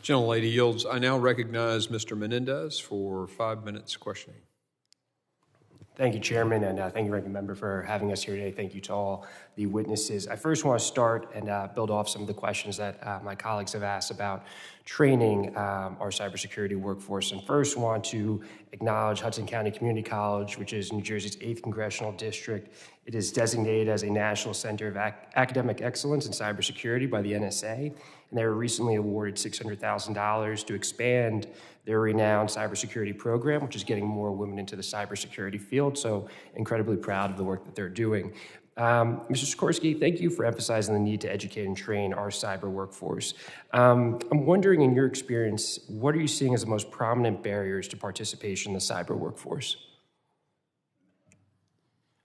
A: Gentlelady yields. I now recognize Mr. Menendez for 5 minutes questioning.
T: Thank you, Chairman, and thank you, Ranking Member, for having us here today. Thank you to all the witnesses. I first want to start and build off some of the questions that my colleagues have asked about training our cybersecurity workforce. And first want to acknowledge Hudson County Community College, which is New Jersey's 8th Congressional District, It is designated as a National Center of Academic Excellence in Cybersecurity by the NSA, and they were recently awarded $600,000 to expand their renowned cybersecurity program, which is getting more women into the cybersecurity field. So incredibly proud of the work that they're doing. Mr. Sikorski, thank you for emphasizing the need to educate and train our cyber workforce. I'm wondering, in your experience, what are you seeing as the most prominent barriers to participation in the cyber workforce?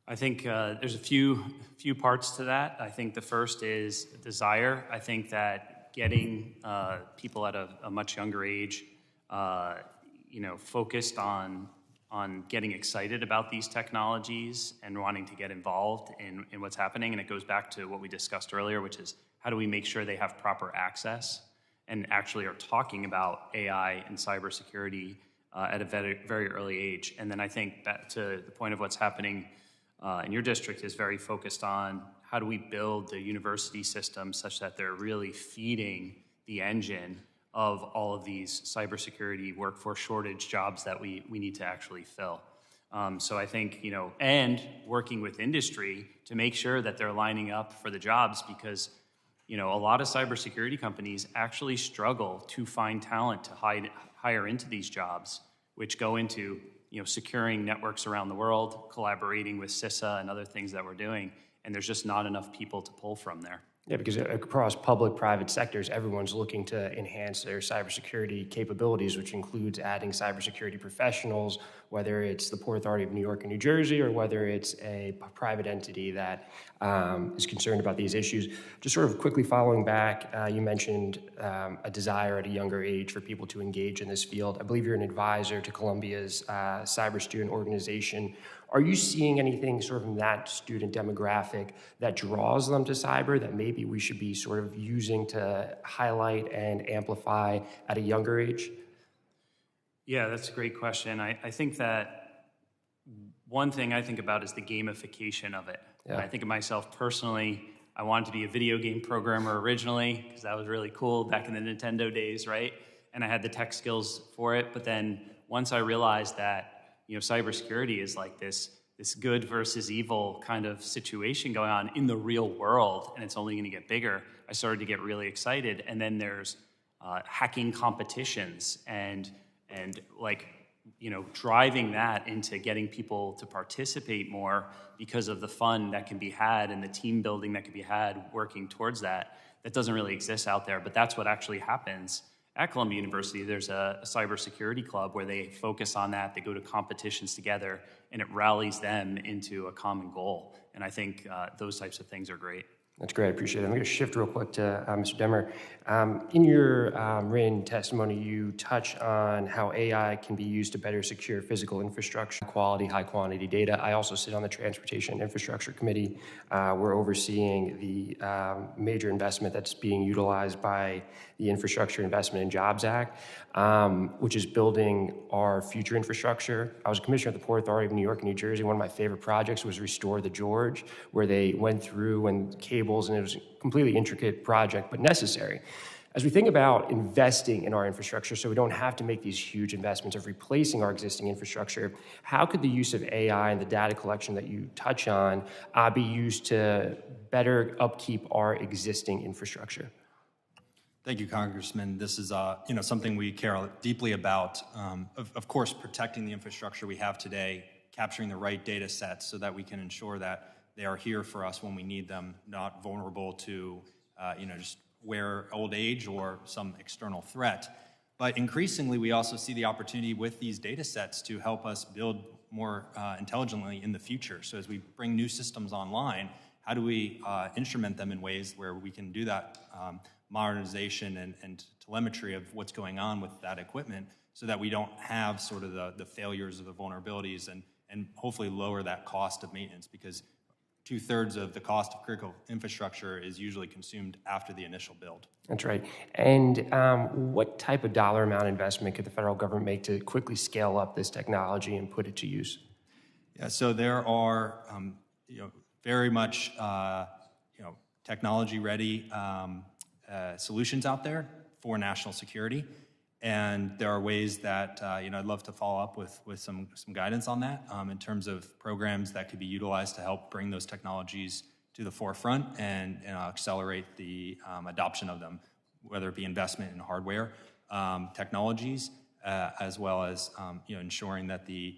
E: I think there's a few parts to that. I think the first is desire. I think that getting people at a much younger age, focused on getting excited about these technologies and wanting to get involved in what's happening. And it goes back to what we discussed earlier, which is how do we make sure they have proper access and actually are talking about AI and cybersecurity at a very, very early age. And then I think back to the point of what's happening in your district is very focused on how do we build the university system such that they're really feeding the engine of all of these cybersecurity workforce shortage jobs that we need to actually fill. So I think, and working with industry to make sure that they're lining up for the jobs because, a lot of cybersecurity companies actually struggle to find talent to hire into these jobs, which go into, securing networks around the world, collaborating with CISA and other things that we're doing, and there's just not enough people to pull from there.
T: Yeah, because across public-private sectors, everyone's looking to enhance their cybersecurity capabilities, which includes adding cybersecurity professionals, whether it's the Port Authority of New York and New Jersey, or whether it's a private entity that is concerned about these issues. Just sort of quickly following back, you mentioned a desire at a younger age for people to engage in this field. I believe you're an advisor to Columbia's cyber student organization. Are you seeing anything sort of in that student demographic that draws them to cyber that maybe we should be sort of using to highlight and amplify at a younger age?
E: Yeah, that's a great question. I think that one thing I think about is the gamification of it. Yeah. I think of myself personally, I wanted to be a video game programmer originally because that was really cool back in the Nintendo days, right? And I had the tech skills for it. But then once I realized that cybersecurity is like this good versus evil kind of situation going on in the real world, and it's only going to get bigger. I started to get really excited, and then there's hacking competitions and driving that into getting people to participate more because of the fun that can be had and the team building that can be had working towards that. That doesn't really exist out there, but that's what actually happens. At Columbia University, there's a cybersecurity club where they focus on that. They go to competitions together, and it rallies them into a common goal. And I think those types of things are great.
T: That's great. I appreciate it. I'm going to shift real quick to Mr. Demmer. In your written testimony, you touch on how AI can be used to better secure physical infrastructure, quality, high-quantity data. I also sit on the Transportation and Infrastructure Committee. We're overseeing the major investment that's being utilized by the Infrastructure Investment and Jobs Act, which is building our future infrastructure. I was a commissioner at the Port Authority of New York and New Jersey. One of my favorite projects was Restore the George, where they went through and cables, and it was a completely intricate project, but necessary. As we think about investing in our infrastructure so we don't have to make these huge investments of replacing our existing infrastructure, how could the use of AI and the data collection that you touch on be used to better upkeep our existing infrastructure?
D: Thank you, Congressman. This is something we care deeply about. Of course, protecting the infrastructure we have today, capturing the right data sets so that we can ensure that they are here for us when we need them, not vulnerable to just old age or some external threat. But increasingly, we also see the opportunity with these data sets to help us build more intelligently in the future. So as we bring new systems online, how do we instrument them in ways where we can do that modernization and telemetry of what's going on with that equipment so that we don't have sort of the failures or the vulnerabilities and hopefully lower that cost of maintenance, because 2/3 of the cost of critical infrastructure is usually consumed after the initial build.
T: That's right. And what type of dollar amount investment could the federal government make to quickly scale up this technology and put it to use?
D: Yeah, so there are very much technology-ready solutions out there for national security. And there are ways that I'd love to follow up with some guidance on that in terms of programs that could be utilized to help bring those technologies to the forefront and accelerate the adoption of them, whether it be investment in hardware technologies, as well as ensuring that the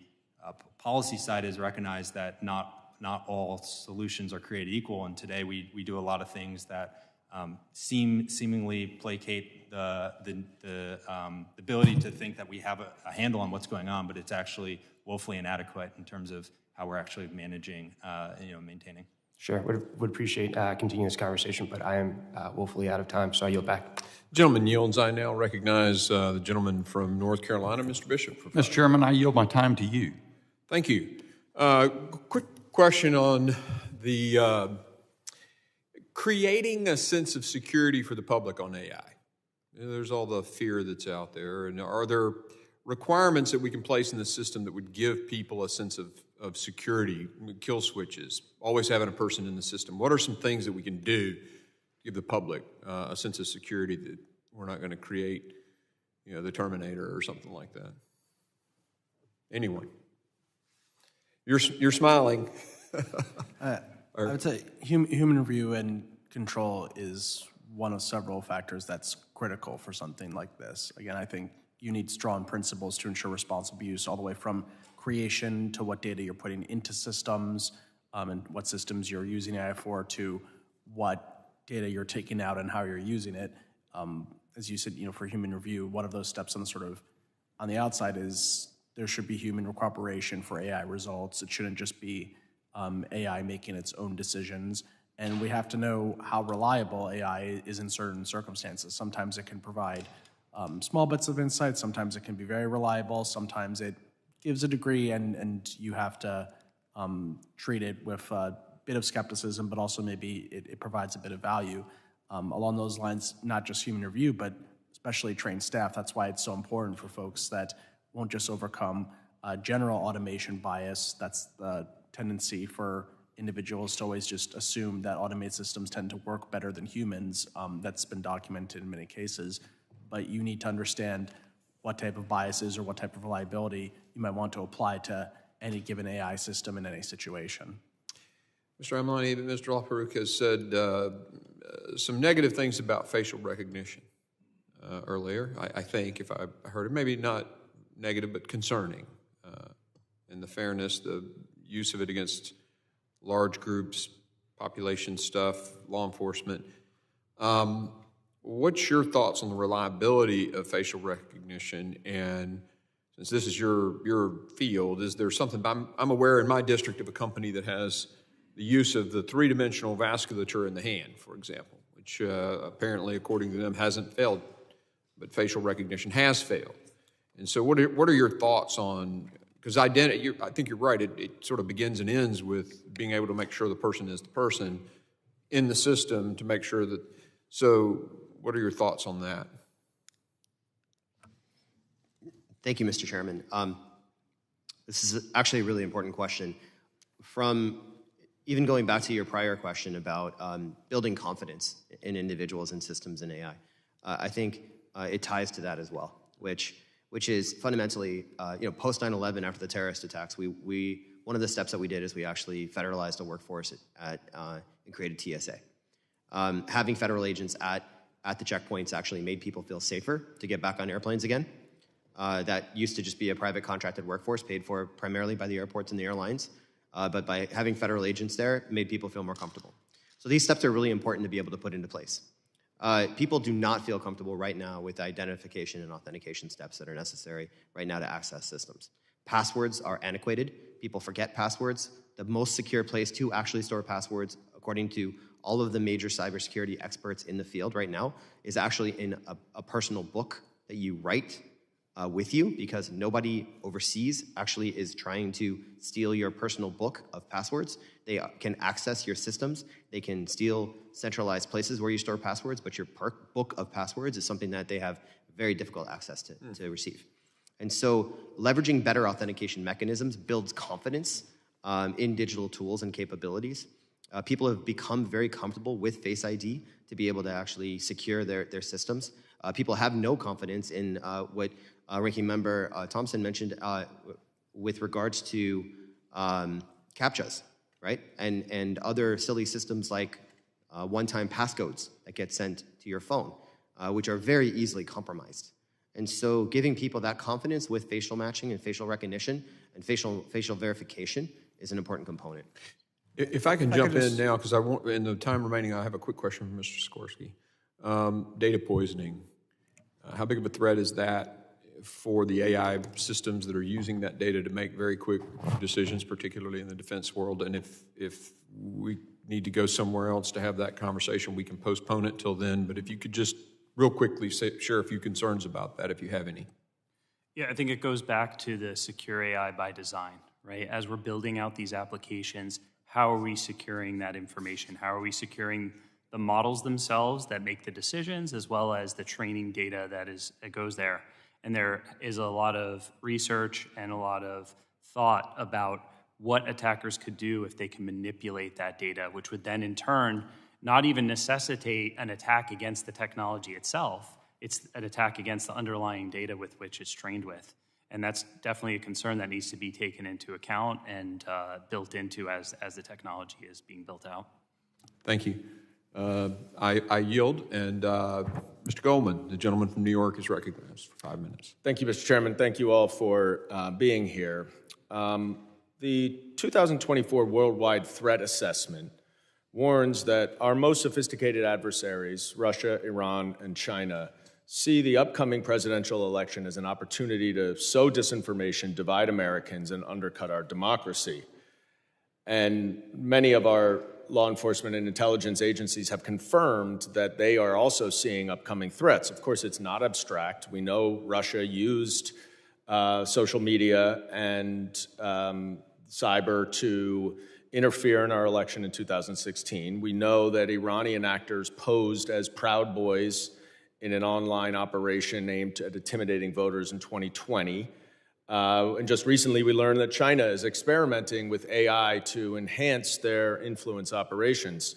D: policy side is recognized that not all solutions are created equal. And today we do a lot of things that seemingly placate the ability to think that we have a handle on what's going on, but it's actually woefully inadequate in terms of how we're actually managing, maintaining.
T: Sure, would appreciate continuing this conversation, but I am woefully out of time, so I yield back.
A: Gentleman yields. I now recognize the gentleman from North Carolina, Mr. Bishop.
U: Mr. Chairman, I yield my time to you.
A: Thank you. Quick question on the creating a sense of security for the public on AI. There's all the fear that's out there, and are there requirements that we can place in the system that would give people a sense of security, kill switches, always having a person in the system? What are some things that we can do to give the public a sense of security that we're not going to create, the Terminator or something like that? Anyone? You're smiling.
F: I would say human review and control is one of several factors that's critical for something like this. Again, I think you need strong principles to ensure responsible use, all the way from creation to what data you're putting into systems and what systems you're using AI for, to what data you're taking out and how you're using it. As you said, for human review, one of those steps on the outside is there should be human cooperation for AI results. It shouldn't just be AI making its own decisions. And we have to know how reliable AI is in certain circumstances. Sometimes it can provide small bits of insight. Sometimes it can be very reliable. Sometimes it gives a degree, and you have to treat it with a bit of skepticism, but also maybe it provides a bit of value. Along those lines, not just human review, but especially trained staff. That's why it's so important for folks that won't just overcome general automation bias. That's the tendency for individuals to always just assume that automated systems tend to work better than humans. That's been documented in many cases. But you need to understand what type of biases or what type of reliability you might want to apply to any given AI system in any situation.
A: Mr. Amlani, Mr. Laperruque has said some negative things about facial recognition earlier, I think, if I heard it. Maybe not negative, but concerning. And the fairness, the use of it against large groups, population stuff, law enforcement. What's your thoughts on the reliability of facial recognition? And since this is your field, is there something, I'm aware in my district of a company that has the use of the three-dimensional vasculature in the hand, for example, which apparently, according to them, hasn't failed, but facial recognition has failed. And so what are your thoughts on, because identity, I think you're right, it sort of begins and ends with being able to make sure the person is the person in the system to make sure that, so what are your thoughts on that?
C: Thank you, Mr. Chairman. This is actually a really important question. From even going back to your prior question about building confidence in individuals and systems in AI, I think it ties to that as well, which is fundamentally, post 9/11, after the terrorist attacks, one of the steps that we did is we actually federalized a workforce and created TSA. Having federal agents at the checkpoints actually made people feel safer to get back on airplanes again. That used to just be a private contracted workforce paid for primarily by the airports and the airlines. But by having federal agents there, it made people feel more comfortable. So these steps are really important to be able to put into place. People do not feel comfortable right now with the identification and authentication steps that are necessary right now to access systems. Passwords are antiquated. People forget passwords. The most secure place to actually store passwords, according to all of the major cybersecurity experts in the field right now, is actually in a personal book that you write with you, because nobody overseas actually is trying to steal your personal book of passwords. They can access your systems. They can steal centralized places where you store passwords, but your book of passwords is something that they have very difficult access to receive. And so leveraging better authentication mechanisms builds confidence in digital tools and capabilities. People have become very comfortable with Face ID to be able to actually secure their systems. People have no confidence in what Ranking Member Thompson mentioned with regards to CAPTCHAs, right? And other silly systems like one-time passcodes that get sent to your phone, which are very easily compromised. And so giving people that confidence with facial matching and facial recognition and facial verification is an important component.
A: If I can jump in now, because in the time remaining, I have a quick question for Mr. Sikorski. Data poisoning. How big of a threat is that for the AI systems that are using that data to make very quick decisions, particularly in the defense world? And if we need to go somewhere else to have that conversation, we can postpone it till then. But if you could just real quickly share a few concerns about that, if you have any.
E: Yeah, I think it goes back to the secure AI by design, right? As we're building out these applications, how are we securing that information? How are we securing the models themselves that make the decisions, as well as the training data that goes there? And there is a lot of research and a lot of thought about what attackers could do if they can manipulate that data, which would then in turn not even necessitate an attack against the technology itself. It's an attack against the underlying data with which it's trained with. And that's definitely a concern that needs to be taken into account and built into as the technology is being built out.
A: Thank you. I yield, and Mr. Goldman, the gentleman from New York, is recognized for 5 minutes.
B: Thank you, Mr. Chairman. Thank you all for being here. The 2024 Worldwide Threat Assessment warns that our most sophisticated adversaries, Russia, Iran, and China, see the upcoming presidential election as an opportunity to sow disinformation, divide Americans, and undercut our democracy. And many of our law enforcement and intelligence agencies have confirmed that they are also seeing upcoming threats. Of course, it's not abstract. We know Russia used social media and cyber to interfere in our election in 2016. We know that Iranian actors posed as Proud Boys in an online operation aimed at intimidating voters in 2020. And just recently, we learned that China is experimenting with AI to enhance their influence operations.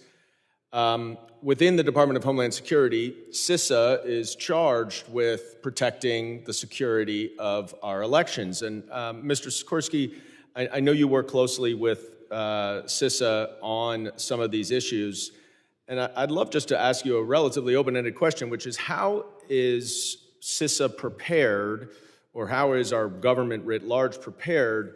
B: Within the Department of Homeland Security, CISA is charged with protecting the security of our elections. And Mr. Sikorski, I know you work closely with CISA on some of these issues. And I'd love just to ask you a relatively open-ended question, which is how is CISA prepared, or how is our government writ large prepared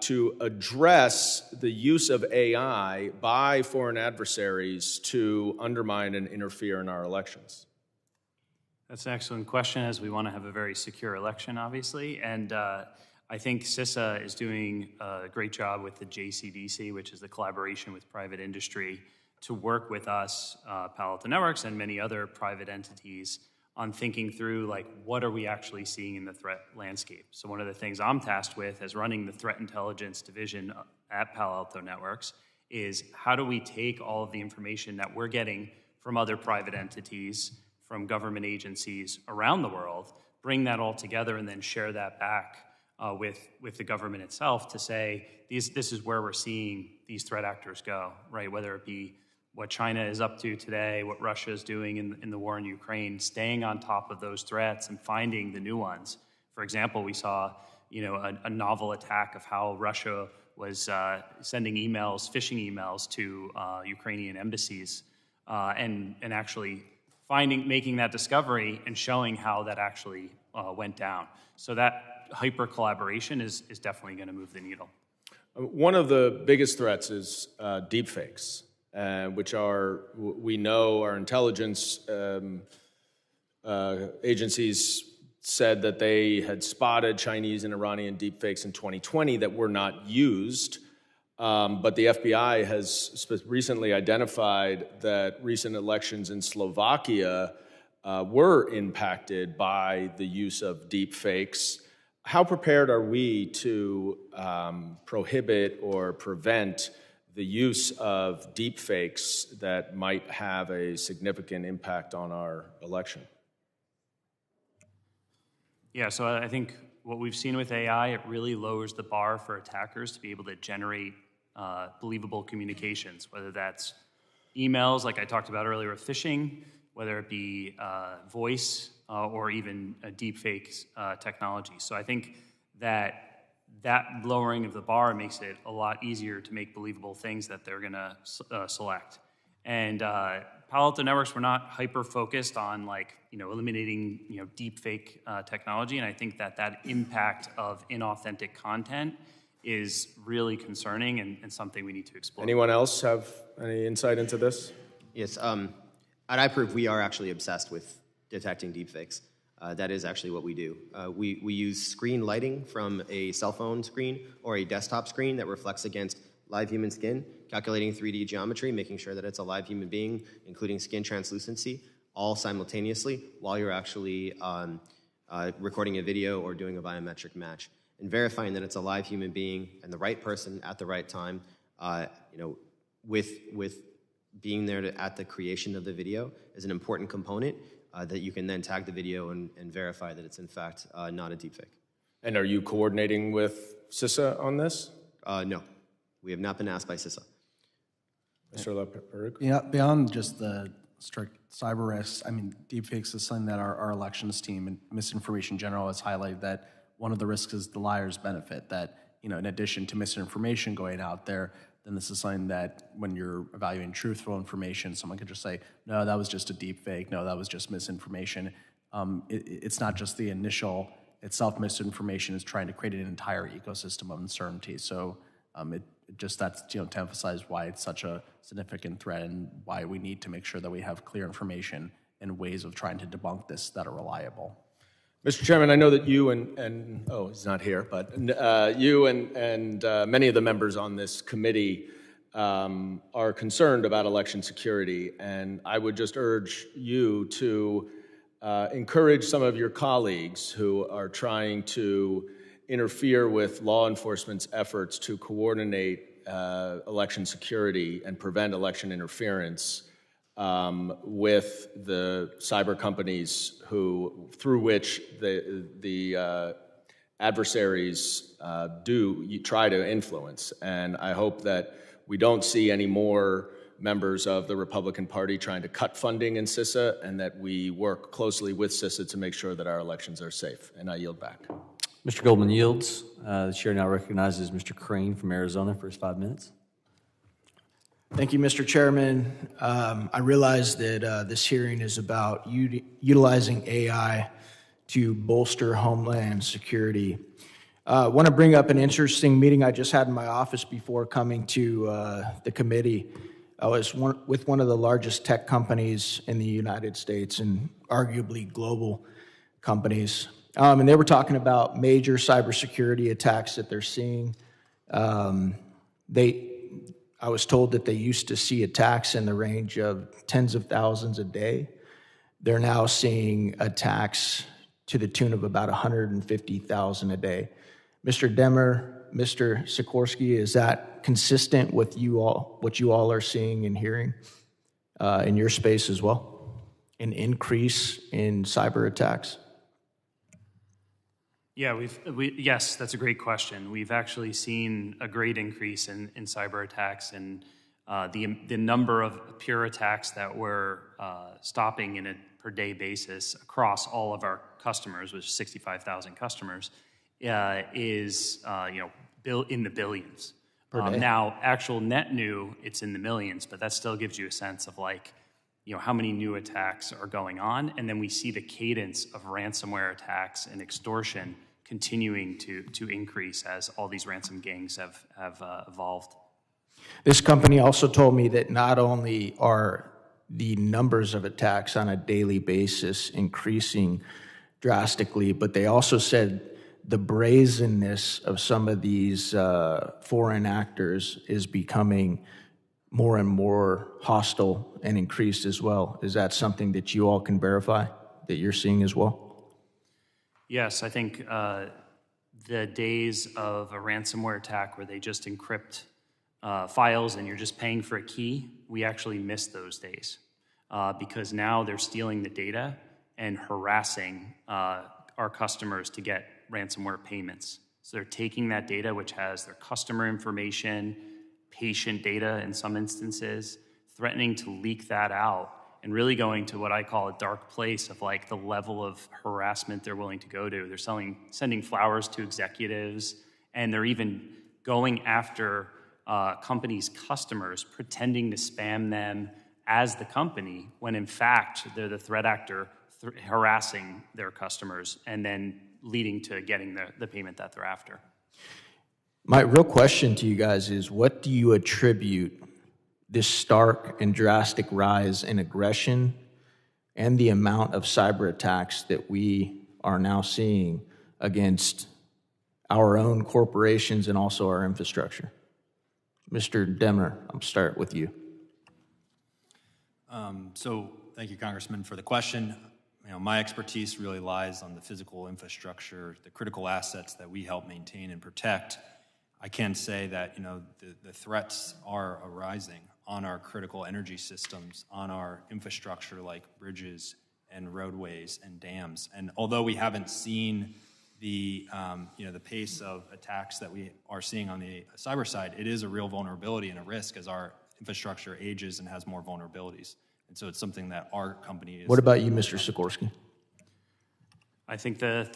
B: to address the use of AI by foreign adversaries to undermine and interfere in our elections?
E: That's an excellent question, as we want to have a very secure election, obviously. And I think CISA is doing a great job with the JCDC, which is the collaboration with private industry, to work with us, Palo Alto Networks, and many other private entities on thinking through, like, what are we actually seeing in the threat landscape? So one of the things I'm tasked with as running the threat intelligence division at Palo Alto Networks is how do we take all of the information that we're getting from other private entities, from government agencies around the world, bring that all together and then share that back with the government itself to say, this is where we're seeing these threat actors go, right? Whether it be what China is up to today, what Russia is doing in the war in Ukraine, staying on top of those threats and finding the new ones. For example, we saw a novel attack of how Russia was sending emails, phishing emails to Ukrainian embassies, and actually making that discovery and showing how that actually went down. So that hyper collaboration is definitely going to move the needle.
B: One of the biggest threats is deepfakes. Which we know our intelligence agencies said that they had spotted Chinese and Iranian deepfakes in 2020 that were not used. But the FBI has recently identified that recent elections in Slovakia were impacted by the use of deepfakes. How prepared are we to prohibit or prevent the use of deepfakes that might have a significant impact on our election?
E: Yeah, so I think what we've seen with AI, it really lowers the bar for attackers to be able to generate believable communications, whether that's emails, like I talked about earlier with phishing, whether it be voice or even deepfake technology. So I think that lowering of the bar makes it a lot easier to make believable things that they're going to select. And Palo Alto Networks, we're not hyper-focused on eliminating deepfake technology, and I think that impact of inauthentic content is really concerning and something we need to explore.
B: Anyone else have any insight into this?
C: Yes, at iProov, we are actually obsessed with detecting deepfakes. That is actually what we do. We use screen lighting from a cell phone screen or a desktop screen that reflects against live human skin, calculating 3D geometry, making sure that it's a live human being, including skin translucency, all simultaneously while you're actually recording a video or doing a biometric match, and verifying that it's a live human being and the right person at the right time, with being there at the creation of the video is an important component that you can then tag the video and verify that it's in fact not a deepfake.
B: And are you coordinating with CISA on this?
C: No, we have not been asked by CISA.
B: Mr. Laperruque?
F: Yeah, beyond just the strict cyber risks, I mean, deepfakes is something that our elections team and misinformation in general has highlighted that one of the risks is the liar's benefit, that, in addition to misinformation going out there, then this is something that when you're evaluating truthful information, someone could just say, no, that was just a deep fake, no, that was just misinformation. It's not just the initial itself misinformation, is trying to create an entire ecosystem of uncertainty. So that's to emphasize why it's such a significant threat and why we need to make sure that we have clear information and ways of trying to debunk this that are reliable.
B: Mr. Chairman, I know that you and he's not here, but you and many of the members on this committee are concerned about election security, and I would just urge you to encourage some of your colleagues who are trying to interfere with law enforcement's efforts to coordinate election security and prevent election interference with the cyber companies through which the adversaries try to influence. And I hope that we don't see any more members of the Republican Party trying to cut funding in CISA, and that we work closely with CISA to make sure that our elections are safe. And I yield back.
H: Mr. Goldman yields. The chair now recognizes Mr. Crane from Arizona for his 5 minutes.
V: Thank you, Mr. Chairman. I realize that this hearing is about utilizing AI to bolster Homeland Security. I want to bring up an interesting meeting I just had in my office before coming to the committee. I was with one of the largest tech companies in the United States and arguably global companies. And they were talking about major cybersecurity attacks that they're seeing. I was told that they used to see attacks in the range of tens of thousands a day. They're now seeing attacks to the tune of about 150,000 a day. Mr. Demmer, Mr. Sikorski, is that consistent with what you all are seeing and hearing in your space as well? An increase in cyber attacks?
E: Yeah, yes, that's a great question. We've actually seen a great increase in cyber attacks, and the number of pure attacks that we're stopping in a per day basis across all of our customers, which is 65,000 customers, is in the billions.
V: Per day.
E: Now, actual net new, it's in the millions, but that still gives you a sense of how many new attacks are going on, and then we see the cadence of ransomware attacks and extortion continuing to increase as all these ransom gangs have evolved.
V: This company also told me that not only are the numbers of attacks on a daily basis increasing drastically, but they also said the brazenness of some of these foreign actors is becoming more and more hostile and increased as well. Is that something that you all can verify, that you're seeing as well?
E: Yes, I think the days of a ransomware attack where they just encrypt files and you're just paying for a key, we actually miss those days because now they're stealing the data and harassing our customers to get ransomware payments. So they're taking that data, which has their customer information, patient data in some instances, threatening to leak that out and really going to what I call a dark place of like the level of harassment they're willing to go to. They're sending flowers to executives, and they're even going after companies' customers, pretending to spam them as the company, when in fact they're the threat actor harassing their customers and then leading to getting the payment that they're after.
V: My real question to you guys is, what do you attribute this stark and drastic rise in aggression and the amount of cyber attacks that we are now seeing against our own corporations and also our infrastructure? Mr. Demmer, I'll start with you.
D: So thank you, Congressman, for the question. My expertise really lies on the physical infrastructure, the critical assets that we help maintain and protect. I can say that the threats are arising on our critical energy systems, on our infrastructure like bridges and roadways and dams. And although we haven't seen the pace of attacks that we are seeing on the cyber side, it is a real vulnerability and a risk as our infrastructure ages and has more vulnerabilities. And so it's something that our company is...
V: What about you, Mr. Sikorski?
E: I think the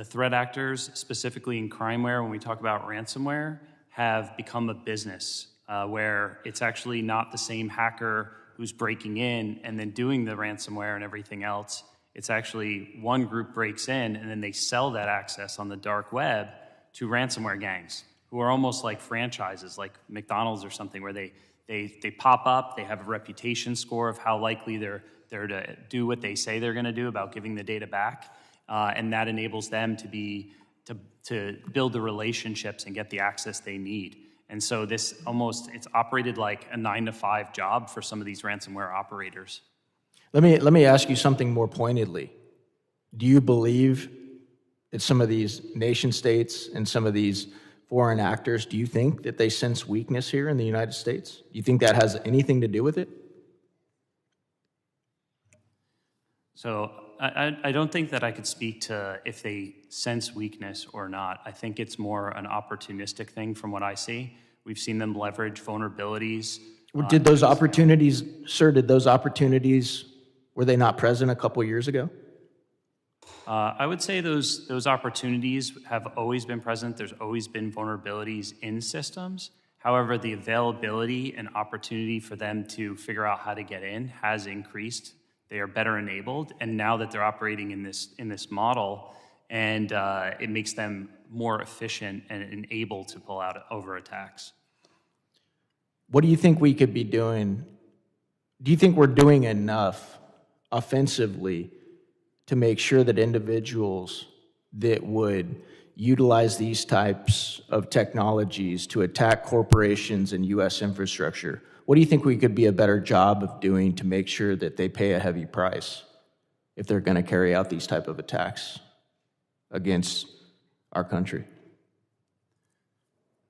E: threat actors, specifically in crimeware, when we talk about ransomware, have become a business where it's actually not the same hacker who's breaking in and then doing the ransomware and everything else. It's actually one group breaks in and then they sell that access on the dark web to ransomware gangs who are almost like franchises, like McDonald's or something, where they pop up, they have a reputation score of how likely they're to do what they say they're going to do about giving the data back, and that enables them to build the relationships and get the access they need. And so it's operated like a 9-to-5 job for some of these ransomware operators.
V: Let me ask you something more pointedly. Do you believe that some of these nation states and some of these foreign actors, do you think that they sense weakness here in the United States? Do you think that has anything to do with it?
E: So I don't think that I could speak to if they sense weakness or not. I think it's more an opportunistic thing from what I see. We've seen them leverage vulnerabilities.
V: Did those opportunities, sir, were they not present a couple years ago?
E: I would say those opportunities have always been present. There's always been vulnerabilities in systems. However, the availability and opportunity for them to figure out how to get in has increased. They are better enabled, and now that they're operating in this model, and it makes them more efficient and able to pull out over attacks.
V: What do you think we could be doing? Do you think we're doing enough offensively to make sure that individuals that would utilize these types of technologies to attack corporations and U.S. infrastructure, what do you think we could be a better job of doing to make sure that they pay a heavy price if they're going to carry out these type of attacks against our country?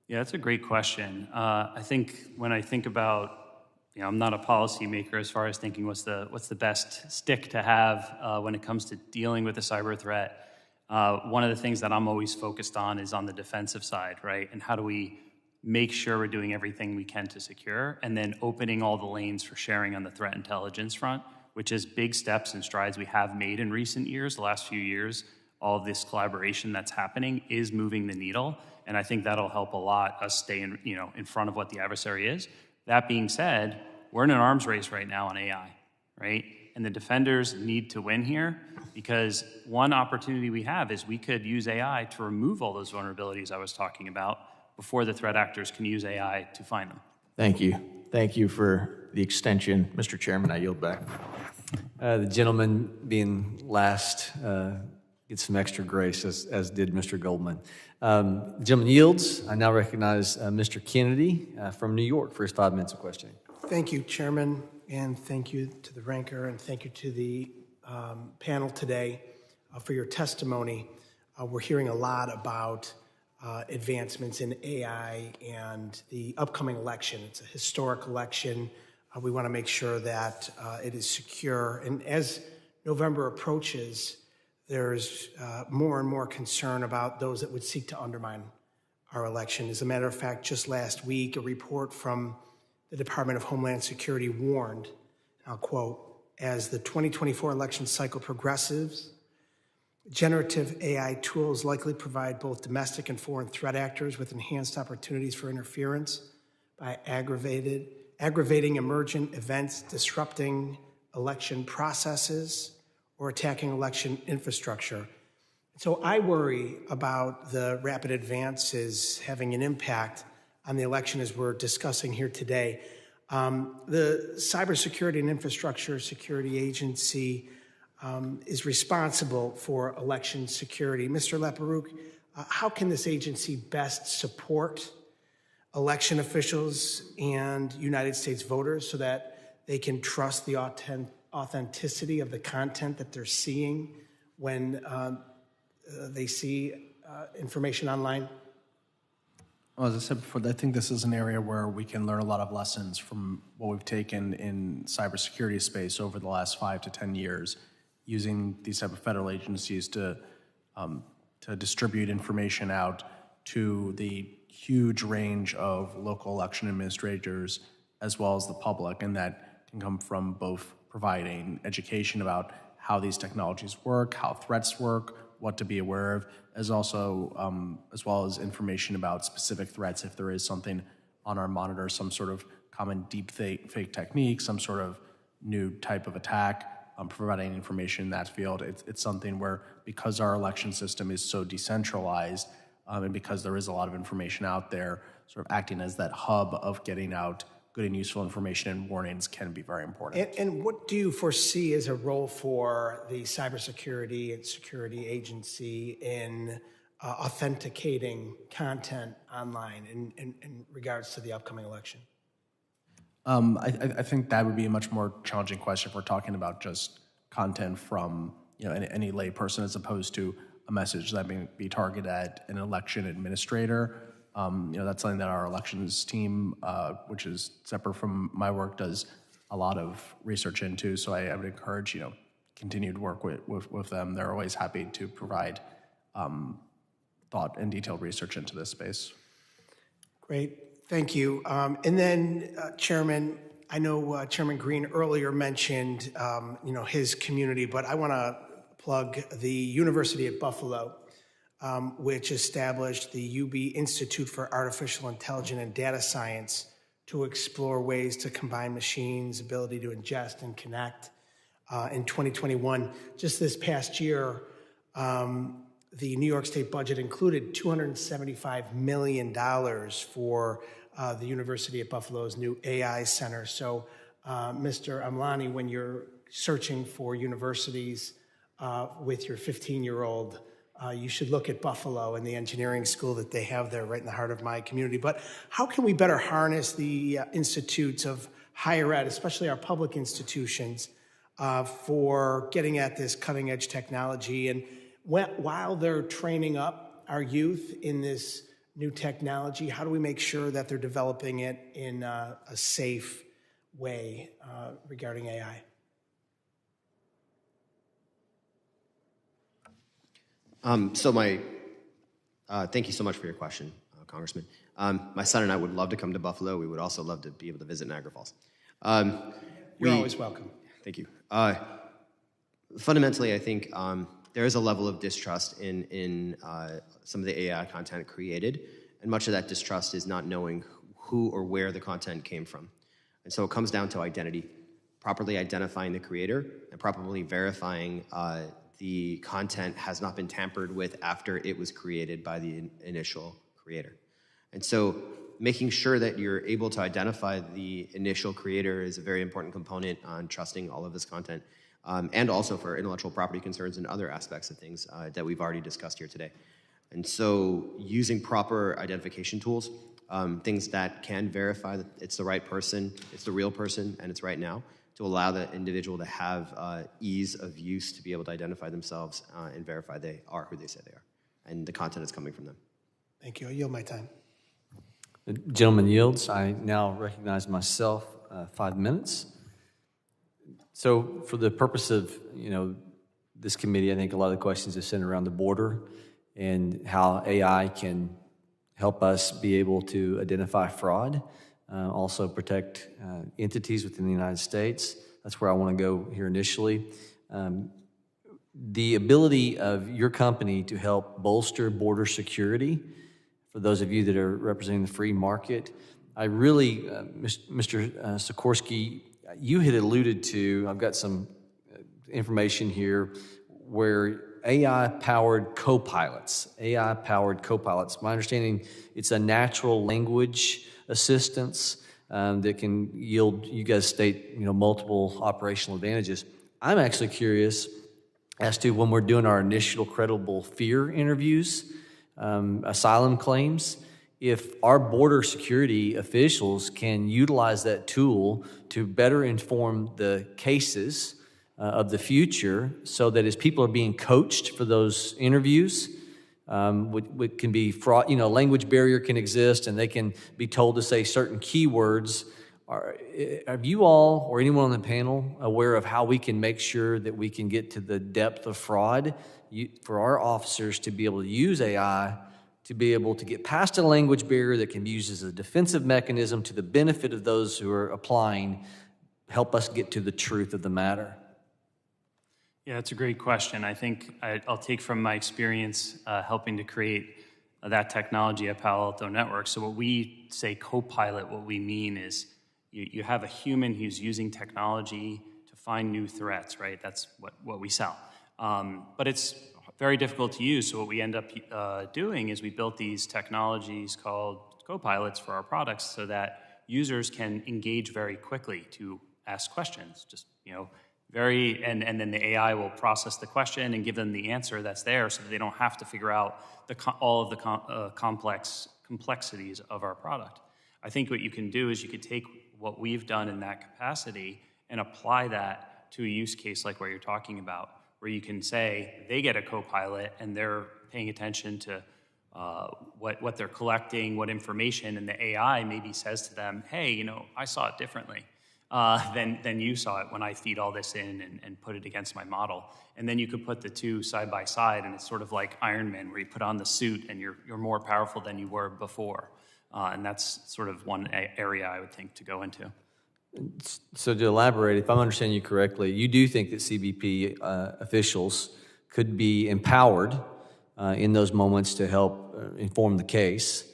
E: Yeah, that's a great question. I think when I think about, I'm not a policymaker as far as thinking what's the best stick to have when it comes to dealing with a cyber threat. One of the things that I'm always focused on is on the defensive side, right? And how do we make sure we're doing everything we can to secure, and then opening all the lanes for sharing on the threat intelligence front, which is big steps and strides we have made in recent years, the last few years. All of this collaboration that's happening is moving the needle, and I think that'll help a lot us stay in front of what the adversary is. That being said, we're in an arms race right now on AI, right? And the defenders need to win here, because one opportunity we have is we could use AI to remove all those vulnerabilities I was talking about before the threat actors can use AI to find them.
V: Thank you. Thank you for the extension. Mr. Chairman, I yield back.
H: The gentleman being last gets some extra grace, as did Mr. Goldman. The gentleman yields. I now recognize Mr. Kennedy from New York for his 5 minutes of questioning.
G: Thank you, Chairman, and thank you to the ranker, and thank you to the panel today for your testimony. We're hearing a lot about advancements in AI and the upcoming election. It's a historic election. We want to make sure that it is secure. And as November approaches, there's more and more concern about those that would seek to undermine our election. As a matter of fact, just last week, a report from the Department of Homeland Security warned, and I'll quote, as the 2024 election cycle progresses, generative AI tools likely provide both domestic and foreign threat actors with enhanced opportunities for interference by aggravating emergent events, disrupting election processes, or attacking election infrastructure. So I worry about the rapid advances having an impact on the election as we're discussing here today. The Cybersecurity and Infrastructure Security Agency is responsible for election security. Mr. Laperruque, how can this agency best support election officials and United States voters so that they can trust the authenticity of the content that they're seeing when they see information online?
F: Well, as I said before, I think this is an area where we can learn a lot of lessons from what we've taken in cybersecurity space over the last 5 to 10 years, using these type of federal agencies to distribute information out to the huge range of local election administrators as well as the public, and that can come from both providing education about how these technologies work, how threats work, what to be aware of, as well as information about specific threats if there is something on our monitor, some sort of common deep fake technique, some sort of new type of attack, providing information in that field. It's something where, because our election system is so decentralized, and because there is a lot of information out there, sort of acting as that hub of getting out good and useful information and warnings can be very important.
G: And what do you foresee as a role for the Cybersecurity and Security Agency in authenticating content online in regards to the upcoming election?
F: I think that would be a much more challenging question if we're talking about just content from any lay person, as opposed to a message that may be targeted at an election administrator. That's something that our elections team, which is separate from my work, does a lot of research into. So I would encourage continued work with them. They're always happy to provide thought and detailed research into this space.
G: Great, thank you. And then, Chairman, I know Chairman Green earlier mentioned his community, but I want to plug the University at Buffalo, which established the UB Institute for Artificial Intelligence and Data Science to explore ways to combine machines' ability to ingest and connect. In 2021, just this past year, the New York State budget included $275 million for the University at Buffalo's new AI Center. So, Mr. Amlani, when you're searching for universities with your 15-year-old, you should look at Buffalo and the engineering school that they have there right in the heart of my community. But how can we better harness the institutes of higher ed, especially our public institutions, for getting at this cutting-edge technology? And while they're training up our youth in this new technology, how do we make sure that they're developing it in a safe way regarding AI?
C: Thank you so much for your question, Congressman. My son and I would love to come to Buffalo. We would also love to be able to visit Niagara Falls.
G: You're always welcome.
C: Thank you. Fundamentally, I think there is a level of distrust in some of the AI content created, and much of that distrust is not knowing who or where the content came from. And so it comes down to identity, properly identifying the creator and properly verifying the content has not been tampered with after it was created by the initial creator. And so making sure that you're able to identify the initial creator is a very important component on trusting all of this content, and also for intellectual property concerns and other aspects of things that we've already discussed here today. And so using proper identification tools, things that can verify that it's the right person, it's the real person, and it's right now, to allow the individual to have ease of use to be able to identify themselves and verify they are who they say they are, and the content is coming from them.
G: Thank you. I yield my time.
H: The gentleman yields. I now recognize myself 5 minutes. So for the purpose of, this committee, I think a lot of the questions are centered around the border and how AI can help us be able to identify fraud, also protect entities within the United States. That's where I want to go here initially. The ability of your company to help bolster border security, for those of you that are representing the free market, I really, Mr. Sikorski, you had alluded to, I've got some information here, where AI-powered co-pilots, my understanding, it's a natural language assistance that can yield, you guys state, multiple operational advantages. I'm actually curious as to when we're doing our initial credible fear interviews, asylum claims, if our border security officials can utilize that tool to better inform the cases of the future, so that as people are being coached for those interviews, what can be fraud, language barrier can exist, and they can be told to say certain keywords. Are you all or anyone on the panel aware of how we can make sure that we can get to the depth of fraud for our officers to be able to use AI to be able to get past a language barrier that can be used as a defensive mechanism to the benefit of those who are applying, help us get to the truth of the matter?
E: Yeah, it's a great question. I think I'll take from my experience helping to create that technology at Palo Alto Networks. So when we say co-pilot, what we mean is you have a human who's using technology to find new threats, right? That's what we sell. But it's very difficult to use. So what we end up doing is we built these technologies called co-pilots for our products so that users can engage very quickly to ask questions. Just, and then the AI will process the question and give them the answer that's there, so that they don't have to figure out all of the complexities of our product. I think what you can do is you could take what we've done in that capacity and apply that to a use case like what you're talking about, where you can say they get a co-pilot and they're paying attention to what they're collecting, what information, and the AI maybe says to them, hey, I saw it differently than you saw it when I feed all this in and put it against my model. And then you could put the two side by side, and it's sort of like Iron Man, where you put on the suit and you're more powerful than you were before. And that's sort of one area I would think to go into.
H: So to elaborate, if I'm understanding you correctly, you do think that CBP officials could be empowered in those moments to help inform the case.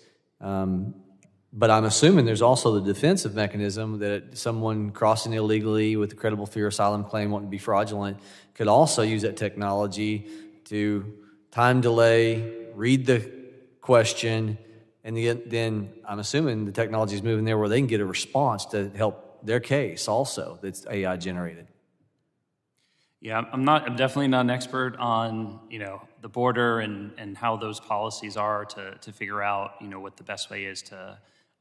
H: But I'm assuming there's also the defensive mechanism that someone crossing illegally with a credible fear asylum claim wanting to be fraudulent could also use that technology to time delay, read the question, and then I'm assuming the technology is moving there where they can get a response to help their case also that's AI generated.
E: Yeah, I'm definitely not an expert on, the border and how those policies are to figure out, what the best way is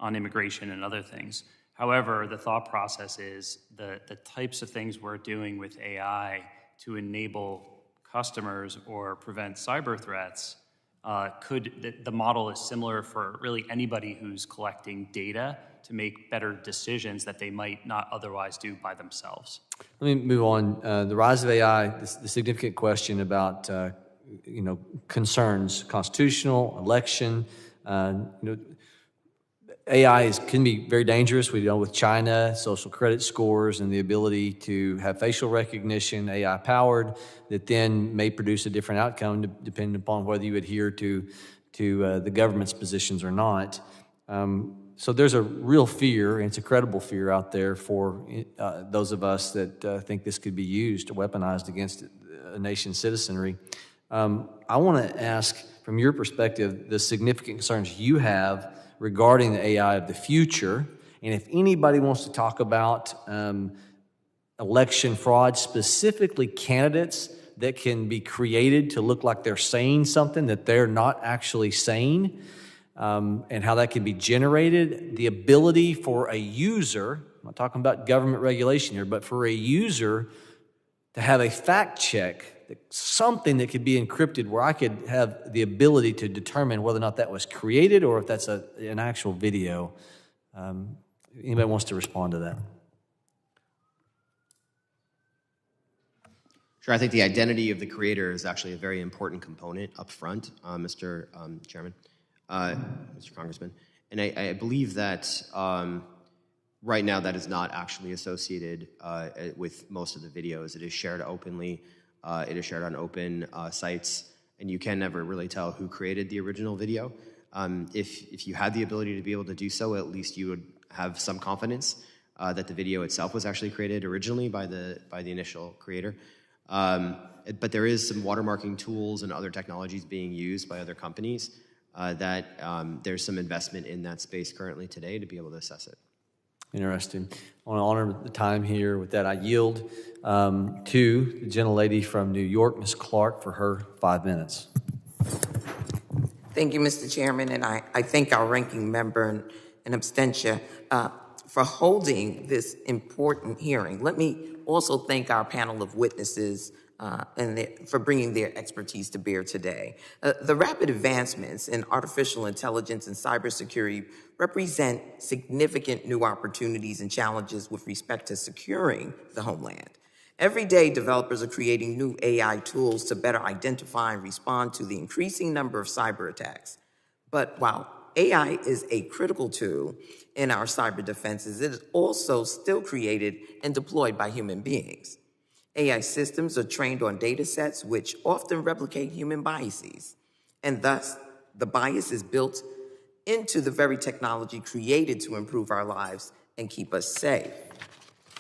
E: on immigration and other things. However, the thought process is the types of things we're doing with AI to enable customers or prevent cyber threats, the model is similar for really anybody who's collecting data to make better decisions that they might not otherwise do by themselves.
H: Let me move on. The rise of AI, the significant question about concerns, constitutional, election. AI can be very dangerous. We know with China, social credit scores and the ability to have facial recognition, AI-powered, that then may produce a different outcome depending upon whether you adhere to the government's positions or not. So there's a real fear, and it's a credible fear out there for those of us that think this could be used or weaponized against a nation's citizenry. I want to ask, from your perspective, the significant concerns you have regarding the AI of the future, and if anybody wants to talk about election fraud, specifically candidates that can be created to look like they're saying something that they're not actually saying, and how that can be generated, the ability for a user, I'm not talking about government regulation here, but for a user to have a fact check, something that could be encrypted where I could have the ability to determine whether or not that was created or if that's an actual video. Anybody wants to respond to that?
C: Sure, I think the identity of the creator is actually a very important component up front, Mr. Chairman, Mr. Congressman. And I believe that Right now, that is not actually associated with most of the videos. It is shared openly. It is shared on open sites, and you can never really tell who created the original video. If you had the ability to be able to do so, at least you would have some confidence that the video itself was actually created originally by the initial creator. But there is some watermarking tools and other technologies being used by other companies that there's some investment in that space currently today to be able to assess it.
H: Interesting. I want to honor the time here. With that, I yield to the gentlelady from New York, Ms. Clark, for her 5 minutes.
I: Thank you, Mr. Chairman, and I thank our ranking member in absentia for holding this important hearing. Let me also thank our panel of witnesses for bringing their expertise to bear today. The rapid advancements in artificial intelligence and cybersecurity represent significant new opportunities and challenges with respect to securing the homeland. Every day, developers are creating new AI tools to better identify and respond to the increasing number of cyber attacks. But while AI is a critical tool in our cyber defenses, it is also still created and deployed by human beings. AI systems are trained on data sets which often replicate human biases, and thus the bias is built into the very technology created to improve our lives and keep us safe.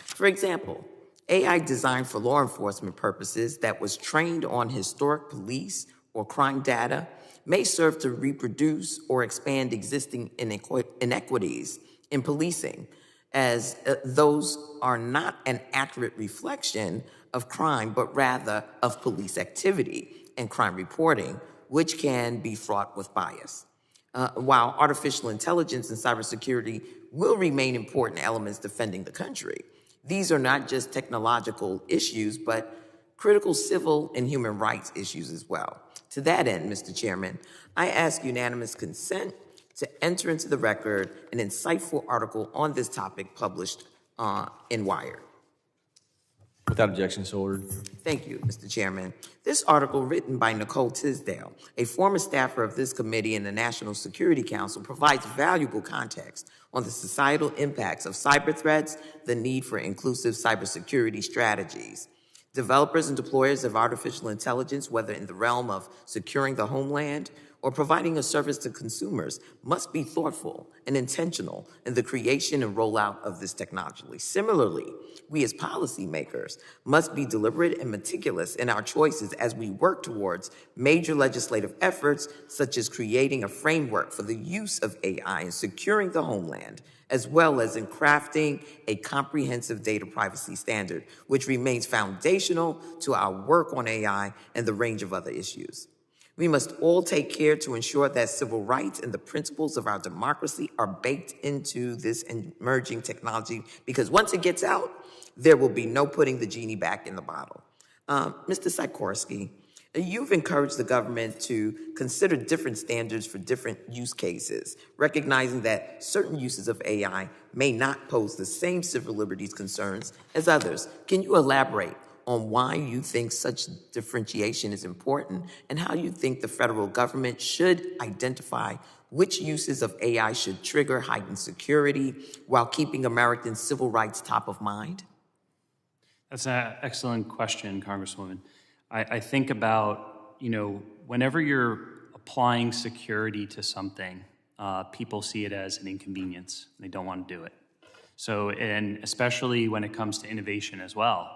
I: For example, AI designed for law enforcement purposes that was trained on historic police or crime data may serve to reproduce or expand existing inequities in policing, as those are not an accurate reflection of crime, but rather of police activity and crime reporting, which can be fraught with bias. While artificial intelligence and cybersecurity will remain important elements defending the country, these are not just technological issues, but critical civil and human rights issues as well. To that end, Mr. Chairman, I ask unanimous consent to enter into the record an insightful article on this topic published in Wired.
H: Without objection, so ordered.
I: Thank you, Mr. Chairman. This article, written by Nicole Tisdale, a former staffer of this committee and the National Security Council, provides valuable context on the societal impacts of cyber threats, the need for inclusive cybersecurity strategies. Developers and deployers of artificial intelligence, whether in the realm of securing the homeland or providing a service to consumers, must be thoughtful and intentional in the creation and rollout of this technology. Similarly, we as policymakers must be deliberate and meticulous in our choices as we work towards major legislative efforts, such as creating a framework for the use of AI and securing the homeland, as well as in crafting a comprehensive data privacy standard, which remains foundational to our work on AI and the range of other issues. We must all take care to ensure that civil rights and the principles of our democracy are baked into this emerging technology, because once it gets out, there will be no putting the genie back in the bottle. Mr. Sikorski, you've encouraged the government to consider different standards for different use cases, recognizing that certain uses of AI may not pose the same civil liberties concerns as others. Can you elaborate on why you think such differentiation is important and how you think the federal government should identify which uses of AI should trigger heightened security while keeping American civil rights top of mind?
E: That's an excellent question, Congresswoman. I think about, whenever you're applying security to something, people see it as an inconvenience. They don't want to do it. So, and especially when it comes to innovation as well.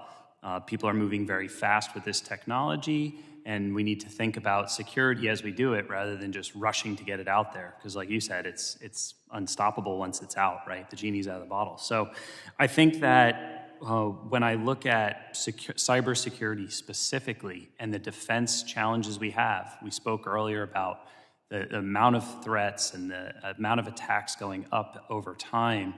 E: People are moving very fast with this technology, and we need to think about security as we do it rather than just rushing to get it out there. Because like you said, it's unstoppable once it's out, right? The genie's out of the bottle. So I think that when I look at cybersecurity specifically and the defense challenges we have, we spoke earlier about the amount of threats and the amount of attacks going up over time.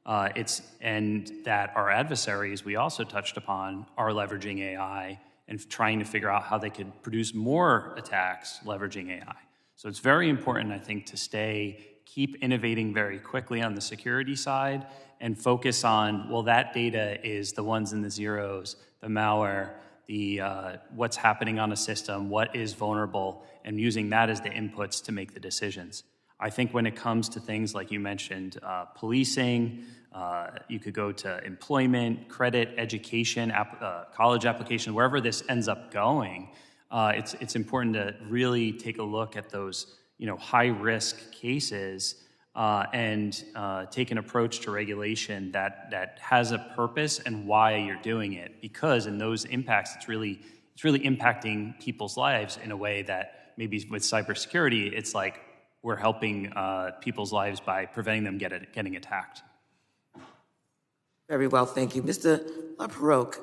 E: And that our adversaries, we also touched upon, are leveraging AI and trying to figure out how they could produce more attacks leveraging AI. So it's very important, I think, to keep innovating very quickly on the security side and focus on, well, that data is the ones and the zeros, the malware, the what's happening on a system, what is vulnerable, and using that as the inputs to make the decisions. I think when it comes to things like you mentioned, policing, you could go to employment, credit, education, college application, wherever this ends up going, it's important to really take a look at those high-risk cases and take an approach to regulation that has a purpose and why you're doing it. Because in those impacts, it's really impacting people's lives in a way that maybe with cybersecurity, it's like we're helping people's lives by preventing them getting attacked.
I: Very well, thank you. Mr. Laperruque,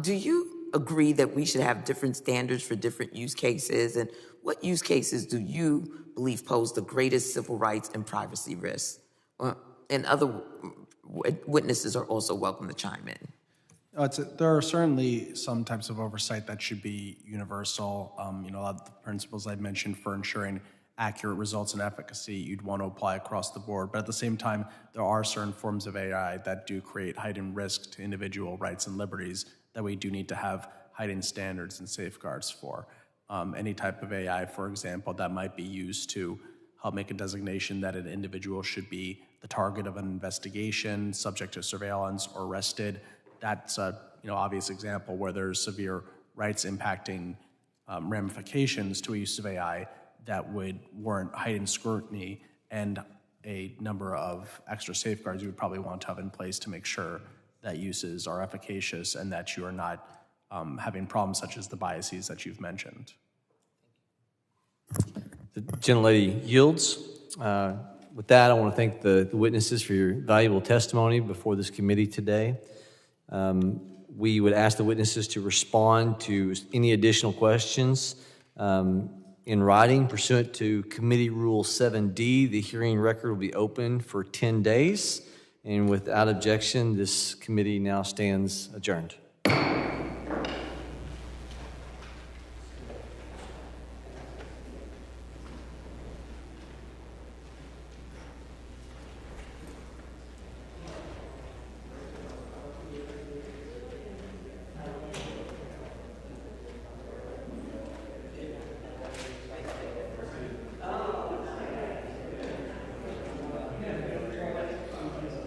I: do you agree that we should have different standards for different use cases? And what use cases do you believe pose the greatest civil rights and privacy risks? And other witnesses are also welcome to chime in.
F: There are certainly some types of oversight that should be universal. A lot of the principles I'd mentioned for ensuring accurate results and efficacy, you'd want to apply across the board. But at the same time, there are certain forms of AI that do create heightened risk to individual rights and liberties that we do need to have heightened standards and safeguards for. Any type of AI, for example, that might be used to help make a designation that an individual should be the target of an investigation, subject to surveillance, or arrested. That's a obvious example where there's severe rights impacting ramifications to a use of AI that would warrant heightened scrutiny and a number of extra safeguards you would probably want to have in place to make sure that uses are efficacious and that you are not having problems such as the biases that you've mentioned.
H: The gentlelady yields. With that, I want to thank the witnesses for your valuable testimony before this committee today. We would ask the witnesses to respond to any additional questions in writing pursuant to Committee Rule 7D. The hearing record will be open for 10 days. And without objection, this committee now stands adjourned.